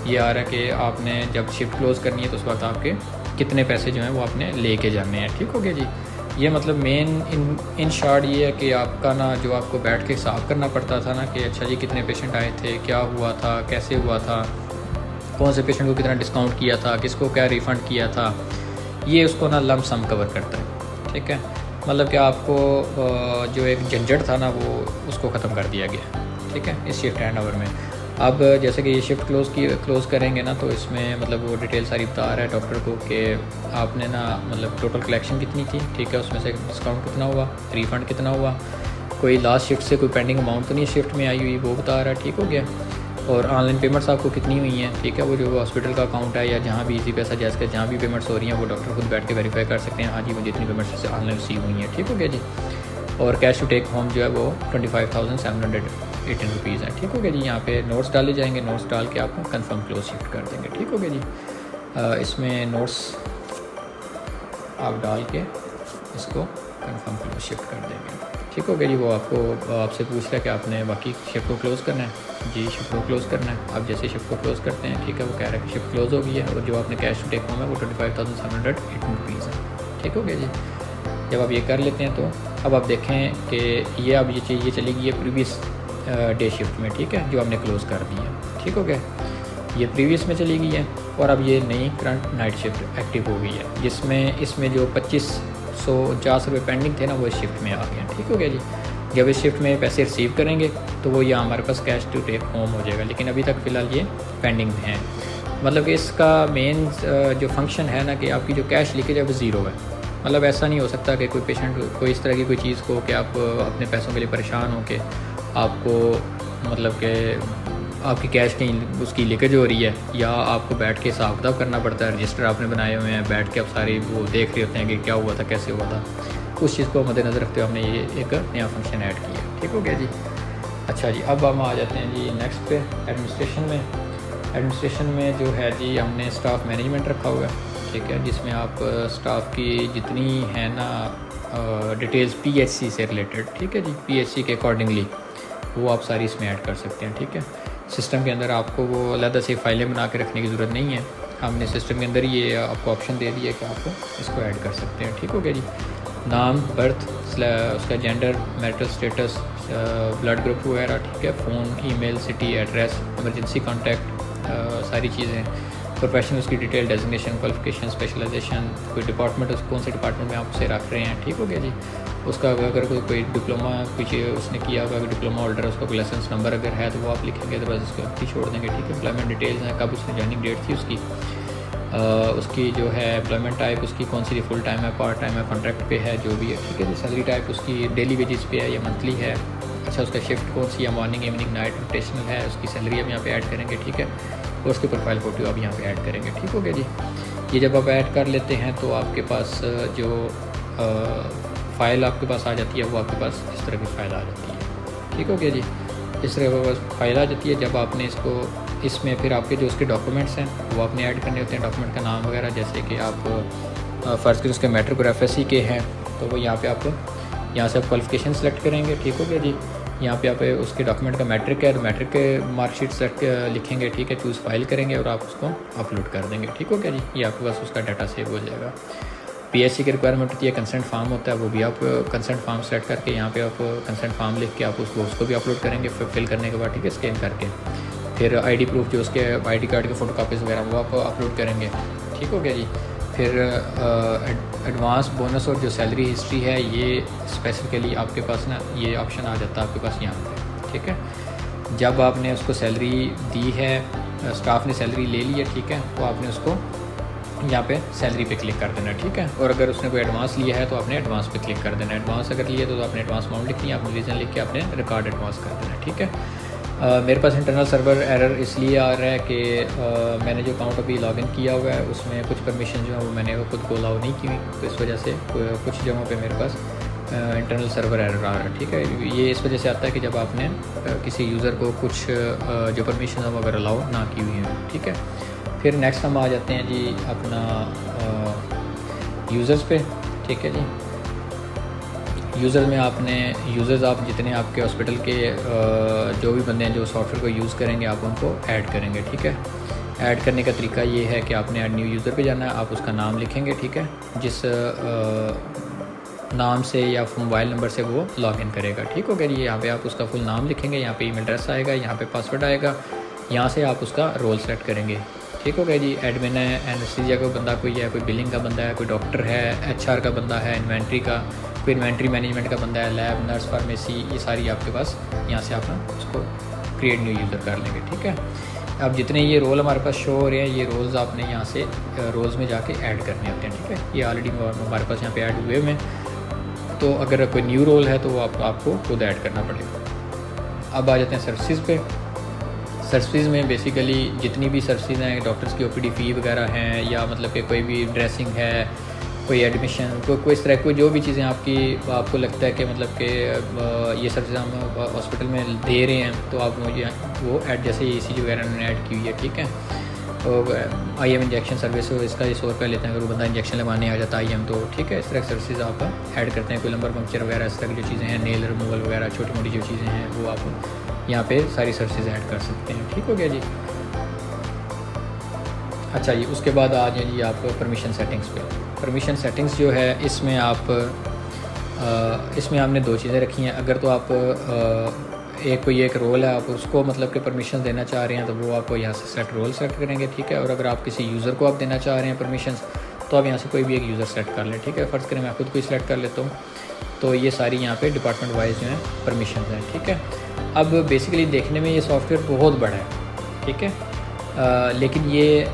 ये आ रहा है कि आपने जब शिफ्ट क्लोज़ करनी है तो उस वक्त आपके कितने पैसे जो हैं वो आपने लेके जाने हैं। ठीक हो गया जी। ये मतलब मेन इन शॉर्ट ये है कि आपका ना जो आपको बैठ के हिसाब करना पड़ता था ना कि अच्छा जी कितने पेशेंट आए थे, क्या हुआ था, कैसे हुआ था, कौन से पेशेंट को कितना डिस्काउंट किया था, किसको क्या रिफ़ंड किया था, ये उसको ना लम सम कवर करता है। ठीक है, मतलब कि आपको जो एक झंझट था ना वो उसको ख़त्म कर दिया गया। ठीक है, इस शिफ्ट हैंड ओवर में। अब जैसे कि ये शिफ्ट क्लोज़ करेंगे ना तो इसमें मतलब वो डिटेल सारी बता रहा है डॉक्टर को कि आपने ना मतलब टोटल कलेक्शन कितनी थी, ठीक है, उसमें से डिस्काउंट कितना हुआ, रिफ़ंड कितना हुआ, कोई लास्ट शिफ्ट से कोई पेंडिंग अमाउंट तो नहीं शिफ्ट में आई हुई, वो बता रहा है। ठीक हो गया, और ऑनलाइन पेमेंट्स आपको कितनी हुई हैं, ठीक है, वो जो हॉस्पिटल का अकाउंट है या जहाँ भी इजी पैसा जैसे जहाँ भी पेमेंट्स हो रही हैं वो डॉक्टर खुद बैठ के वेरीफाई कर सकते हैं, हाँ जी मुझे इतनी पेमेंट्स से ऑनलाइन रिसीव हुई हैं। ठीक हो गया जी। और कैश टू टेक होम जो है वो 25,718 रुपीज़ है। ठीक हो गया जी। यहाँ पे नोट्स डाले जाएंगे, नोट्स डाल के आपको कंफर्म क्लोज शिफ्ट कर देंगे। ठीक हो गया जी। इसमें नोट्स आप डाल के इसको कंफर्म क्लोज शिफ्ट कर देंगे। ठीक हो गया जी। वो आपसे पूछ रहा है कि आपने बाकी शिफ्ट को क्लोज़ करना है। जी शिफ्ट को क्लोज़ करना है। आप जैसे शिफ्ट को क्लोज़ करते हैं, ठीक है, वो कह रहा है कि शिफ्ट क्लोज़ हो गई है और जो आपने कैश टू टेक होम है वो 25,718 रुपीज़ है। ठीक हो गया जी। जब आप ये कर लेते हैं तो अब आप देखें कि ये अब ये चली गई है प्रीवियस डे शिफ्ट में, ठीक है, जो हमने क्लोज़ कर दी है। ठीक हो गया। ये प्रीवियस में चली गई है और अब ये नई करंट नाइट शिफ्ट एक्टिव हो गई है, जिसमें इसमें जो 2550 रुपये पेंडिंग थे ना वो इस शिफ्ट में आ गए हैं। ठीक हो गया जी। जब इस शिफ्ट में पैसे रिसीव करेंगे तो वो यहाँ हमारे पास कैश टू टेक होम हो जाएगा, लेकिन अभी तक फ़िलहाल ये पेंडिंग में है। मतलब कि इसका मेन जो फंक्शन है ना कि आपकी जो कैश लीकेज है वो ज़ीरो है। मतलब ऐसा नहीं हो सकता कि कोई पेशेंट कोई इस तरह की कोई चीज़ को कि आप अपने पैसों के लिए परेशान हो के आपको मतलब कि आपकी कैश कहीं उसकी लीकेज हो रही है, या आपको बैठ के हिसाब किताब करना पड़ता है, रजिस्टर आपने बनाए हुए हैं, बैठ के आप सारी वो देख रहे होते हैं कि क्या हुआ था, कैसे हुआ था। उस चीज़ को मद्देनज़र रखते हुए हमने ये एक नया फंक्शन ऐड किया। ठीक हो गया जी। अच्छा जी, अब हम आ जाते हैं जी नेक्स्ट पे एडमिनिस्ट्रेशन में। एडमिनिस्ट्रेशन में जो है जी हमने स्टाफ मैनेजमेंट रखा हुआ है। ठीक है, जिसमें आप स्टाफ की जितनी है ना डिटेल्स पीएचसी से रिलेटेड, ठीक है जी, पीएचसी के अकॉर्डिंगली वो आप सारी इसमें ऐड कर सकते हैं। ठीक है, सिस्टम के अंदर आपको वो अलग से फाइलें बना के रखने की ज़रूरत नहीं है, हमने सिस्टम के अंदर ये आपको ऑप्शन दे दिया कि आप इसको ऐड कर सकते हैं। ठीक हो गया जी। नाम, बर्थ, उसका gender, marital status, blood group वगैरह, ठीक है, phone, email, city, address, emergency contact, सारी चीज़ें, प्रोफेशन, उसकी डिटेल, डेजिग्नेशन, क्वालिफिकेशन, स्पेशलाइजेशन, कोई डिपार्टमेंट, उस कौन से डिपार्टमेंट में आप उसे रख रहे हैं। ठीक हो गया जी। उसका अगर कोई डिप्लोमा पीछे उसने किया होगा, डिप्लोमा होल्डर, उसका कोई लाइसेंस नंबर अगर है तो वो आप लिखेंगे, तो बस उसको ही छोड़ देंगे। ठीक है, एम्प्लॉयमेंट डिटेल्स हैं, कब उसकी जॉइनिंग डेट थी उसकी जो है एम्प्लॉयमेंट टाइप उसकी कौन सी फुल टाइम है, पार्ट टाइम है, कॉन्ट्रैक्ट पे है, जो भी है। ठीक है जी। सैलरी टाइप उसकी डेली वेजेस पे है या मंथली है। अच्छा, उसका शिफ्ट कौन सी है, मॉर्निंग, इवनिंग, नाइट, रोटेशनल है, उसकी सैलरी हम यहाँ पे ऐड करेंगे। ठीक है, और उसकी प्रोफाइल फ़ोटो आप यहाँ पे ऐड करेंगे। ठीक हो गया जी। ये जब आप ऐड कर लेते हैं तो आपके पास जो फ़ाइल आपके पास आ जाती है वो आपके पास इस तरह की फ़ाइल आ जाती है। ठीक हो गया जी। इस तरह के पास फ़ाइल आ जाती है। जब आपने इसको इसमें फिर आपके जो उसके डॉक्यूमेंट्स हैं वो आपने ऐड करने होते हैं, डॉक्यूमेंट का नाम वगैरह, जैसे कि आप फ़र्ज़ करें उसके मैट्रिक और एफएससी के हैं तो वो यहाँ पे आप यहाँ से आप क्वालिफिकेशन सेलेक्ट करेंगे। ठीक हो गया जी। यहाँ पे आप उसके डॉक्यूमेंट का मैट्रिक है तो मैट्रिक के मार्कशीट सेलेक्ट लिखेंगे। ठीक है, चूज़ फाइल करेंगे और आप उसको अपलोड कर देंगे। ठीक हो गया जी। ये आपके पास उसका डाटा सेव हो जाएगा। पीएचसी की रिक्वायरमेंट होती है, कंसेंट फार्म होता है, वो भी आप कंसेंट फार्म सेलेक्ट करके यहाँ पे आप कंसेंट फार्म लिख के आप उसको भी अपलोड करेंगे फिल करने के बाद। ठीक है, स्कैन करके फिर आईडी प्रूफ जो उसके आईडी कार्ड के फ़ोटो कापीज़ वगैरह वो आप अपलोड करेंगे। ठीक हो गया जी। फिर एडवांस बोनस और जो सैलरी हिस्ट्री है ये स्पेसिफिकली आपके पास ना ये ऑप्शन आ जाता है आपके पास यहाँ पे। ठीक है, जब आपने उसको सैलरी दी है, स्टाफ ने सैलरी ले ली है, ठीक है, तो आपने उसको यहाँ पे सैलरी पे क्लिक कर देना। ठीक है, और अगर उसने कोई एडवांस लिया है तो आपने एडवांस पे क्लिक कर देना। एडवांस अगर लिया तो आपने एडवांस अमाउंट लिखनी है, आपने रीज़न लिख के आपने रिकॉर्ड एडवांस कर देना। ठीक है, मेरे पास इंटरनल सर्वर एरर इसलिए आ रहा है कि मैंने जो अकाउंट अभी लॉगिन किया हुआ है उसमें कुछ परमिशन जो है वो मैंने खुद को अलाउ नहीं की हुई, तो इस वजह से कुछ जगहों पे मेरे पास इंटरनल सर्वर एरर आ रहा है। ठीक है, ये इस वजह से आता है कि जब आपने किसी यूज़र को कुछ जो परमिशन हम अगर अलाउ ना की हुई हैं। ठीक है, फिर नेक्स्ट हम आ जाते हैं जी अपना यूज़र्स पे। ठीक है जी, यूज़र में आपने यूज़र्स आप जितने आपके हॉस्पिटल के जो भी बंदे हैं जो सॉफ्टवेयर को यूज़ करेंगे आप उनको ऐड करेंगे। ठीक है, ऐड करने का तरीका ये है कि आपने ऐड न्यू यूज़र पे जाना है, आप उसका नाम लिखेंगे। ठीक है, जिस नाम से या मोबाइल नंबर से वो लॉगिन करेगा। ठीक हो गया जी। यहाँ पे आप उसका फुल नाम लिखेंगे, यहाँ पे ईमेल एड्रेस आएगा, यहाँ पे पासवर्ड आएगा, यहाँ से आप उसका रोल सेलेक्ट करेंगे। ठीक हो गया जी। एडमिन है, एनेस्थीसिया का बंदा कोई है, कोई बिलिंग का बंदा है, कोई डॉक्टर है, एचआर का बंदा है, इन्वेंट्री का कोई इन्वेंट्री मैनेजमेंट का बंदा है, लैब, नर्स, फार्मेसी, ये सारी आपके पास यहाँ से आप उसको क्रिएट न्यू यूज़र कर लेंगे। ठीक है, अब जितने ये रोल हमारे पास शो हो रहे हैं ये रोल्स आपने यहाँ से रोल्स में जाके ऐड करने होते हैं। ठीक है, ये ऑलरेडी हमारे पास यहाँ पे ऐड हुए हुए हैं, तो अगर कोई न्यू रोल है तो वो आपको खुद ऐड करना पड़ेगा। अब आ जाते हैं सर्विसेज पे। सर्विसेज में बेसिकली जितनी भी सर्विसेज हैं, डॉक्टर्स की ओपीडी फ़ी वगैरह हैं, या मतलब कि कोई भी ड्रेसिंग है, कोई एडमिशन, कोई इस तरह कोई जो भी चीज़ें आपको लगता है कि मतलब कि ये सर्विस हम हॉस्पिटल में दे रहे हैं, तो आप मुझे वो ऐड जैसे ECG वगैरह उन्होंने ऐड की हुई है। ठीक है, और IM इंजेक्शन सर्विस हो, इसका ये 100 रुपये लेते हैं अगर वो बंदा इंजेक्शन लगाने आ जाता है IM, तो ठीक है, इस तरह की सर्विसेज आप ऐड करते हैं। कोई लंबर पंक्चर वगैरह इस तरह की जो चीज़ें हैं, नेल रिमूवल वगैरह छोटी मोटी जो चीज़ें हैं वो आप यहाँ पे सारी सर्विसेज ऐड कर सकते हैं। ठीक हो गया जी। अच्छा जी, उसके बाद आ जाए जी आप परमिशन सेटिंग्स पे। परमिशन सेटिंग्स जो है इसमें आपने दो चीज़ें रखी हैं। अगर तो आप एक कोई एक रोल है, आप उसको मतलब कि परमिशन देना चाह रहे हैं तो वो आपको यहाँ से सेट रोल सेट करेंगे, ठीक है। और अगर आप किसी यूज़र को आप देना चाह रहे हैं परमिशन, तो आप यहाँ से कोई भी एक यूज़र सेट कर लें, ठीक है। फ़र्ज़ करें मैं खुद को सिलेक्ट कर लेता हूँ, तो ये सारी यहाँ पे डिपार्टमेंट वाइज जो है परमिशन हैं, ठीक है। अब बेसिकली देखने में ये सॉफ्टवेयर बहुत बड़ा है, ठीक है, लेकिन ये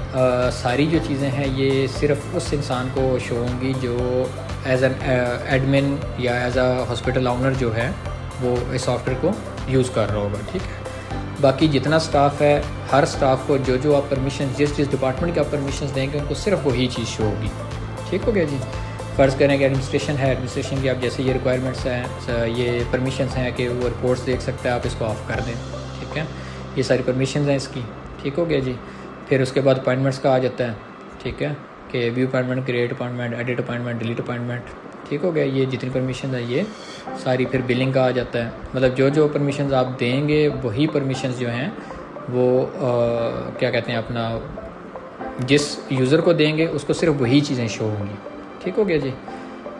सारी जो चीज़ें हैं ये सिर्फ उस इंसान को शो होंगी जो एज एन एडमिन या एज अ हॉस्पिटल ऑनर जो है वो इस सॉफ्टवेयर को यूज़ कर रहा होगा, ठीक है। बाकी जितना स्टाफ है, हर स्टाफ को जो आप परमिशन जिस डिपार्टमेंट के आप परमिशन देंगे उनको सिर्फ वही चीज़ शो होगी, ठीक हो गया जी। फ़र्ज़ करें कि एडमिनिस्ट्रेशन है, एडमिनिस्ट्रेशन की आप जैसे ये रिक्वायरमेंट्स हैं, ये परमिशंस हैं कि वो रिपोर्ट्स देख सकता है, आप इसको ऑफ़ कर दें, ठीक है। ये सारी परमिशंस हैं इसकी, ठीक हो गया जी। फिर उसके बाद अपॉइंटमेंट्स का आ जाता है, ठीक है, कि view appointment, create appointment, edit appointment, delete appointment, ठीक हो गया। ये जितनी परमिशन है ये सारी। फिर बिलिंग का आ जाता है, मतलब जो परमिशंस आप देंगे वही परमिशंस जो हैं वो क्या कहते हैं अपना जिस यूज़र को देंगे उसको सिर्फ वही चीज़ें शो होंगी, ठीक हो गया जी।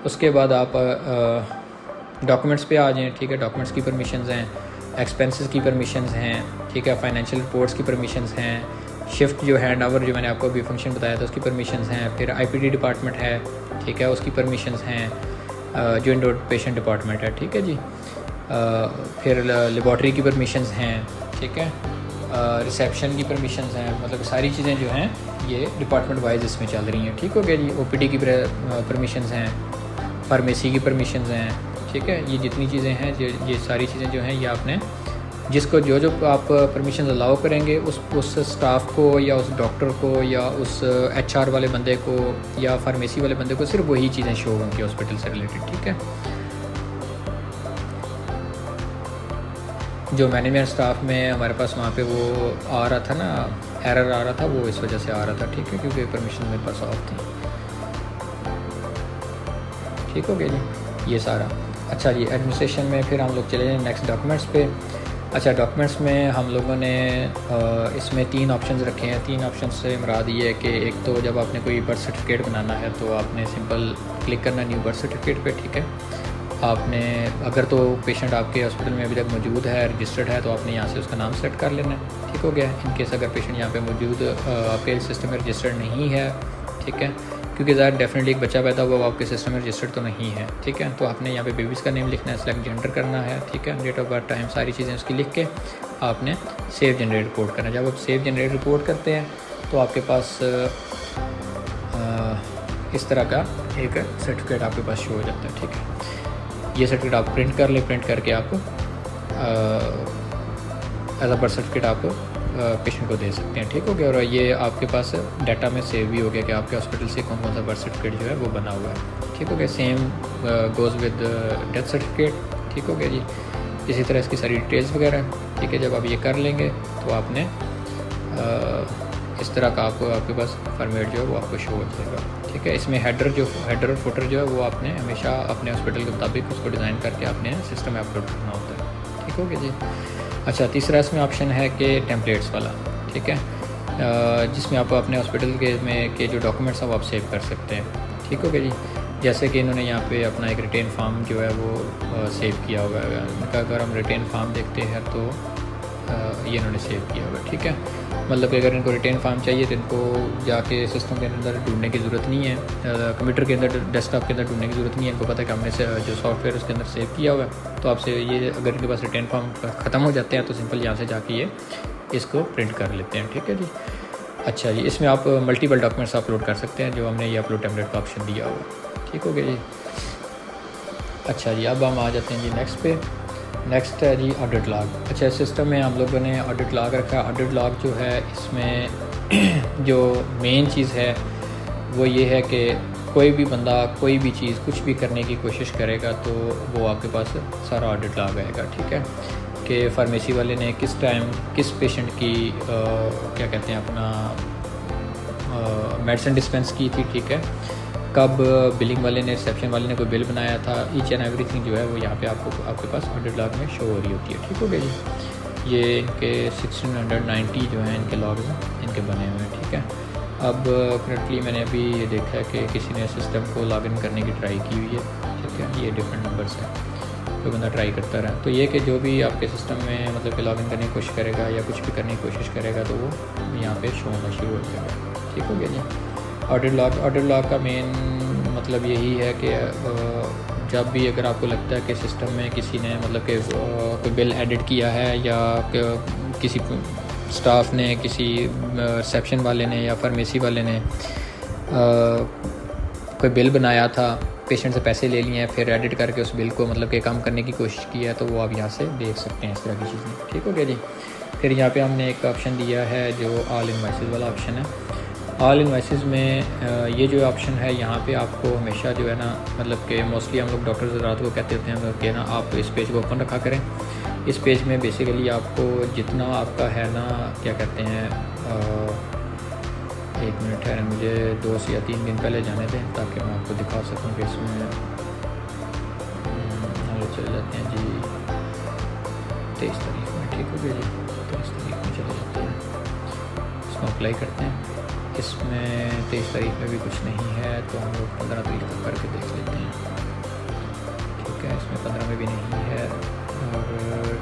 उसके बाद आप डॉक्यूमेंट्स पे आ जाएं, ठीक है। डॉक्यूमेंट्स की परमिशंस हैं, एक्सपेंसेस की परमिशंस हैं, ठीक है, फाइनेंशियल रिपोर्ट्स की परमिशंस हैं, शिफ्ट जो हैंड ओवर जो मैंने आपको अभी फंक्शन बताया था उसकी परमिशंस हैं, फिर आईपीडी डिपार्टमेंट है, ठीक है, उसकी परमिशंस हैं, जो इंडोर पेशेंट डिपार्टमेंट है, ठीक है जी। फिर लेबॉर्ट्री की परमिशंस हैं, ठीक है, रिसेप्शन की परमिशंस हैं, मतलब सारी चीज़ें जो हैं ये डिपार्टमेंट वाइज इसमें चल रही हैं, ठीक हो गया जी। ओपीडी की परमिशंस हैं, फार्मेसी की परमिशंस हैं, ठीक है। ये जितनी चीज़ें हैं ये सारी चीज़ें जो हैं ये आपने जिसको जो आप परमिशन अलाउ करेंगे उस स्टाफ को या उस डॉक्टर को या उस एचआर वाले बंदे को या फार्मेसी वाले बंदे को सिर्फ वही चीज़ें शो होंगी हॉस्पिटल से रिलेटेड, ठीक है। जो मैनेजमेंट स्टाफ में हमारे पास वहाँ पे वो आ रहा था ना, एरर आ रहा था, वो इस वजह से आ रहा था, ठीक है, क्योंकि परमिशन मेरे पास ऑफ थी, ठीक हो गया जी ये सारा। अच्छा जी, एडमिनिस्ट्रेशन में फिर हम लोग चले जाएँ नेक्स्ट डॉक्यूमेंट्स पे। अच्छा, डॉक्यूमेंट्स में हम लोगों ने इसमें 3 ऑप्शंस रखे हैं। 3 ऑप्शन से मुराद ये है कि एक तो जब आपने कोई बर्थ सर्टिफिकेट बनाना है तो आपने सिंपल क्लिक करना न्यू बर्थ सर्टिफिकेट पे, ठीक है। आपने अगर तो पेशेंट आपके हॉस्पिटल में अभी तक मौजूद है, रजिस्टर्ड है, तो आपने यहाँ से उसका नाम सेलेक्ट कर लेना है, ठीक हो गया। इन केस अगर पेशेंट यहाँ पे मौजूद आपके सिस्टम में रजिस्टर्ड नहीं है, ठीक है, क्योंकि ज़्यादा डेफिनेटली एक बच्चा पैदा हुआ वो आपके सिस्टम में रजिस्टर्ड तो नहीं है, ठीक है। तो आपने यहाँ पे बेबीज़ का नेम लिखना है, सेलेक्ट जेंडर करना है, ठीक है, डेट ऑफ बर्थ, टाइम, सारी चीज़ें उसकी लिख के आपने सेव जनरेट रिपोर्ट करना है। जब आप सेव जनरेट रिपोर्ट करते हैं तो आपके पास इस तरह का एक सर्टिफिकेट आपके पास शो हो जाता है, ठीक है। ये सर्टिफिकेट आप प्रिंट कर लें, प्रिंट करके आप एज अ बर्थ सर्टिफिकेट आप पेशेंट को दे सकते हैं, ठीक हो गया। और ये आपके पास डाटा में सेव भी हो गया कि आपके हॉस्पिटल से कौन कौन सा बर्थ सर्टिफिकेट जो है वो बना हुआ है, ठीक हो गया। Same goes with death certificate, ठीक हो गया जी। इसी तरह इसकी सारी डिटेल्स वगैरह, ठीक है। जब आप ये कर लेंगे तो आपने इस तरह का आपके पास फॉर्मेट जो है वो आपको शो हो जाएगा, ठीक है। इसमें हेडर और फुटर जो है वो आपने हमेशा अपने हॉस्पिटल के मुताबिक उसको डिज़ाइन करके अपने सिस्टम में अपलोड करना होता है, ठीक हो गया जी। अच्छा, तीसरा इसमें ऑप्शन है कि टेम्पलेट्स वाला, ठीक है, जिसमें आप अपने हॉस्पिटल के जो डॉक्यूमेंट्स हैं वो आप सेव कर सकते हैं, ठीक हो गया जी। जैसे कि इन्होंने यहाँ पे अपना एक रिटेन फार्म जो है वो सेव किया हुआ है। इनका अगर हम रिटेन फार्म देखते हैं तो ये इन्होंने सेव किया हुआ है, ठीक है। मतलब कि अगर इनको रिटेन फार्म चाहिए तो इनको जाके सिस्टम के अंदर ढूंढने की ज़रूरत नहीं है, कंप्यूटर के अंदर, डेस्कटॉप के अंदर ढूंढने की ज़रूरत नहीं है। इनको पता है कि हमने जो सॉफ्टवेयर उसके अंदर सेव किया हुआ है। तो आपसे ये अगर इनके पास रिटेन फार्म ख़त्म हो जाते हैं तो सिंपल यहाँ से जाके ये इसको प्रिंट कर लेते हैं, ठीक है जी। अच्छा जी, इसमें आप मल्टीपल डॉक्यूमेंट्स अपलोड कर सकते हैं, जो हमने ये अपलोड टेम्पलेट का ऑप्शन दिया हुआ, ठीक हो गया जी। अच्छा जी, अब हम आ जाते हैं जी नेक्स्ट पे। नेक्स्ट है जी ऑडिट लॉग। अच्छा, सिस्टम में हम लोगों ने ऑडिट लॉग रखा है। ऑडिट लॉग जो है इसमें जो मेन चीज़ है वो ये है कि कोई भी बंदा कोई भी चीज़ कुछ भी करने की कोशिश करेगा तो वो आपके पास सारा ऑडिट लॉग आएगा, ठीक है। कि फार्मेसी वाले ने किस टाइम किस पेशेंट की क्या कहते हैं अपना मेडिसिन डिस्पेंस की थी, ठीक है, कब बिलिंग वाले ने, रिसेप्शन वाले ने कोई बिल बनाया था, ईच एंड एवरीथिंग जो है वो यहाँ पे आपके पास ऑडिट लॉग में शो हो रही होती है, ठीक हो गया जी। ये इनके 1690 जो हैं इनके लॉग्स इनके बने हुए हैं, ठीक है। अब करंटली मैंने अभी ये देखा है कि किसी ने सिस्टम को लॉगिन करने की ट्राई की हुई है, ठीक है। ये डिफरेंट नंबर्स हैं, कोई बंदा ट्राई करता रहा। तो ये कि जो भी आपके सिस्टम में मतलब कि लॉगिन करने की कोशिश करेगा या कुछ भी करने की कोशिश करेगा तो वो यहाँ पे शो होना शुरू हो जाएगा। ठीक हो गया जी। ऑडियो लॉग का मेन मतलब यही है कि जब भी अगर आपको लगता है कि सिस्टम में किसी ने मतलब कि कोई बिल एडिट किया है या किसी स्टाफ ने, किसी रिसेप्शन वाले ने या फार्मेसी वाले ने कोई बिल बनाया था, पेशेंट से पैसे ले लिए हैं, फिर एडिट करके उस बिल को मतलब कि कम करने की कोशिश की है, तो वो आप यहाँ से देख सकते हैं इस तरह की चीज़ें। ठीक हो गया जी। फिर यहाँ पे हमने एक ऑप्शन दिया है जो ऑल इनवॉइसेस वाला ऑप्शन है। ऑल इनवॉइसेस में ये जो ऑप्शन है यहाँ पे आपको हमेशा जो है ना मतलब कि मोस्टली हम लोग डॉक्टर्स रात को कहते होते हैं कि ना आप इस पेज को ओपन रखा करें। इस पेज में बेसिकली आपको जितना आपका है ना क्या कहते हैं, एक मिनट है, मुझे 2 या 3 दिन पहले जाने दें ताकि मैं आपको दिखा सकूं कि इसमें हम लोग चले जाते हैं जी 23 तारीख में। ठीक हो गया जी, 23 तारीख में चले जाते हैं, इसको अप्लाई करते हैं। इसमें 23 तारीख में भी कुछ नहीं है तो हम लोग 15 तारीख तक करके देख लेते हैं। ठीक है, इसमें 15 में भी नहीं है और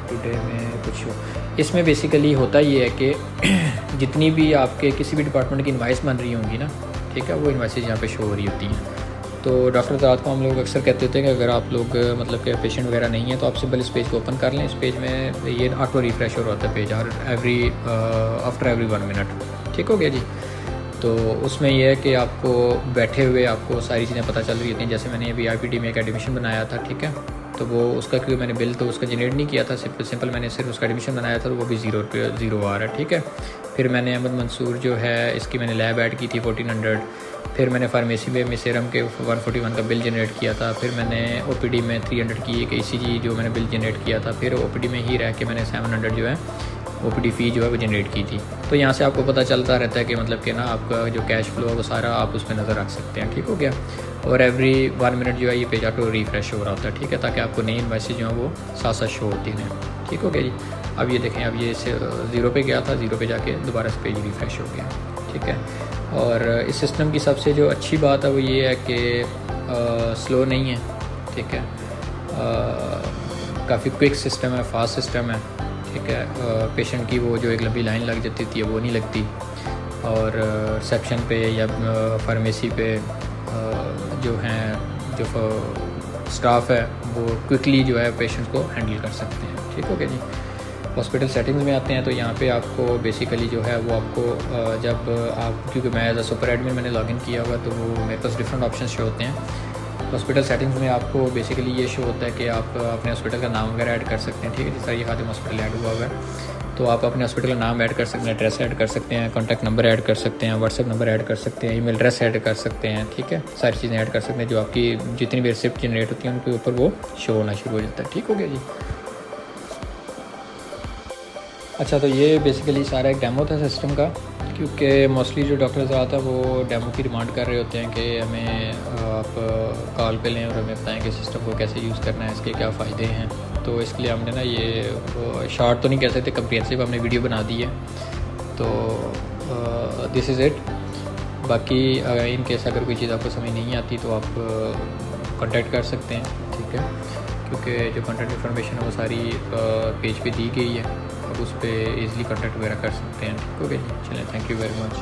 टुडे में कुछ हो। इसमें बेसिकली होता ये है कि जितनी भी आपके किसी भी डिपार्टमेंट की इनवाइस बन रही होंगी ना, ठीक है, वो इनवाइसेज यहाँ पे शो हो रही होती हैं। तो डॉक्टर रात को हम लोग अक्सर कहते होते हैं कि अगर आप लोग मतलब कि पेशेंट वगैरह नहीं है तो आप सिंपल इस पेज को ओपन कर लें। इस पेज में ये ऑटो रिफ्रेश हो रहा होता है page her after every 1 minute. ठीक हो गया जी। तो उसमें यह है कि आपको बैठे हुए आपको सारी चीज़ें पता चल रही होती हैं। जैसे मैंने अभी IPD में एक एडमिशन बनाया था, ठीक है, तो वो उसका क्योंकि मैंने बिल तो उसका जनरेट नहीं किया था, सिंपल मैंने सिर्फ उसका एडमिशन बनाया था, तो वो भी 0 आ रहा है। ठीक है, फिर मैंने अहमद मंसूर जो है इसकी मैंने लैब ऐड की थी 1400। फिर मैंने फार्मेसी में मिसेरम के 141 का बिल जनरेट किया था। फिर मैंने OPD में 300 की एक ECG जो मैंने बिल जनरेट किया था। फिर OPD में ही रह के मैंने 700 जो है OPD फ़ी जो है वो जनरेट की थी। तो यहाँ से आपको पता चलता रहता है कि मतलब कि ना आपका जो कैश फ्लो है वो सारा आप उस पर नज़र रख सकते हैं। ठीक हो गया। और एवरी 1 मिनट जो है ये पेज ऑटो रिफ्रेश हो रहा होता है। ठीक है, ताकि आपको नई इनवॉइसेज जो है वो साथ साथ शो होती हैं। ठीक हो गया जी। अब ये देखें, अब ये 0 पे गया था, 0 पे जाके दोबारा से पेज रिफ्रेश हो गया। ठीक है, और इस सिस्टम की सबसे जो अच्छी बात है वो ये है कि स्लो नहीं है। ठीक है, काफ़ी क्विक सिस्टम है, फास्ट सिस्टम है। ठीक है, पेशेंट की वो जो एक लंबी लाइन लग जाती थी वो नहीं लगती। और रिसेप्शन पे या फार्मेसी पे जो हैं जो स्टाफ है वो क्विकली जो है पेशेंट को हैंडल कर सकते हैं। ठीक हो गया जी। हॉस्पिटल सेटिंग्स में आते हैं तो यहाँ पे आपको बेसिकली जो है वो आपको जब आप, क्योंकि मैं एज अ सुपर एडमिन मैंने लॉगिन किया हुआ तो वो मेरे पास डिफरेंट ऑप्शन शो होते हैं। हॉस्पिटल सेटिंग्स में आपको बेसिकली ये शो होता है कि आप अपने हॉस्पिटल का नाम वगैरह ऐड कर सकते हैं। ठीक है, जिस तरह ये खातिम हॉस्पिटल ऐड हुआ हुआ है तो आप अपने हॉस्पिटल का नाम ऐड कर सकते हैं, एड्रेस ऐड कर सकते हैं, कॉन्टैक्ट नंबर ऐड कर सकते हैं, व्हाट्सएप नंबर ऐड कर सकते हैं, ईमेल एड्रेस ऐड कर सकते हैं। ठीक है, सारी चीज़ें ऐड कर सकते हैं जो आपकी जितनी भी रिसिप्ट जनरेट होती हैं उनके ऊपर वो शो होना शुरू हो जाता है। ठीक हो गया जी। अच्छा, तो ये बेसिकली सारा एक डेमो था सिस्टम का, क्योंकि मोस्टली जो डॉक्टर्स आता है वो डेमो की डिमांड कर रहे होते हैं कि हमें आप कॉल पे लें और हमें बताएं कि सिस्टम को कैसे यूज़ करना है, इसके क्या फ़ायदे हैं। तो इसके लिए हमने ना ये शॉर्ट तो नहीं कह सकते, कम्प्रिहेंसिव हमने वीडियो बना दी है। तो दिस इज़ इट। बाकी इन केस अगर कोई चीज़ आपको समझ नहीं आती तो आप कांटेक्ट कर सकते हैं। ठीक है, क्योंकि जो कंटेंट इन्फॉर्मेशन है वो सारी पेज पे दी गई है, अब उस पर ईज़िली कांटेक्ट वगैरह कर सकते हैं। ठीक हो गया जी। चलें, थैंक यू वेरी मच।